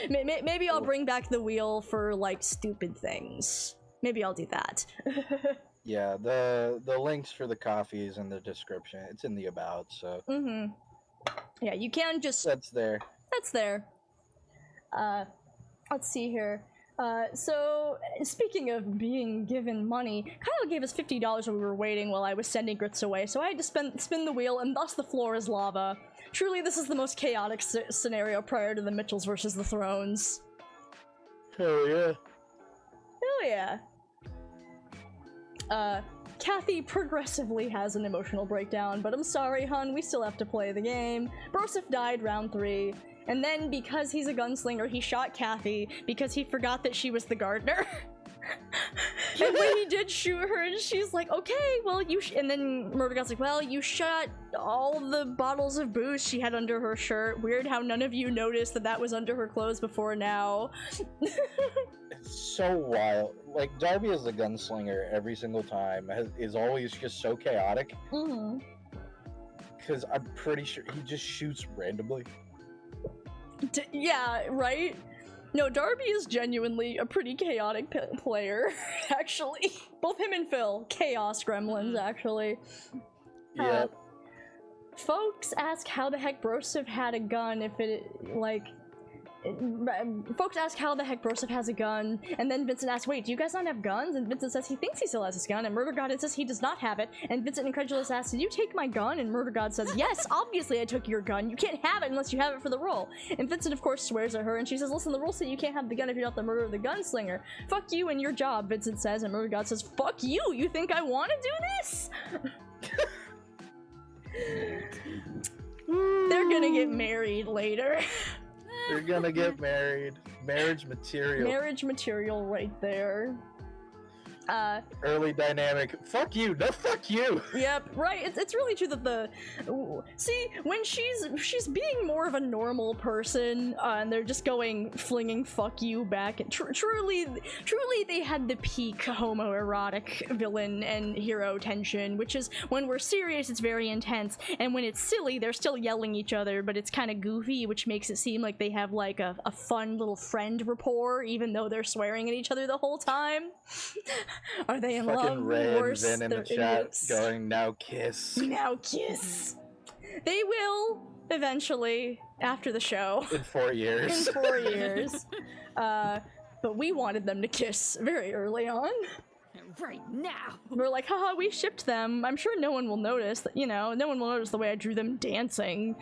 Maybe I'll bring back the wheel for like stupid things. Maybe I'll do that. Yeah, the links for the coffee is in the description. It's in the about, so. Yeah, you can just. That's there. That's there. Let's see here. So, speaking of being given money, Kyle gave us $50 while we were waiting while I was sending Grits away, so I had to spin the wheel, and thus the floor is lava. Truly, this is the most chaotic scenario prior to the Mitchells versus the Thrones. Hell yeah. Hell yeah. Kathy progressively has an emotional breakdown, but I'm sorry, hun, we still have to play the game. Broseph died round 3. And then, because he's a gunslinger, he shot Kathy because he forgot that she was the gardener. And when he did shoot her, and she's like, okay, well, and then Murder God's like, well, you shot all the bottles of booze she had under her shirt. Weird how none of you noticed that was under her clothes before now. It's so wild. Like, Darby as the gunslinger every single time is always just so chaotic. Mm-hmm. Because I'm pretty sure he just shoots randomly. Yeah, right? No, Darby is genuinely a pretty chaotic player, actually. Both him and Phil, chaos gremlins, actually. Yep. Folks ask how the heck Broseph had a gun if it, like... Folks ask how the heck Broseph has a gun, and then Vincent asks, wait, do you guys not have guns? And Vincent says he thinks he still has his gun, and Murder God insists he does not have it, and Vincent incredulous asks, did you take my gun? And Murder God says, yes, obviously I took your gun, you can't have it unless you have it for the role. And Vincent of course swears at her, and she says, listen, the rules say you can't have the gun if you're not the murderer of the gunslinger. Fuck you and your job, Vincent says, and Murder God says, fuck you, you think I want to do this? They're gonna get married later. They're gonna get married. Marriage material. Marriage material right there. Early dynamic. Fuck you. No, fuck you. Yep, right. It's really true that see, when she's being more of a normal person, and they're just flinging fuck you back. Truly, they had the peak homoerotic villain and hero tension, which is when we're serious, it's very intense, and when it's silly, they're still yelling each other, but it's kind of goofy, which makes it seem like they have like a fun little friend rapport, even though they're swearing at each other the whole time. Are they in Fucking love? Red Worse, in the they're chat idiots. going, now kiss. Now kiss. They will eventually after the show. In 4 years. In 4 years. But we wanted them to kiss very early on. Right now. We're like, haha, we shipped them. I'm sure no one will notice that, no one will notice the way I drew them dancing.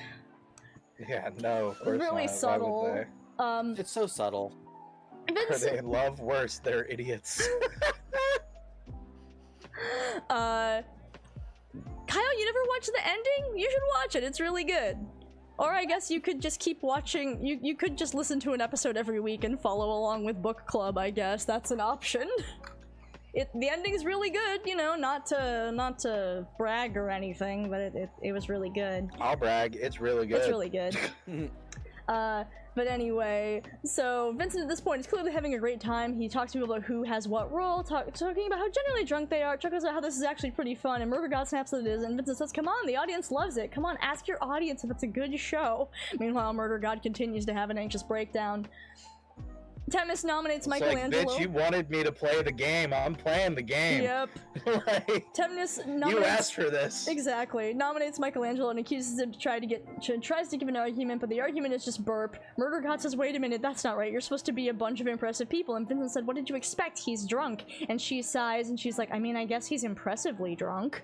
Yeah, no, of course Really not. subtle. Why would they? It's so subtle. Are they in love? Worse, they're idiots. Kyle, you never watched the ending? You should watch it, it's really good. Or I guess you could just keep watching, you could just listen to an episode every week and follow along with book club, I guess. That's an option. The ending's really good, not to brag or anything, but it was really good. I'll brag, it's really good. It's really good. But anyway, so Vincent at this point is clearly having a great time. He talks to people about who has what role, talking about how generally drunk they are, chuckles about how this is actually pretty fun, and Murder God snaps that it is, and Vincent says, come on, the audience loves it. Come on, ask your audience if it's a good show. Meanwhile, Murder God continues to have an anxious breakdown. Temis nominates Michelangelo. Bitch, you wanted me to play the game. I'm playing the game. Yep. Temis nominates... You asked for this. Exactly. Nominates Michelangelo and accuses him tries to give an argument, but the argument is just burp. Murder God says, wait a minute, that's not right. You're supposed to be a bunch of impressive people. And Vincent said, what did you expect? He's drunk. And she sighs and she's like, I mean, I guess he's impressively drunk.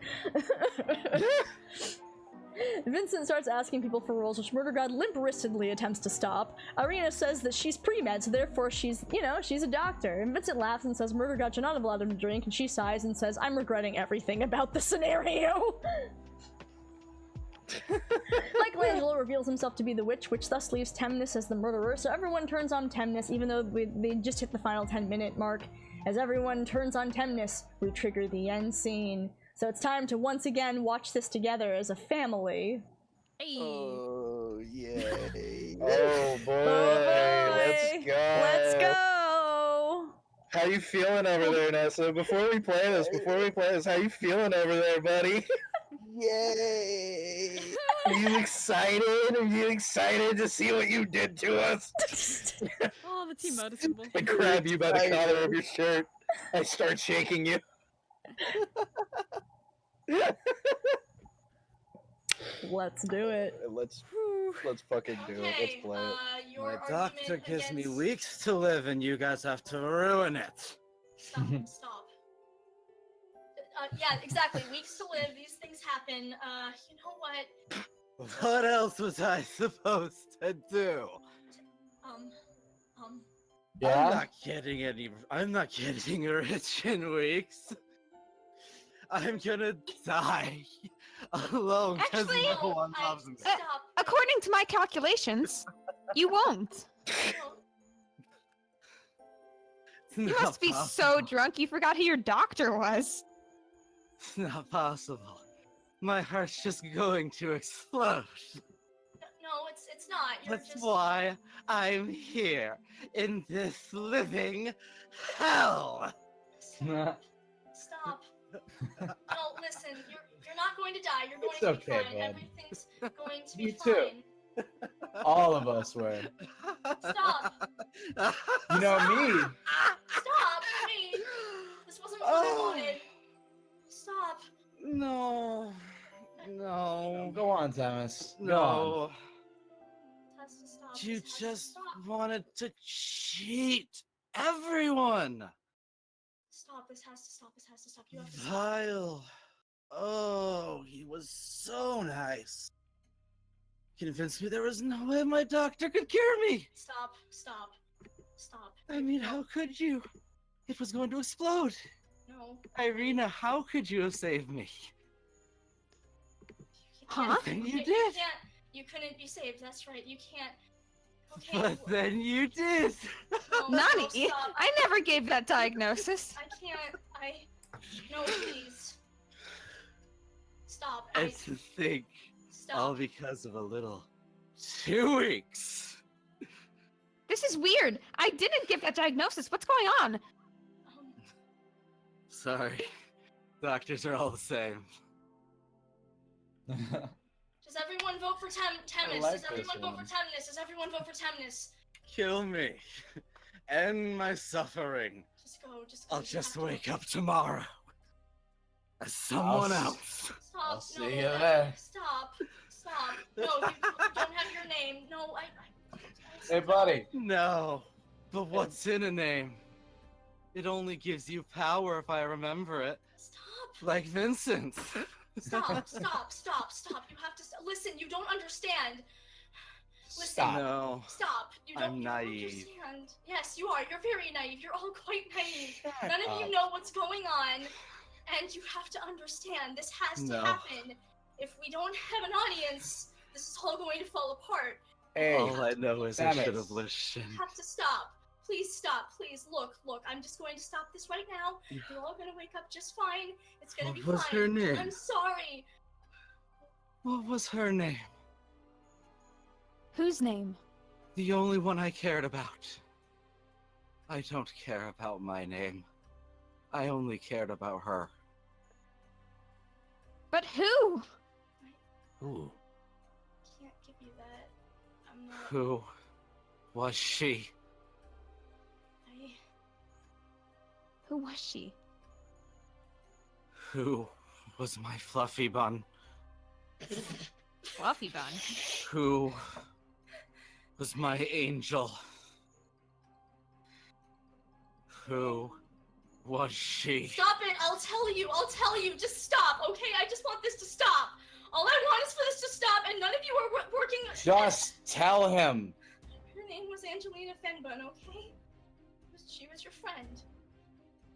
Vincent starts asking people for roles, which Murder God limp-wristedly attempts to stop. Irina says that she's pre-med, so therefore she's a doctor. And Vincent laughs and says Murder God should not have allowed him to drink, and she sighs and says, I'm regretting everything about the scenario. Michelangelo reveals himself to be the witch, which thus leaves Temnis as the murderer, so everyone turns on Temnis, even though they just hit the final 10-minute mark. As everyone turns on Temnis, we trigger the end scene. So it's time to once again watch this together as a family. Hey. Oh, yay. Oh boy. Let's go. Let's go. How you feeling over there, Nyssa? Before we play this, how you feeling over there, buddy? Yay. Are you excited? Are you excited to see what you did to us? Oh, the team murder symbol. I grab you by the collar of your shirt. I start shaking you. Let's do it. Let's fucking do it. Let's play it. Your My doctor gives me against... weeks to live, and you guys have to ruin it. Stop. Yeah, exactly. Weeks to live. These things happen. You know what? What else was I supposed to do? Yeah? I'm not getting rich in weeks. I'm gonna die alone because Actually, no one loves me. Stop. According to my calculations, you won't. You Not must be so possible. drunk you forgot who your doctor was. It's not possible. My heart's just going to explode. No, it's not. You're That's just. why I'm here in this living hell. Stop. No, listen. You're not going to die. You're going It's to be okay, fine. bud. Everything's going to be You too. fine. All of us were. Stop. You know me. Stop. Wait. This wasn't what I wanted. Stop. No. No. Go on, Thomas. Go on. No. This has to stop. You This has to just stop. wanted to cheat everyone. Stop. This has to stop. This has to stop. You have to stop. Vile. Oh, he was so nice. Convinced me there was no way my doctor could cure me. Stop. Stop. Stop. I mean, how could you? It was going to explode. No. Irina, how could you have saved me? Huh? Then you You did. can't. You couldn't be saved. That's right. You can't. Okay. But then you did. No, Nani, no, stop. I never gave that diagnosis. I can't. No, please. Stop. And to think, Stop. all because of a little 2 weeks. This is weird. I didn't give that diagnosis. What's going on? Sorry. Doctors are all the same. Does everyone vote for Temnis? like Does everyone this vote for one. Temnis? Does everyone vote for Temnis? Kill me. End my suffering. Just go. Just go. I'll You just have to. wake up tomorrow. As someone I'll else. Stop. I'll no, see no, you no, there. Stop. Stop. No, you don't have your name. No, I Hey, buddy. No. But what's in a name? It only gives you power if I remember it. Stop. Like Vincent. Stop. Stop. You have to listen. You don't understand. Listen. Stop. No. Stop. You don't, I'm you don't naive. understand. Yes, you are. You're very naive. You're all quite naive. Shut None of you up. know what's going on. And you have to understand. This has to No. happen. If we don't have an audience, this is all going to fall apart. Hey, All I know is I damn it. should have listened. You have to stop. Please stop. Please look. I'm just going to stop this right now. You're all gonna wake up just fine. It's gonna What be was fine. her name? I'm sorry. What was her name? Whose name? The only one I cared about. I don't care about my name. I only cared about her. But who? Who? Can't give you that. I'm not. Who was she? Who was she? Who was my fluffy bun? Fluffy bun. Who was my angel? Who was she? Stop it! I'll tell you. Just stop, okay? I just want this to stop. All I want is for this to stop, and none of you are working. just tell him. Her name was Angelina Fenbun, okay? She was your friend.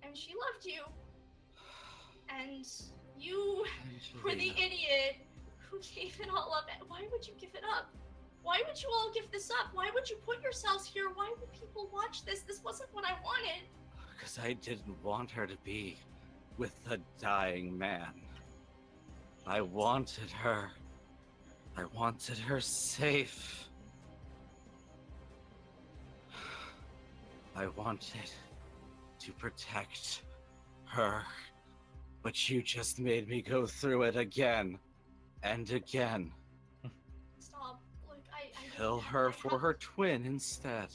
And she loved you. And you were the idiot who gave it all up. Why would you give it up? Why would you all give this up? Why would you put yourselves here? Why would people watch this? This wasn't what I wanted. Because I didn't want her to be with the dying man. I wanted her. I wanted her safe. I wanted to protect her. But you just made me go through it again and again. Stop. Look, I Kill her for her twin instead.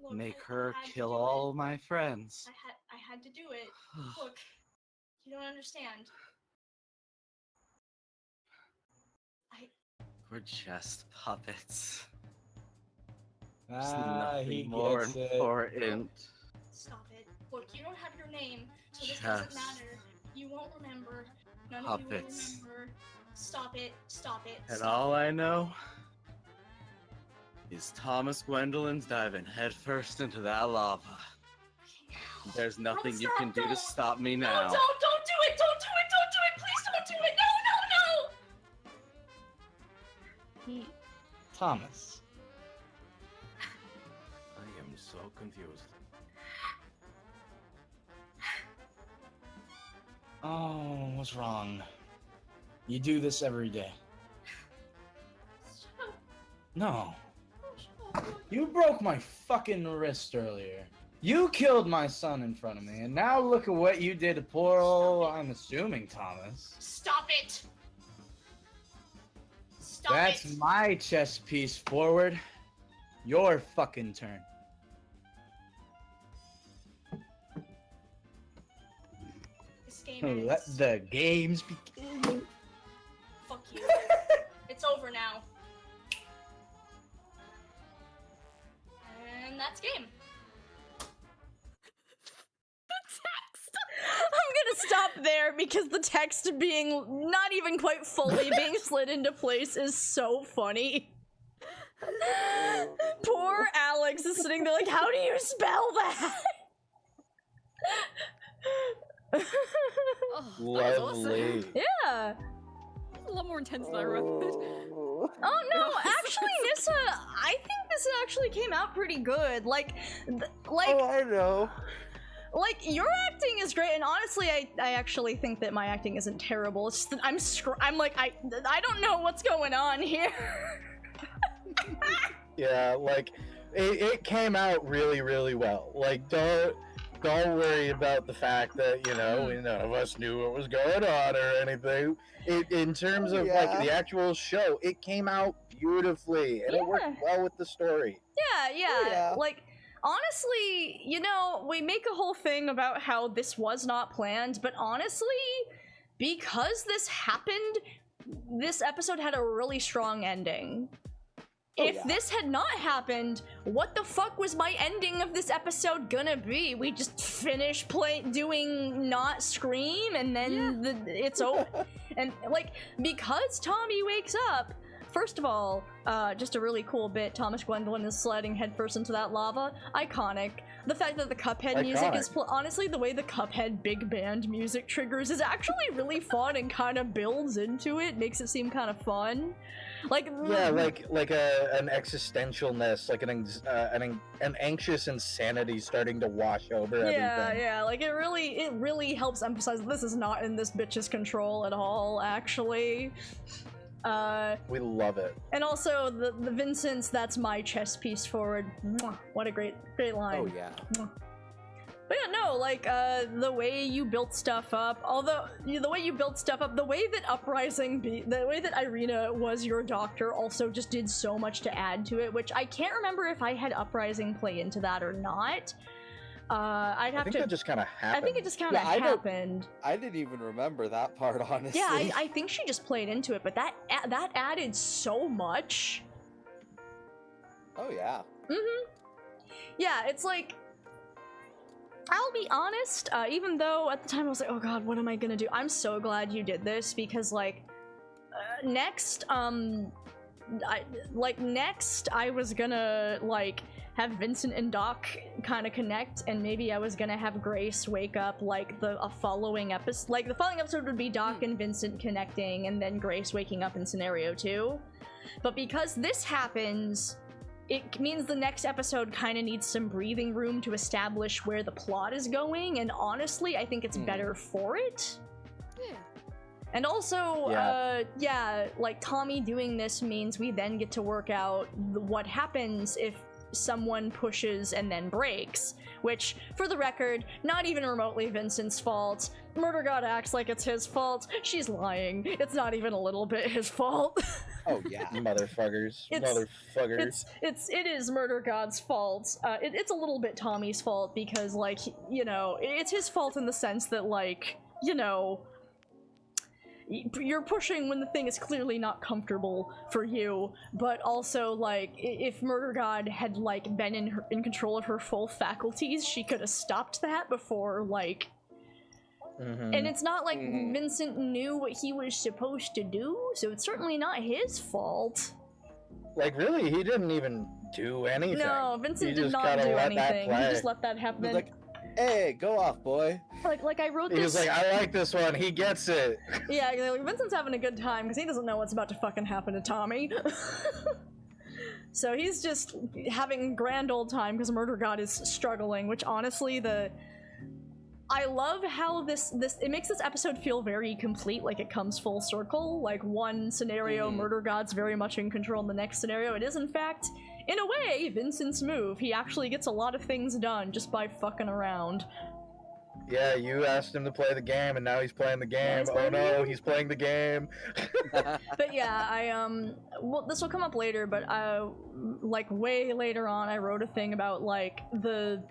look, Make I her had to kill do all it. my friends. I had to do it. Look, you don't understand. We're just puppets. There's He nothing more gets it. important. Stop it. Look, you don't have your name, so this doesn't Just matter. You won't remember. None of you puppets. will remember. Stop it. Stop it. And stop all it. I know is Thomas Gwendolin's diving headfirst into that lava. There's nothing you can do to stop me No, now. don't do it. Don't do it. Don't do it. Please don't do it. No, no, no. Thomas. I am so confused. Oh, what's wrong? You do this every day. No. You broke my fucking wrist earlier. You killed my son in front of me, and now look at what you did to poor old, I'm assuming, Thomas. Stop it! Stop That's it! my chess piece forward. Your fucking turn. This game ends. Let the games begin. Fuck you. It's over now. And that's game. I'm gonna stop there because the text being not even quite fully being slid into place is so funny. Poor Alex is sitting there like, how do you spell that? Oh, Lovely. awesome. Yeah. A lot more intense than I remembered. Oh no, actually, Nyssa, I think this actually came out pretty good. Like, Oh, I know. like your acting is great, and honestly, I actually think that my acting isn't terrible. It's just that I'm like, I don't know what's going on here. Yeah, like it came out really, really well. Like, don't worry about the fact that none of us knew what was going on or anything. In terms of like the actual show, it came out beautifully and it worked well with the story. Yeah. Like, honestly, we make a whole thing about how this was not planned, but honestly, because this happened, this episode had a really strong ending. If this had not happened, what the fuck was my ending of this episode gonna be? We just finish doing not Scream, and then it's over. And like, because Tommy wakes up, first of all, just a really cool bit, Thomas Gwendolin is sliding headfirst into that lava. Iconic. The fact that the Cuphead music is, honestly, the way the Cuphead big band music triggers is actually really fun and kind of builds into it, makes it seem kind of fun. Like, yeah, like an existentialness, like an anxious insanity starting to wash over everything. Yeah, like it really helps emphasize this is not in this bitch's control at all, actually. We love it. And also the Vincent's "That's my chess piece" forward. Mwah, what a great line. Oh yeah. Mwah. But yeah, no, like, the way you built stuff up, the way that the way that Irina was your doctor also just did so much to add to it, which I can't remember if I had Uprising play into that or not. I think it just kind of happened. I think it just kind of happened. I didn't even remember that part, honestly. Yeah, I think she just played into it, but that added so much. Oh yeah. Yeah, it's like, I'll be honest, even though at the time I was like, oh god, what am I gonna do? I'm so glad you did this, because like, next I was gonna like have Vincent and Doc kind of connect, and maybe I was gonna have Grace wake up like a following episode. Like, the following episode would be Doc and Vincent connecting, and then Grace waking up in scenario 2. But because this happens, it means the next episode kind of needs some breathing room to establish where the plot is going, and honestly, I think it's better for it. Yeah. And also, like, Tommy doing this means we then get to work out what happens if someone pushes and then breaks, which, for the record, not even remotely Vincent's fault. Murder God acts like it's his fault. She's lying. It's not even a little bit his fault. Oh yeah, motherfuckers. It is Murder God's fault. It's a little bit Tommy's fault because, like, it's his fault in the sense that, like, you're pushing when the thing is clearly not comfortable for you, but also, like, if Murder God had, like, been in control of her full faculties, she could have stopped that before, like... And it's not like Vincent knew what he was supposed to do, so it's certainly not his fault. Like, really, he didn't even do anything. No, Vincent did not do anything. He just let that happen. Like, hey, go off, boy. Like I wrote this. He was like, I like this one. He gets it. Yeah, like, Vincent's having a good time because he doesn't know what's about to fucking happen to Tommy. So he's just having grand old time because Murder God is struggling, which honestly, I love how this it makes this episode feel very complete, like it comes full circle. Like one scenario, Murder God's very much in control, and the next scenario, it is in fact, in a way, Vincent's move. He actually gets a lot of things done just by fucking around. Yeah, you asked him to play the game, and now he's playing the game. Oh no, he's playing the game. But yeah, well, this will come up later, but like way later on, I wrote a thing about like the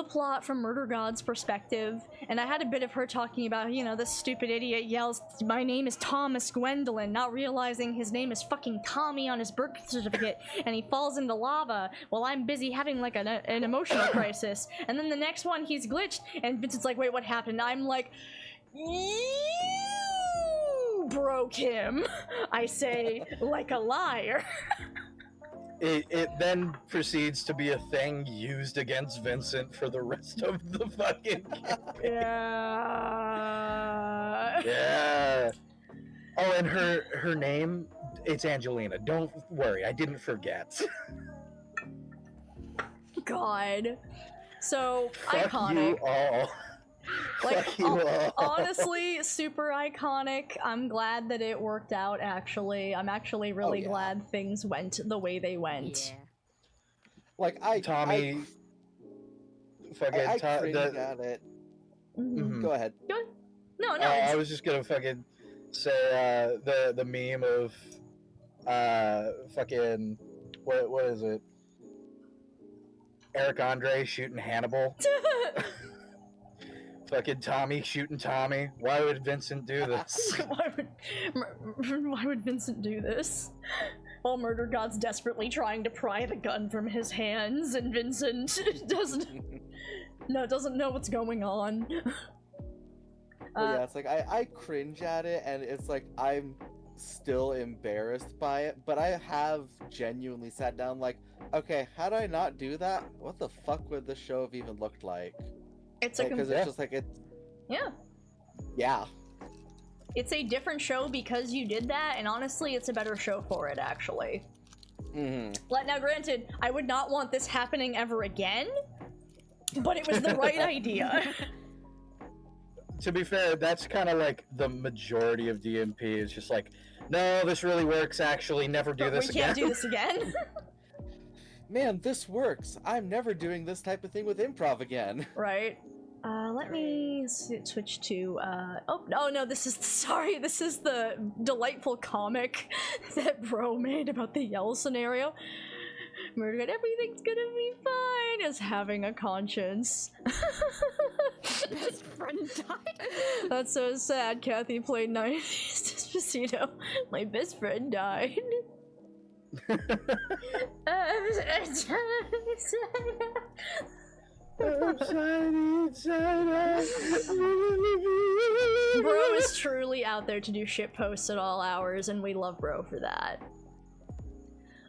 plot from Murder God's perspective, and I had a bit of her talking about, this stupid idiot yells, "My name is Thomas Gwendolin," not realizing his name is fucking Tommy on his birth certificate, and he falls into lava while I'm busy having like an emotional crisis. And then the next one, he's glitched, and Vincent's like, "Wait, what happened?" I'm like, "You broke him," I say, like a liar. It then proceeds to be a thing used against Vincent for the rest of the fucking campaign. Yeah. Yeah. Oh, and her name, it's Angelina. Don't worry, I didn't forget. God. So, Fuck iconic. you all. Like, Fuck you all. honestly, super iconic. I'm glad that it worked out, actually. I'm actually really glad things went the way they went. Yeah. Like, Tommy... I cringe at it. Mm-hmm. Go ahead. No, I was just gonna fucking say, the meme of, fucking... What is it? Eric Andre shooting Hannibal. Fucking Tommy shooting Tommy. Why would Vincent do this? Why would Vincent do this? While Murder God's desperately trying to pry the gun from his hands, and Vincent doesn't know what's going on. Yeah, it's like I cringe at it, and it's like I'm still embarrassed by it, but I have genuinely sat down like, okay, how do I not do that? What the fuck would the show have even looked like? It's because it's just like yeah. It's a different show because you did that, and honestly, it's a better show for it, actually. Now, granted, I would not want this happening ever again, but it was the right idea. To be fair, that's kind of like the majority of DMP. It's just like, no, this really works, actually, never do this again. We can't do this again. Man, this works. I'm never doing this type of thing with improv again. Right. Let me switch to, oh no, this is the delightful comic that Bro made about the yell scenario. Murder God, everything's gonna be fine, is having a conscience. Best friend died? That's so sad. Kathy played 90s Despacito. My best friend died. Bro is truly out there to do shit posts at all hours, and we love Bro for that.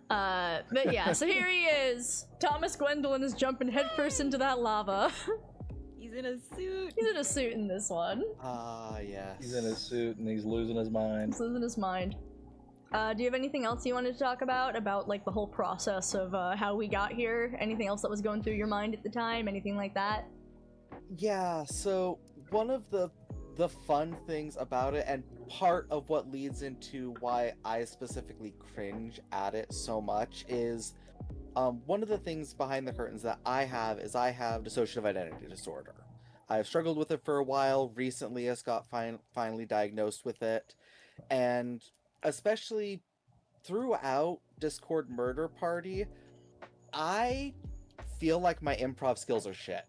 But yeah, so here he is. Thomas Gwendolin is jumping headfirst into that lava. He's in a suit. He's in a suit in this one. Yes. He's in a suit and he's losing his mind. He's losing his mind. Do you have anything else you wanted to talk about like the whole process of how we got here? Anything else that was going through your mind at the time? Anything like that? Yeah, so one of the fun things about it, and part of what leads into why I specifically cringe at it so much, is one of the things behind the curtains that I have is I have dissociative identity disorder. I've struggled with it for a while. Recently, I got finally diagnosed with it, and especially throughout Discord Murder Party, I feel like my improv skills are shit.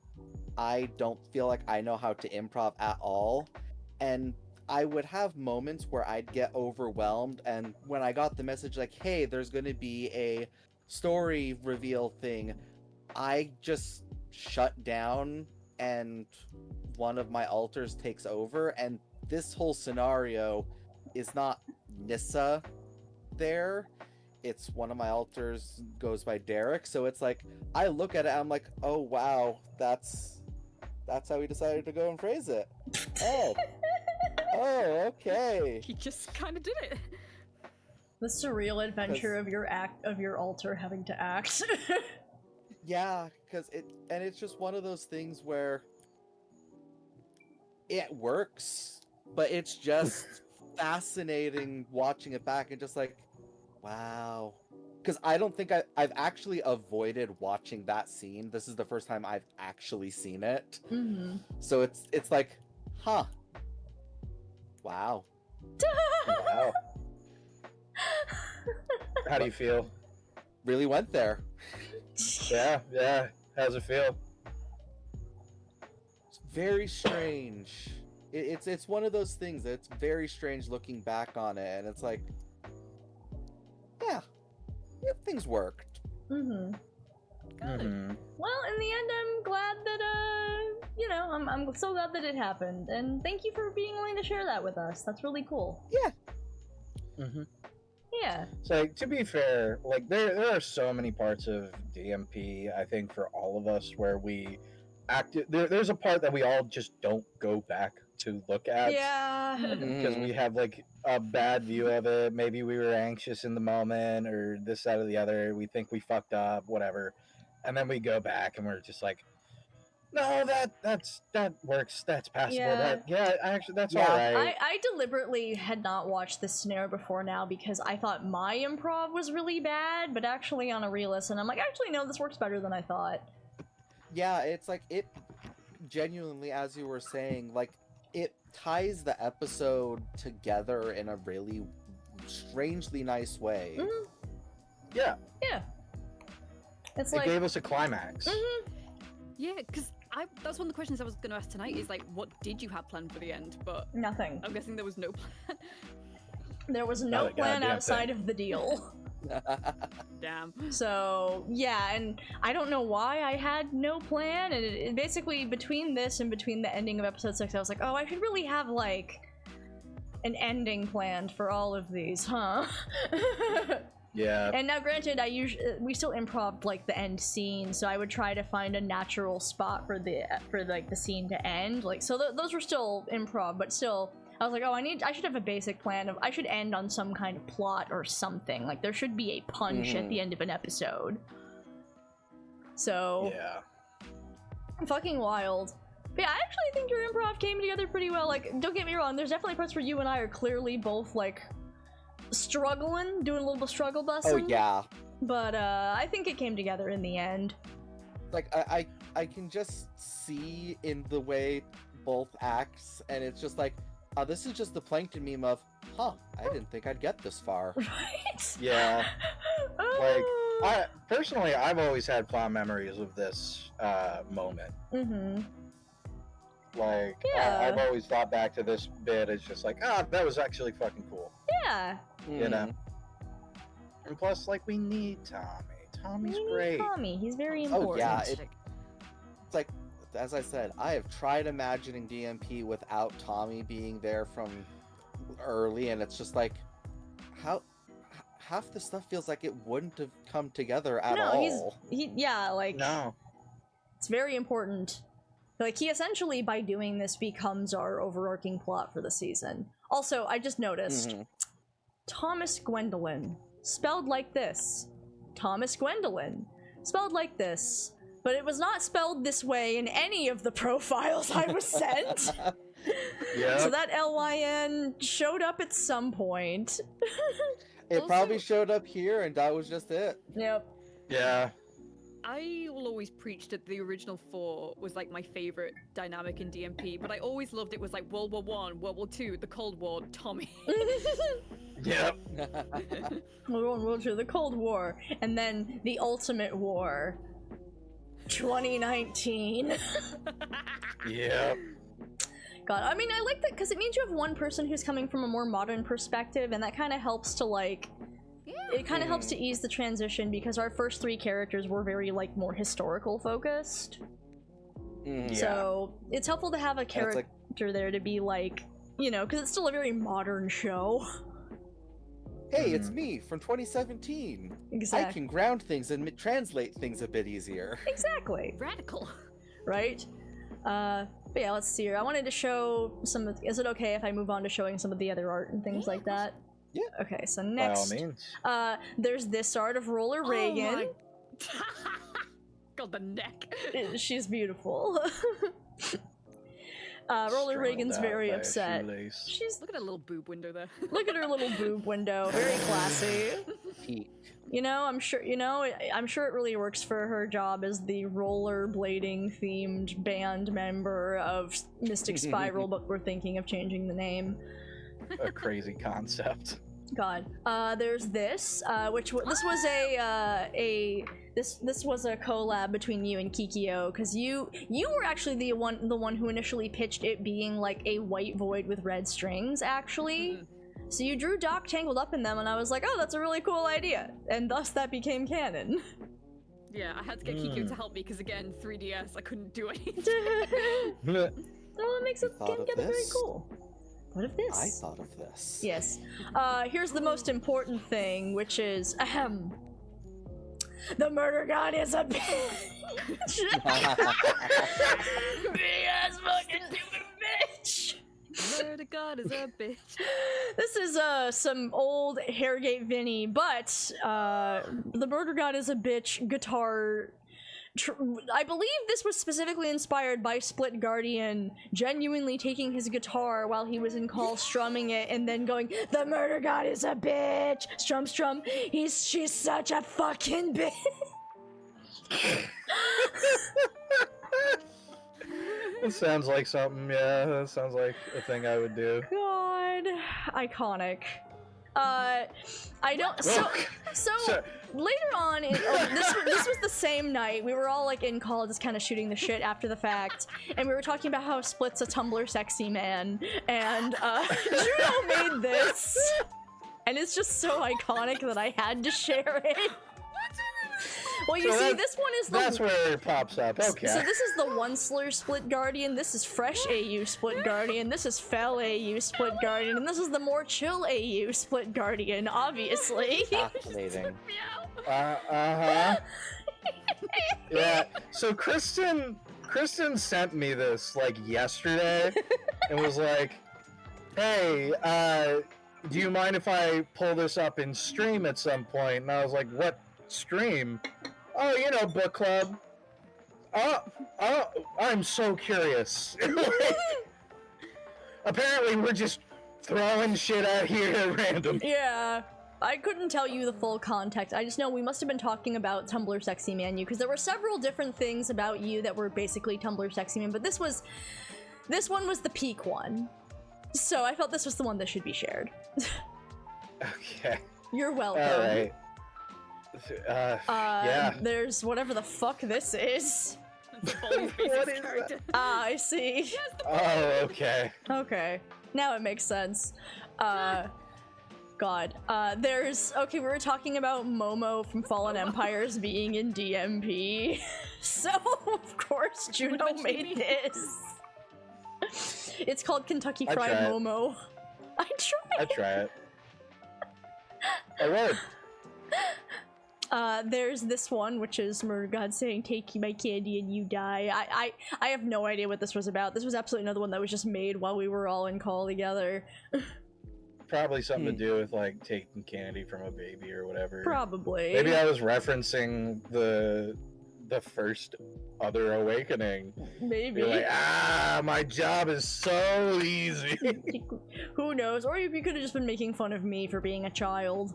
I don't feel like I know how to improv at all, and I would have moments where I'd get overwhelmed, and when I got the message like, hey, there's going to be a story reveal thing, I just shut down, and one of my alters takes over, and this whole scenario is not Nyssa there. It's one of my alters goes by Derek, so it's like I look at it, I'm like, oh wow, that's how we decided to go and phrase it. Oh, okay. He just kind of did it. The surreal adventure of your alter having to act. Yeah, because it's just one of those things where it works, but it's just fascinating watching it back and just like, wow. Because I don't think I've actually avoided watching that scene. This is the first time I've actually seen it. Mm-hmm. So it's like, huh. Wow. Wow. How do you feel? Really went there. Yeah. How's it feel? It's very strange. It's one of those things that's very strange looking back on it, and it's like, yeah, things worked. Mm-hmm. Mm-hmm. Well, in the end, I'm glad that, I'm so glad that it happened, and thank you for being willing to share that with us. That's really cool. Yeah. Mm-hmm. Yeah. So, to be fair, like, there are so many parts of DMP, I think, for all of us, where we there's a part that we all just don't go back to look at. Yeah. Because we have, like, a bad view of it. Maybe we were anxious in the moment, or this, that, or the other. We think we fucked up, whatever. And then we go back, and we're just like, no, that works. That's passable. Yeah. Actually, that's all right. I deliberately had not watched this scenario before now because I thought my improv was really bad, but actually on a re-listen, I'm like, actually, no, this works better than I thought. Yeah, it's like, it genuinely, as you were saying, like, it ties the episode together in a really strangely nice way. Mm-hmm. Yeah. Yeah. It's It like, gave us a climax. Mm-hmm. Yeah, because that's one of the questions I was going to ask tonight is like, what did you have planned for the end? But nothing. I'm guessing there was no plan. There was no plan outside of the deal. Damn. So, yeah, and I don't know why I had no plan, and it basically, between this and between the ending of episode 6, I was like, oh, I should really have, like, an ending planned for all of these, huh? Yeah. And now, granted, we still improv like the end scene, so I would try to find a natural spot for the scene to end. Like, so those were still improv, but still, I was like, oh, I should have a basic plan of I should end on some kind of plot or something. Like, there should be a punch at the end of an episode. So yeah, fucking wild. But yeah, I actually think your improv came together pretty well. Like, don't get me wrong, there's definitely parts where you and I are clearly both like struggling, doing a little bit of struggle busting. Oh yeah. But I think it came together in the end. Like I can just see in the way both acts, and it's just like, this is just the plankton meme of, huh, I didn't think I'd get this far. Right? Yeah. Like, personally, I've always had fond memories of this moment. Mm-hmm. Like, yeah. I've always thought back to this bit as just like, that was actually fucking cool. Yeah. You know? And plus, like, we need Tommy. Tommy's great. Tommy, he's very important. Oh, yeah. It's like, as I said, I have tried imagining DMP without Tommy being there from early, and it's just like, half the stuff feels like it wouldn't have come together at all. No. It's very important. Like, he essentially, by doing this, becomes our overarching plot for the season. Also, I just noticed, Thomas Gwendolin, spelled like this. Thomas Gwendolin, spelled like this. But it was not spelled this way in any of the profiles I was sent. Yep. So that LYN showed up at some point. It probably showed up here, and that was just it. Yep. Yeah. I will always preach that the original 4 was like my favorite dynamic in DMP, but I always loved it was like World War I, World War II, the Cold War, Tommy. Yep. World War I, World War II, the Cold War, and then the Ultimate War. 2019. Yep. God, I mean, I like that because it means you have one person who's coming from a more modern perspective, and that kind of helps to, like, it kind of helps to ease the transition because our first 3 characters were very, like, more historical focused. So it's helpful to have a character there to be, like, you know, because it's still a very modern show. Hey, it's me from 2017. Exactly. I can ground things and translate things a bit easier. Exactly. Radical. Right? But yeah, let's see here. I wanted to show some of... Is it okay if I move on to showing some of the other art and things like that? Yeah. Okay, so next... By all means. There's this art of Roller Reagan. God, the neck. She's beautiful. Roller Strangled Reagan's out very by a upset. shoelace. She's Look at that little boob window there. look at her little boob window, very classy. Peak. You know, I'm sure it really works for her job as the rollerblading themed band member of Mystic Spiral, but we're thinking of changing the name. A crazy concept. God. There's this, this was a collab between you and Kikyo, because you were actually the one who initially pitched it being like a white void with red strings, actually. So you drew Doc tangled up in them, and I was like, oh, that's a really cool idea, and thus that became canon. Yeah, I had to get Kikyo to help me because again, 3DS, I couldn't do anything. Well, it makes it thought of get very this? cool. What of this? I thought of this. Yes. Here's the most important thing, which is, the murder god is a bitch! Big ass fucking stupid bitch! Murder god is a bitch. This is, some old Hairgate Vinny, but, the murder god is a bitch guitar... I believe this was specifically inspired by Splitguardian genuinely taking his guitar while he was in call, strumming it, and then going, the murder god is a bitch! Strum strum, she's such a fucking bitch! It sounds like something, yeah. That sounds like a thing I would do. God. Iconic. I don't. So later on, this was the same night. We were all like in call, just kind of shooting the shit after the fact, and we were talking about how Split's a Tumblr sexy man, and Juno made this, and it's just so iconic that I had to share it. Well, you see, this one is the... That's where it pops up, okay. So this is the One Slur Splitguardian, this is Fresh AU Splitguardian, this is Fell AU Splitguardian, and this is the more chill AU Splitguardian, obviously. Fascinating. Uh-huh. Yeah, so Kristen sent me this, like, yesterday, and was like, hey, do you mind if I pull this up in stream at some point? And I was like, what stream? Oh, you know, book club. Oh, I'm so curious. Apparently, we're just throwing shit out here at random. Yeah, I couldn't tell you the full context. I just know we must have been talking about Tumblr Sexy Man You, because there were several different things about you that were basically Tumblr Sexy Man, but this one was the peak one. So I felt this was the one that should be shared. Okay. You're welcome. All right. Yeah. There's whatever the fuck this is. What is that? Ah, I see. Oh, okay. Okay. Now it makes sense. God. Okay, we were talking about Momo from Fallen Empires being in DMP. So, of course, Juno made this. It's called Kentucky Fried Momo. I'd try it. I would. There's this one, which is Murder God saying, take my candy and you die. I have no idea what this was about. This was absolutely another one that was just made while we were all in call together. Probably something to do with, like, taking candy from a baby or whatever. Probably. Maybe I was referencing the first Other Awakening. Maybe. You're like, my job is so easy. Who knows? Or you could have just been making fun of me for being a child.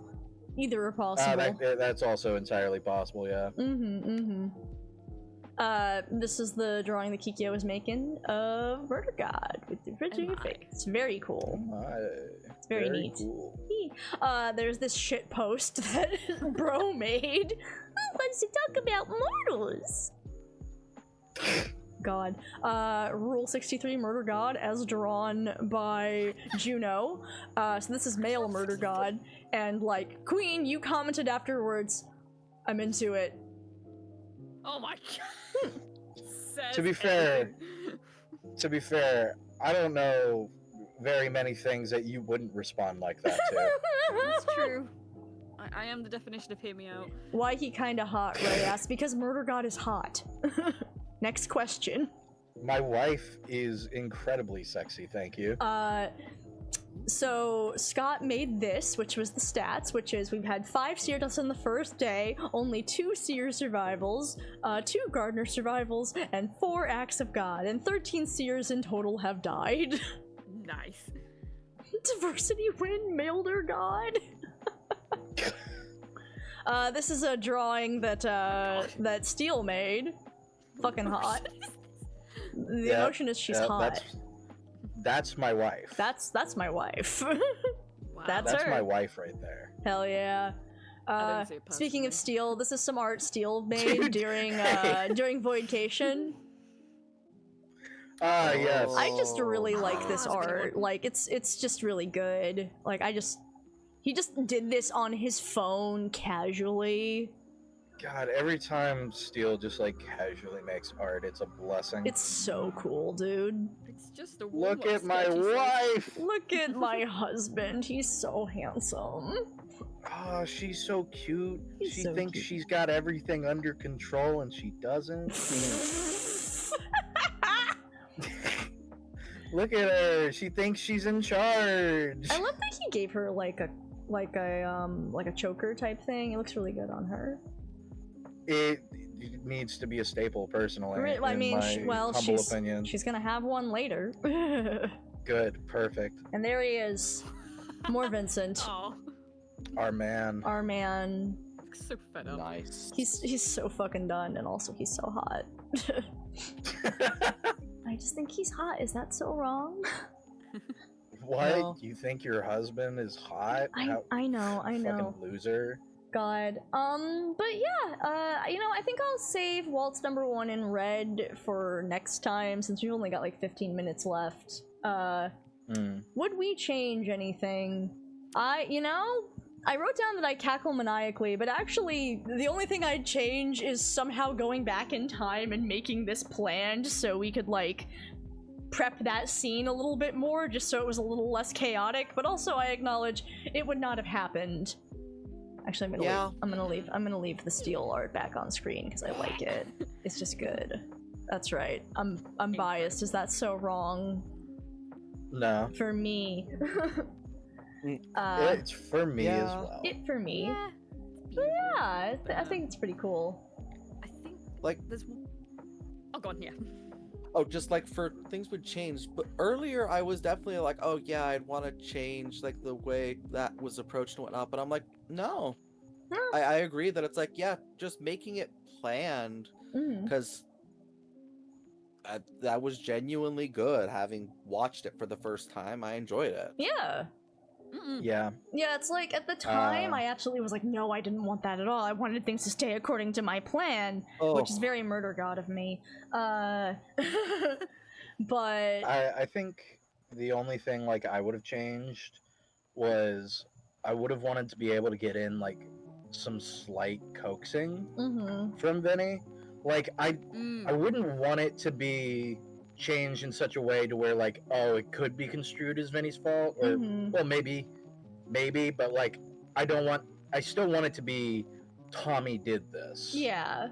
Either are possible. That's also entirely possible, yeah. This is the drawing that Kikyo was making of Murder God with the original face. It's very cool. It's very neat. Cool. There's this shit post that Bro made. Who wants to talk about mortals? God. Rule 63 Murder God as drawn by Juno. So this is male Murder God, and like, Queen, you commented afterwards, I'm into it. Oh my god. To be fair, I don't know very many things that you wouldn't respond like that to. That's true. I am the definition of hear me out. Why he kinda hot, Ray asked. Because Murder God is hot. Next question. My wife is incredibly sexy, thank you. So Scott made this, which was the stats, which is we've had 5 seer deaths on the first day, only 2 seer survivals, 2 gardener survivals, and 4 acts of God, and 13 seers in total have died. Nice. Diversity win, Milder God. This is a drawing that that Steele made. Fucking hot. The emotion is she's hot. That's my wife. That's my wife. Wow. That's her. my wife right there. Hell yeah. don't see it Speaking of Steele, this is some art Steele made Dude, during during Voidcation. Yes. I just really like this art. Like it's just really good. Like he just did this on his phone casually. God, every time Steele just like casually makes art, it's a blessing. It's so cool, dude. It's just a Look at my wife! Look at my husband. He's so handsome. Oh, she's so cute. He's she so thinks cute. she's got everything under control and she doesn't. Look at her. She thinks she's in charge. I love that he gave her like a choker type thing. It looks really good on her. It needs to be a staple, personally. I in mean, my humble opinion. she's gonna have one later. Good, perfect. And there he is. More Vincent. Oh, Our man. Our man. so fed up. Nice. He's so fucking done, and also he's so hot. I just think he's hot. Is that so wrong? What? No. You think your husband is hot? I know. Fucking loser. God. But yeah, you know, I think I'll save Waltz number 1 in red for next time, since we've only got like 15 minutes left. Would we change anything? I wrote down that I cackle maniacally, but actually, the only thing I'd change is somehow going back in time and making this planned so we could, like, prep that scene a little bit more, just so it was a little less chaotic, but also I acknowledge it would not have happened. Actually, I'm gonna leave the Steel art back on screen because I like it. It's just good. That's right. I'm biased. Is that so wrong? No. For me. It's for me as well. It for me. Yeah, I think it's pretty cool. I think Like, there's. Oh, go on, yeah. oh, just like for things would change. But earlier I was definitely like, oh yeah, I'd want to change like the way that was approached and whatnot. But I'm like, no. I agree that it's like, yeah, just making it planned, because that was genuinely good. Having watched it for the first time, I enjoyed it. Yeah. Yeah. Yeah, it's like, at the time, I absolutely was like, no, I didn't want that at all. I wanted things to stay according to my plan, which is very Murder God of me. But... I think the only thing, like, I would have changed was I would have wanted to be able to get in, like, some slight coaxing from Vinny. Like, I wouldn't want it to be changed in such a way to where, like, oh, it could be construed as Vinny's fault, or well, maybe, but like, I still want it to be Tommy did this. Yeah.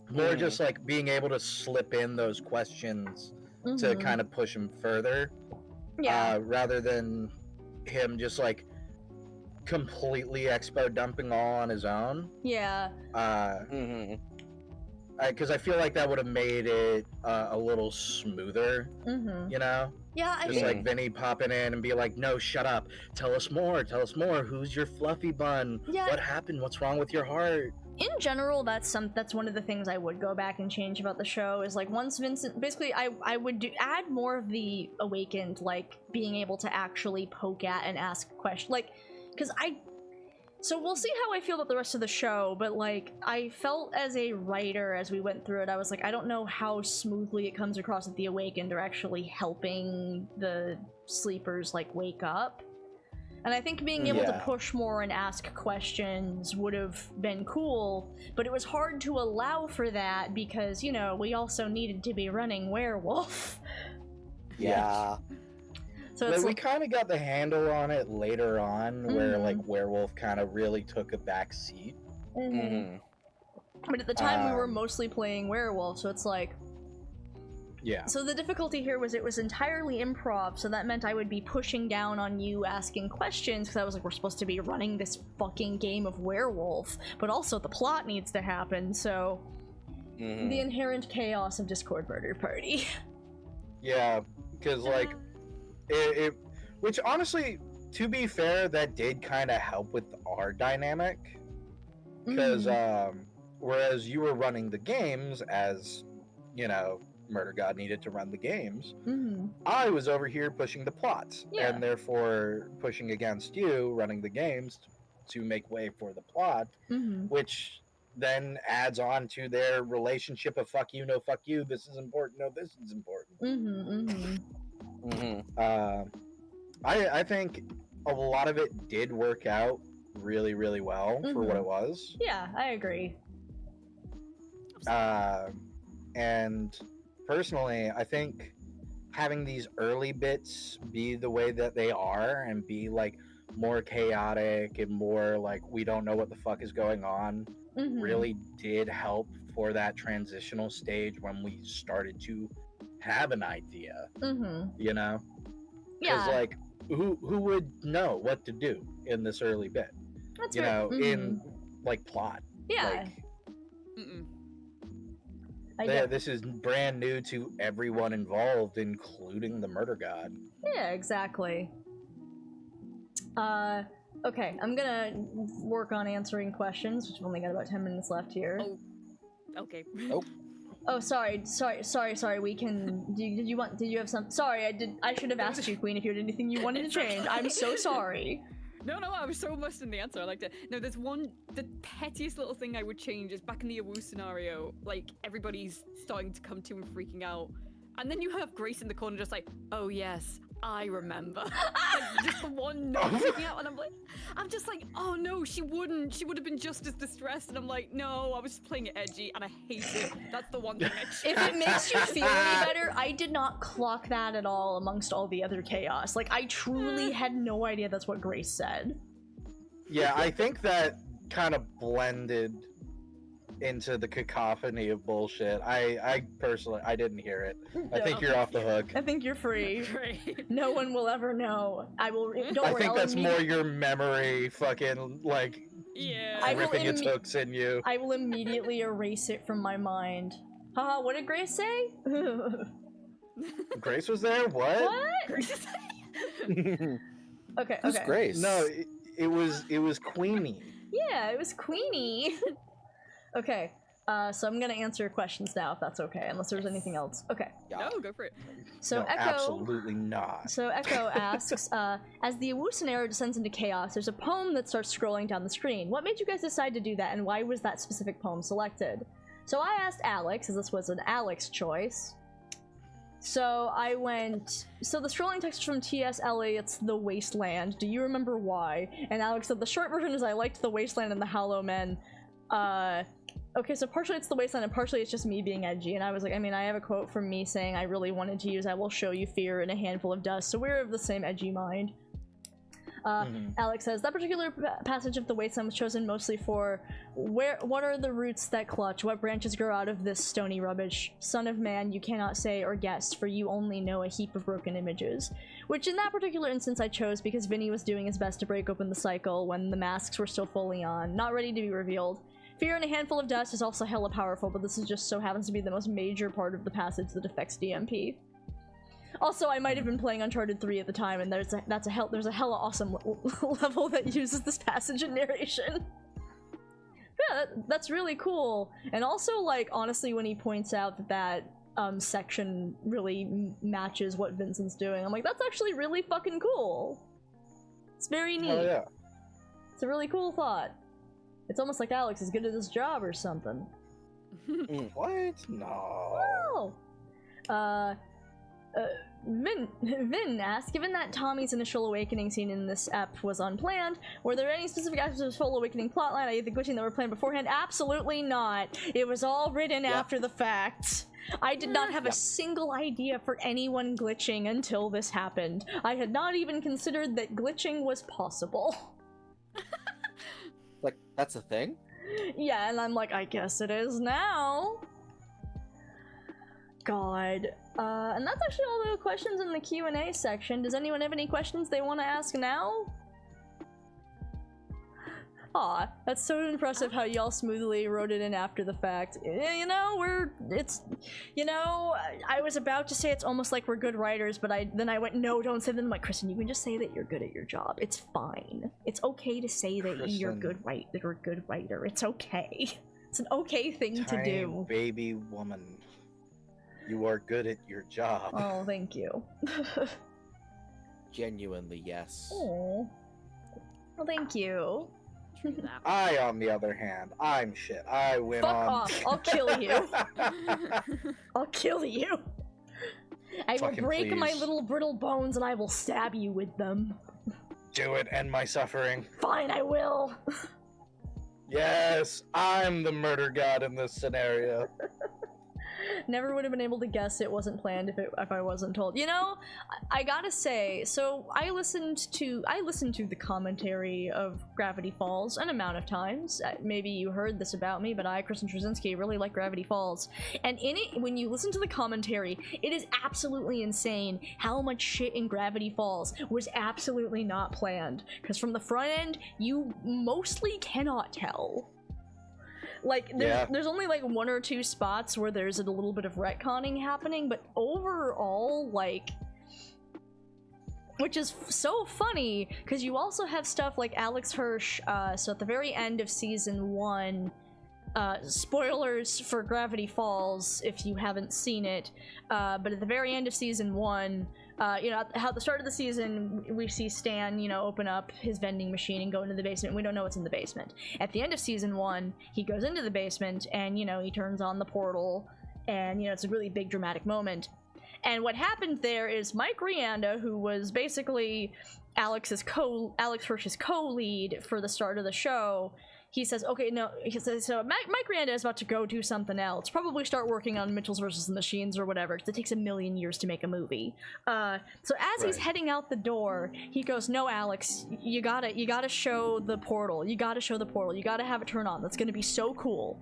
More just like being able to slip in those questions to kind of push him further. Yeah. Rather than him just like completely expo dumping all on his own. Yeah. Because I feel like that would have made it a little smoother, you know? Yeah, I just think... like Vinny popping in and be like, no, shut up. Tell us more. Who's your fluffy bun? Yeah. What happened? What's wrong with your heart? In general, that's one of the things I would go back and change about the show, is like, once Vincent, basically I would add more of the Awakened, like being able to actually poke at and ask questions, like, because so we'll see how I feel about the rest of the show, but like, I felt as a writer as we went through it, I was like, I don't know how smoothly it comes across that the Awakened are actually helping the sleepers like wake up. And I think being able to push more and ask questions would have been cool, but it was hard to allow for that because, you know, we also needed to be running Werewolf. Yeah. So like, it's we kind of got the handle on it later on, where like Werewolf kind of really took a back seat. But at the time we were mostly playing Werewolf, so it's like, Yeah. So the difficulty here was it was entirely improv, so that meant I would be pushing down on you asking questions, because I was like, we're supposed to be running this fucking game of werewolf, but also the plot needs to happen, so... The inherent chaos of Discord Murder Party. Yeah, because, like, it... Which, honestly, to be fair, that did kind of help with our dynamic. Because, whereas you were running the games as, you know, Murder God needed to run the games, I was over here pushing the plots, and therefore pushing against you, running the games to make way for the plot, which then adds on to their relationship of fuck you, no fuck you, this is important, no this is important. I think a lot of it did work out really, really well for what it was. Yeah, I agree. And personally, I think having these early bits be the way that they are and be like more chaotic and more like we don't know what the fuck is going on really did help for that transitional stage when we started to have an idea. You know? Because like who would know what to do in this early bit? That's you right. know, in like plot. Yeah. Like, this is brand new to everyone involved, including the Murder God. Yeah, exactly. Okay, I'm gonna work on answering questions, which we've only got about 10 minutes left here. Oh, okay. Oh, sorry. We can. Did you have some? Sorry, I should have asked you, Queen, if you had anything you wanted to change. I'm so sorry. No, I was so immersed in the answer. I liked it. No, there's the pettiest little thing I would change is back in the Awu scenario, like, everybody's starting to come to and freaking out. And then you have Grace in the corner just like, oh yes, I remember. Like, just the one note freaking out, and I'm just like, oh no, she wouldn't. She would have been just as distressed. And I'm like, no, I was just playing it edgy, and I hate it. That's the one thing I changed. If it makes you feel any better, I did not clock that at all amongst all the other chaos. Like, I truly had no idea that's what Grace said. Yeah, I think that kind of blended into the cacophony of bullshit. I personally, I didn't hear it. I think you're off the hook. I think you're free. No one will ever know. Don't worry. I think that's more your memory fucking, like, ripping its hooks in you. I will immediately erase it from my mind. Haha, what did Grace say? Grace was there? What? Okay. Who's Grace? No, it was Queenie. Yeah, it was Queenie. Okay, so I'm gonna answer your questions now, if that's okay, unless there's anything else. Okay. No, go for it. So no, Echo, absolutely not. So Echo asks, as the Awu scenario descends into chaos, there's a poem that starts scrolling down the screen. What made you guys decide to do that, and why was that specific poem selected? So I asked Alex, as this was an Alex choice. So I went, so the scrolling text is from T.S. Eliot's The Wasteland. Do you remember why? And Alex said, the short version is I liked The Wasteland and the Hollow Men. Okay, so partially it's The Wasteland and partially it's just me being edgy, and I was like, I mean, I have a quote from me saying I really wanted to use I will show you fear in a handful of dust, so we're of the same edgy mind. Alex says, that particular passage of The Wasteland was chosen mostly for what are the roots that clutch, what branches grow out of this stony rubbish? Son of man, you cannot say or guess, for you only know a heap of broken images. Which in that particular instance I chose because Vinny was doing his best to break open the cycle when the masks were still fully on, not ready to be revealed. Fear in a handful of dust is also hella powerful, but this is just so happens to be the most major part of the passage that affects DMP. Also, I might have been playing Uncharted 3 at the time, and there's a hella awesome level that uses this passage in narration. Yeah, that's really cool. And also, like, honestly, when he points out that section really matches what Vincent's doing, I'm like, that's actually really fucking cool. It's very neat. Oh, yeah. It's a really cool thought. It's almost like Alex is good at his job or something. What? No. Oh. Vin asked, given that Tommy's initial awakening scene in this ep was unplanned, were there any specific aspects of his full awakening plotline, i.e. the glitching that were planned beforehand? Absolutely not. It was all written after the fact. I did not have a single idea for anyone glitching until this happened. I had not even considered that glitching was possible. Like, that's a thing? Yeah, and I'm like, I guess it is now. God. And that's actually all the questions in the Q&A section. Does anyone have any questions they want to ask now? Aw, that's so impressive how y'all smoothly wrote it in after the fact. You know, I was about to say it's almost like we're good writers, but then I went, no, don't say that. I'm like, Kristen, you can just say that you're good at your job. It's fine. It's okay to say that you're a good writer. It's okay. It's an okay thing to do. Baby woman. You are good at your job. Oh, thank you. Genuinely, yes. Oh. Well, thank you. I, on the other hand, I'm shit. I win Fuck on... off. I'll kill you. I'll kill you. I will Fucking break my please. little brittle bones and I will stab you with them. Do it, end my suffering. Fine, I will. Yes, I'm the murder god in this scenario. Never would have been able to guess it wasn't planned if I wasn't told. You know, I gotta say, so I listened to the commentary of Gravity Falls an amount of times. Maybe you heard this about me, but I, Kristen Trawczynski, really like Gravity Falls. And in it, when you listen to the commentary, it is absolutely insane how much shit in Gravity Falls was absolutely not planned. Because from the front end, you mostly cannot tell. Like, there's only like one or two spots where there's a little bit of retconning happening, but overall, like, which is so funny, because you also have stuff like Alex Hirsch, so at the very end of season 1, spoilers for Gravity Falls if you haven't seen it, but at the very end of season 1, you know, at the start of the season, we see Stan, you know, open up his vending machine and go into the basement. We don't know what's in the basement. At the end of season 1, he goes into the basement and, you know, he turns on the portal and, you know, it's a really big dramatic moment. And what happened there is Mike Rianda, who was basically Alex Hirsch's co-lead for the start of the show, he says, okay, no, he says, so Mike Rianda is about to go do something else. Probably start working on Mitchells vs. the Machines or whatever, because it takes 1,000,000 years to make a movie. So as he's heading out the door, he goes, no, Alex, you gotta show the portal. You gotta show the portal. You gotta have it turn on. That's gonna be so cool.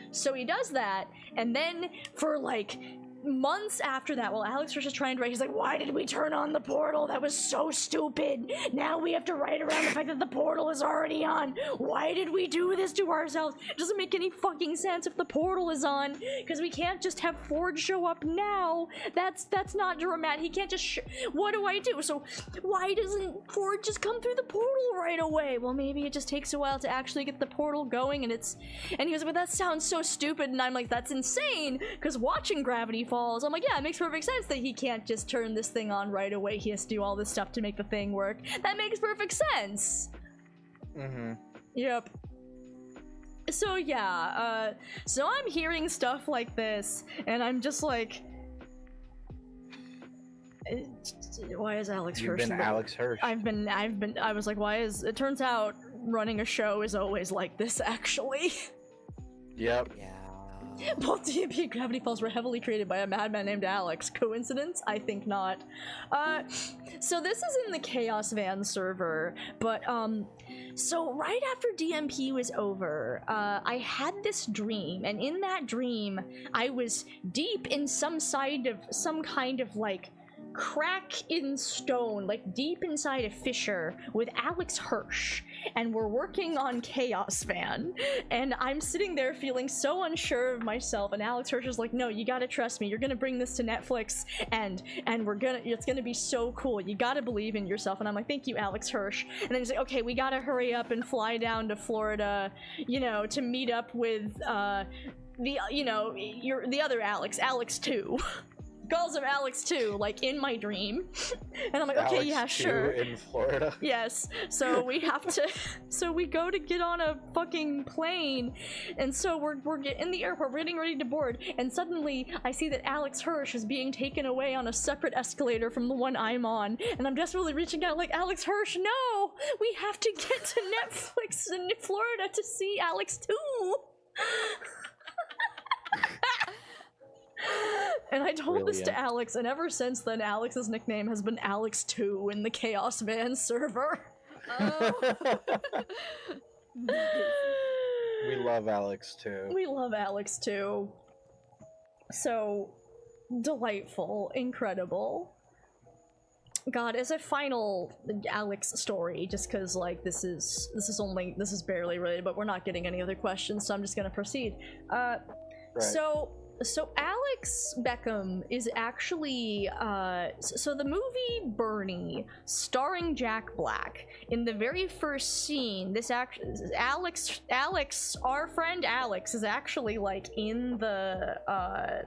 So he does that, and then for like months after that, while Alex Hirsch is trying to write, he's like, why did we turn on the portal? That was so stupid. Now we have to write around the fact that the portal is already on. Why did we do this to ourselves? It doesn't make any fucking sense if the portal is on, because we can't just have Ford show up now. That's not dramatic. He can't just what do I do? So why doesn't Ford just come through the portal right away? Well, maybe it just takes a while to actually get the portal going, and he goes, but that sounds so stupid, and I'm like, that's insane, because watching Gravity Falls, I'm like, yeah, it makes perfect sense that he can't just turn this thing on right away. He has to do all this stuff to make the thing work. That makes perfect sense. Mm-hmm. Yep. So yeah, so I'm hearing stuff like this, and I'm just like, why is Alex Hirsch? You've been Alex Hirsch. I was like, why is, it turns out running a show is always like this, actually. Yep. Yeah. Both DMP and Gravity Falls were heavily created by a madman named Alex. Coincidence? I think not. So this is in the Chaos Van server, but, so right after DMP was over, I had this dream, and in that dream, I was deep in some kind of, like, crack in stone, like deep inside a fissure with Alex Hirsch, and we're working on Chaos Van, and I'm sitting there feeling so unsure of myself, and Alex Hirsch is like, no, you gotta trust me, you're gonna bring this to Netflix, and it's gonna be so cool, you gotta believe in yourself. And I'm like, thank you, Alex Hirsch. And then he's like, okay, we gotta hurry up and fly down to Florida, you know, to meet up with the other Alex 2. Calls him Alex 2, like, in my dream. And I'm like, okay, Alex yeah, 2 sure. in Florida. Yes. So we have to, so we go to get on a fucking plane, and so we're in the airport, we're getting ready to board, and suddenly I see that Alex Hirsch is being taken away on a separate escalator from the one I'm on, and I'm desperately reaching out like, Alex Hirsch, no! We have to get to Netflix in Florida to see Alex 2! And I told this to Alex, and ever since then, Alex's nickname has been Alex 2 in the Chaos Van server. Oh. We love Alex 2. We love Alex 2. So, delightful, incredible. God, as a final Alex story, just because like this is barely related, but we're not getting any other questions, so I'm just gonna proceed. Right. So Alex Beckham is actually so the movie Bernie, starring Jack Black, in the very first scene, this Alex, our friend Alex, is actually like in the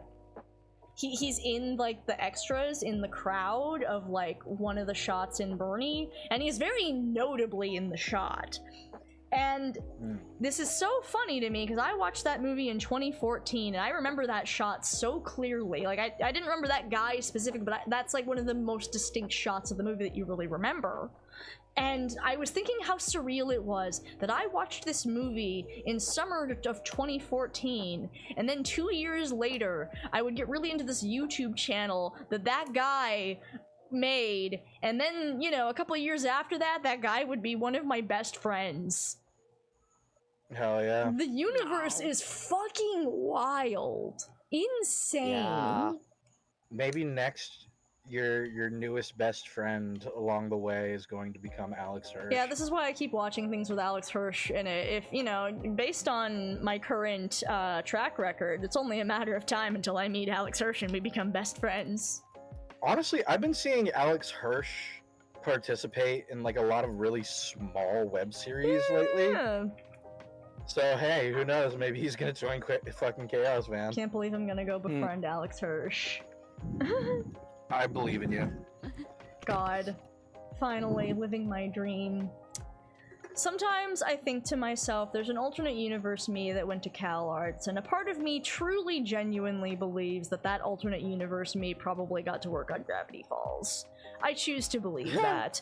he's in like the extras in the crowd of like one of the shots in Bernie, and he's very notably in the shot. And this is so funny to me because I watched that movie in 2014 and I remember that shot so clearly. Like I didn't remember that guy specific, but that's like one of the most distinct shots of the movie that you really remember. And I was thinking how surreal it was that I watched this movie in summer of 2014, and then 2 years later, I would get really into this YouTube channel that guy made, and then, you know, a couple of years after that, that guy would be one of my best friends. Hell yeah. The universe is fucking wild. Insane. Yeah. Maybe next your newest best friend along the way is going to become Alex Hirsch. Yeah, this is why I keep watching things with Alex Hirsch in it. If, you know, based on my current track record, it's only a matter of time until I meet Alex Hirsch and we become best friends. Honestly, I've been seeing Alex Hirsch participate in like a lot of really small web series lately. So hey, who knows? Maybe he's gonna join fucking Chaos, man. Can't believe I'm gonna go befriend Alex Hirsch. I believe in you. God. Finally, living my dream. Sometimes I think to myself, there's an alternate universe me that went to Cal Arts, and a part of me truly, genuinely believes that that alternate universe me probably got to work on Gravity Falls. I choose to believe that.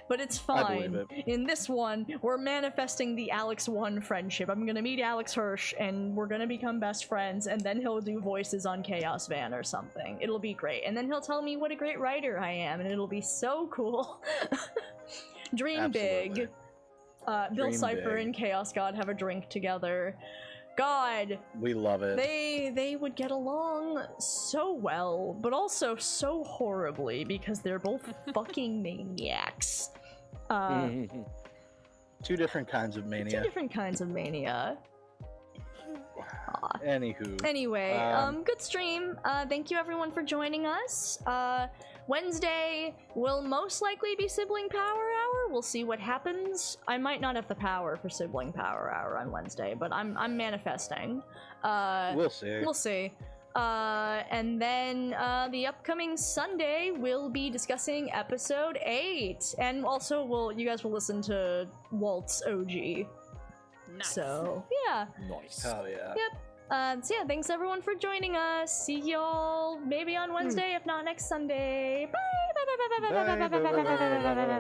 But it's fine. In this one, we're manifesting the Alex 1 friendship. I'm gonna meet Alex Hirsch, and we're gonna become best friends, and then he'll do voices on Chaos Van or something. It'll be great. And then he'll tell me what a great writer I am, and it'll be so cool. Dream big. Bill Cipher and Chaos God have a drink together. God. We love it. They would get along so well, but also so horribly because they're both fucking maniacs. Two different kinds of mania. Two different kinds of mania. Anywho. Anyway, good stream. Thank you everyone for joining us. Wednesday will most likely be Sibling Power Hour. We'll see what happens. I might not have the power for Sibling Power Hour on Wednesday, but I'm manifesting. We'll see. We'll see. And then the upcoming Sunday we'll be discussing episode 8, and also you guys will listen to Walt's OG. Nice. So yeah. Nice. Hell yeah. Yep. So yeah, thanks everyone for joining us. See y'all maybe on Wednesday, if not next Sunday. Bye. Bye. Bye. Bye. Bye. Bye. Bye. Bye. Bye. Bye. Bye. Bye. Bye.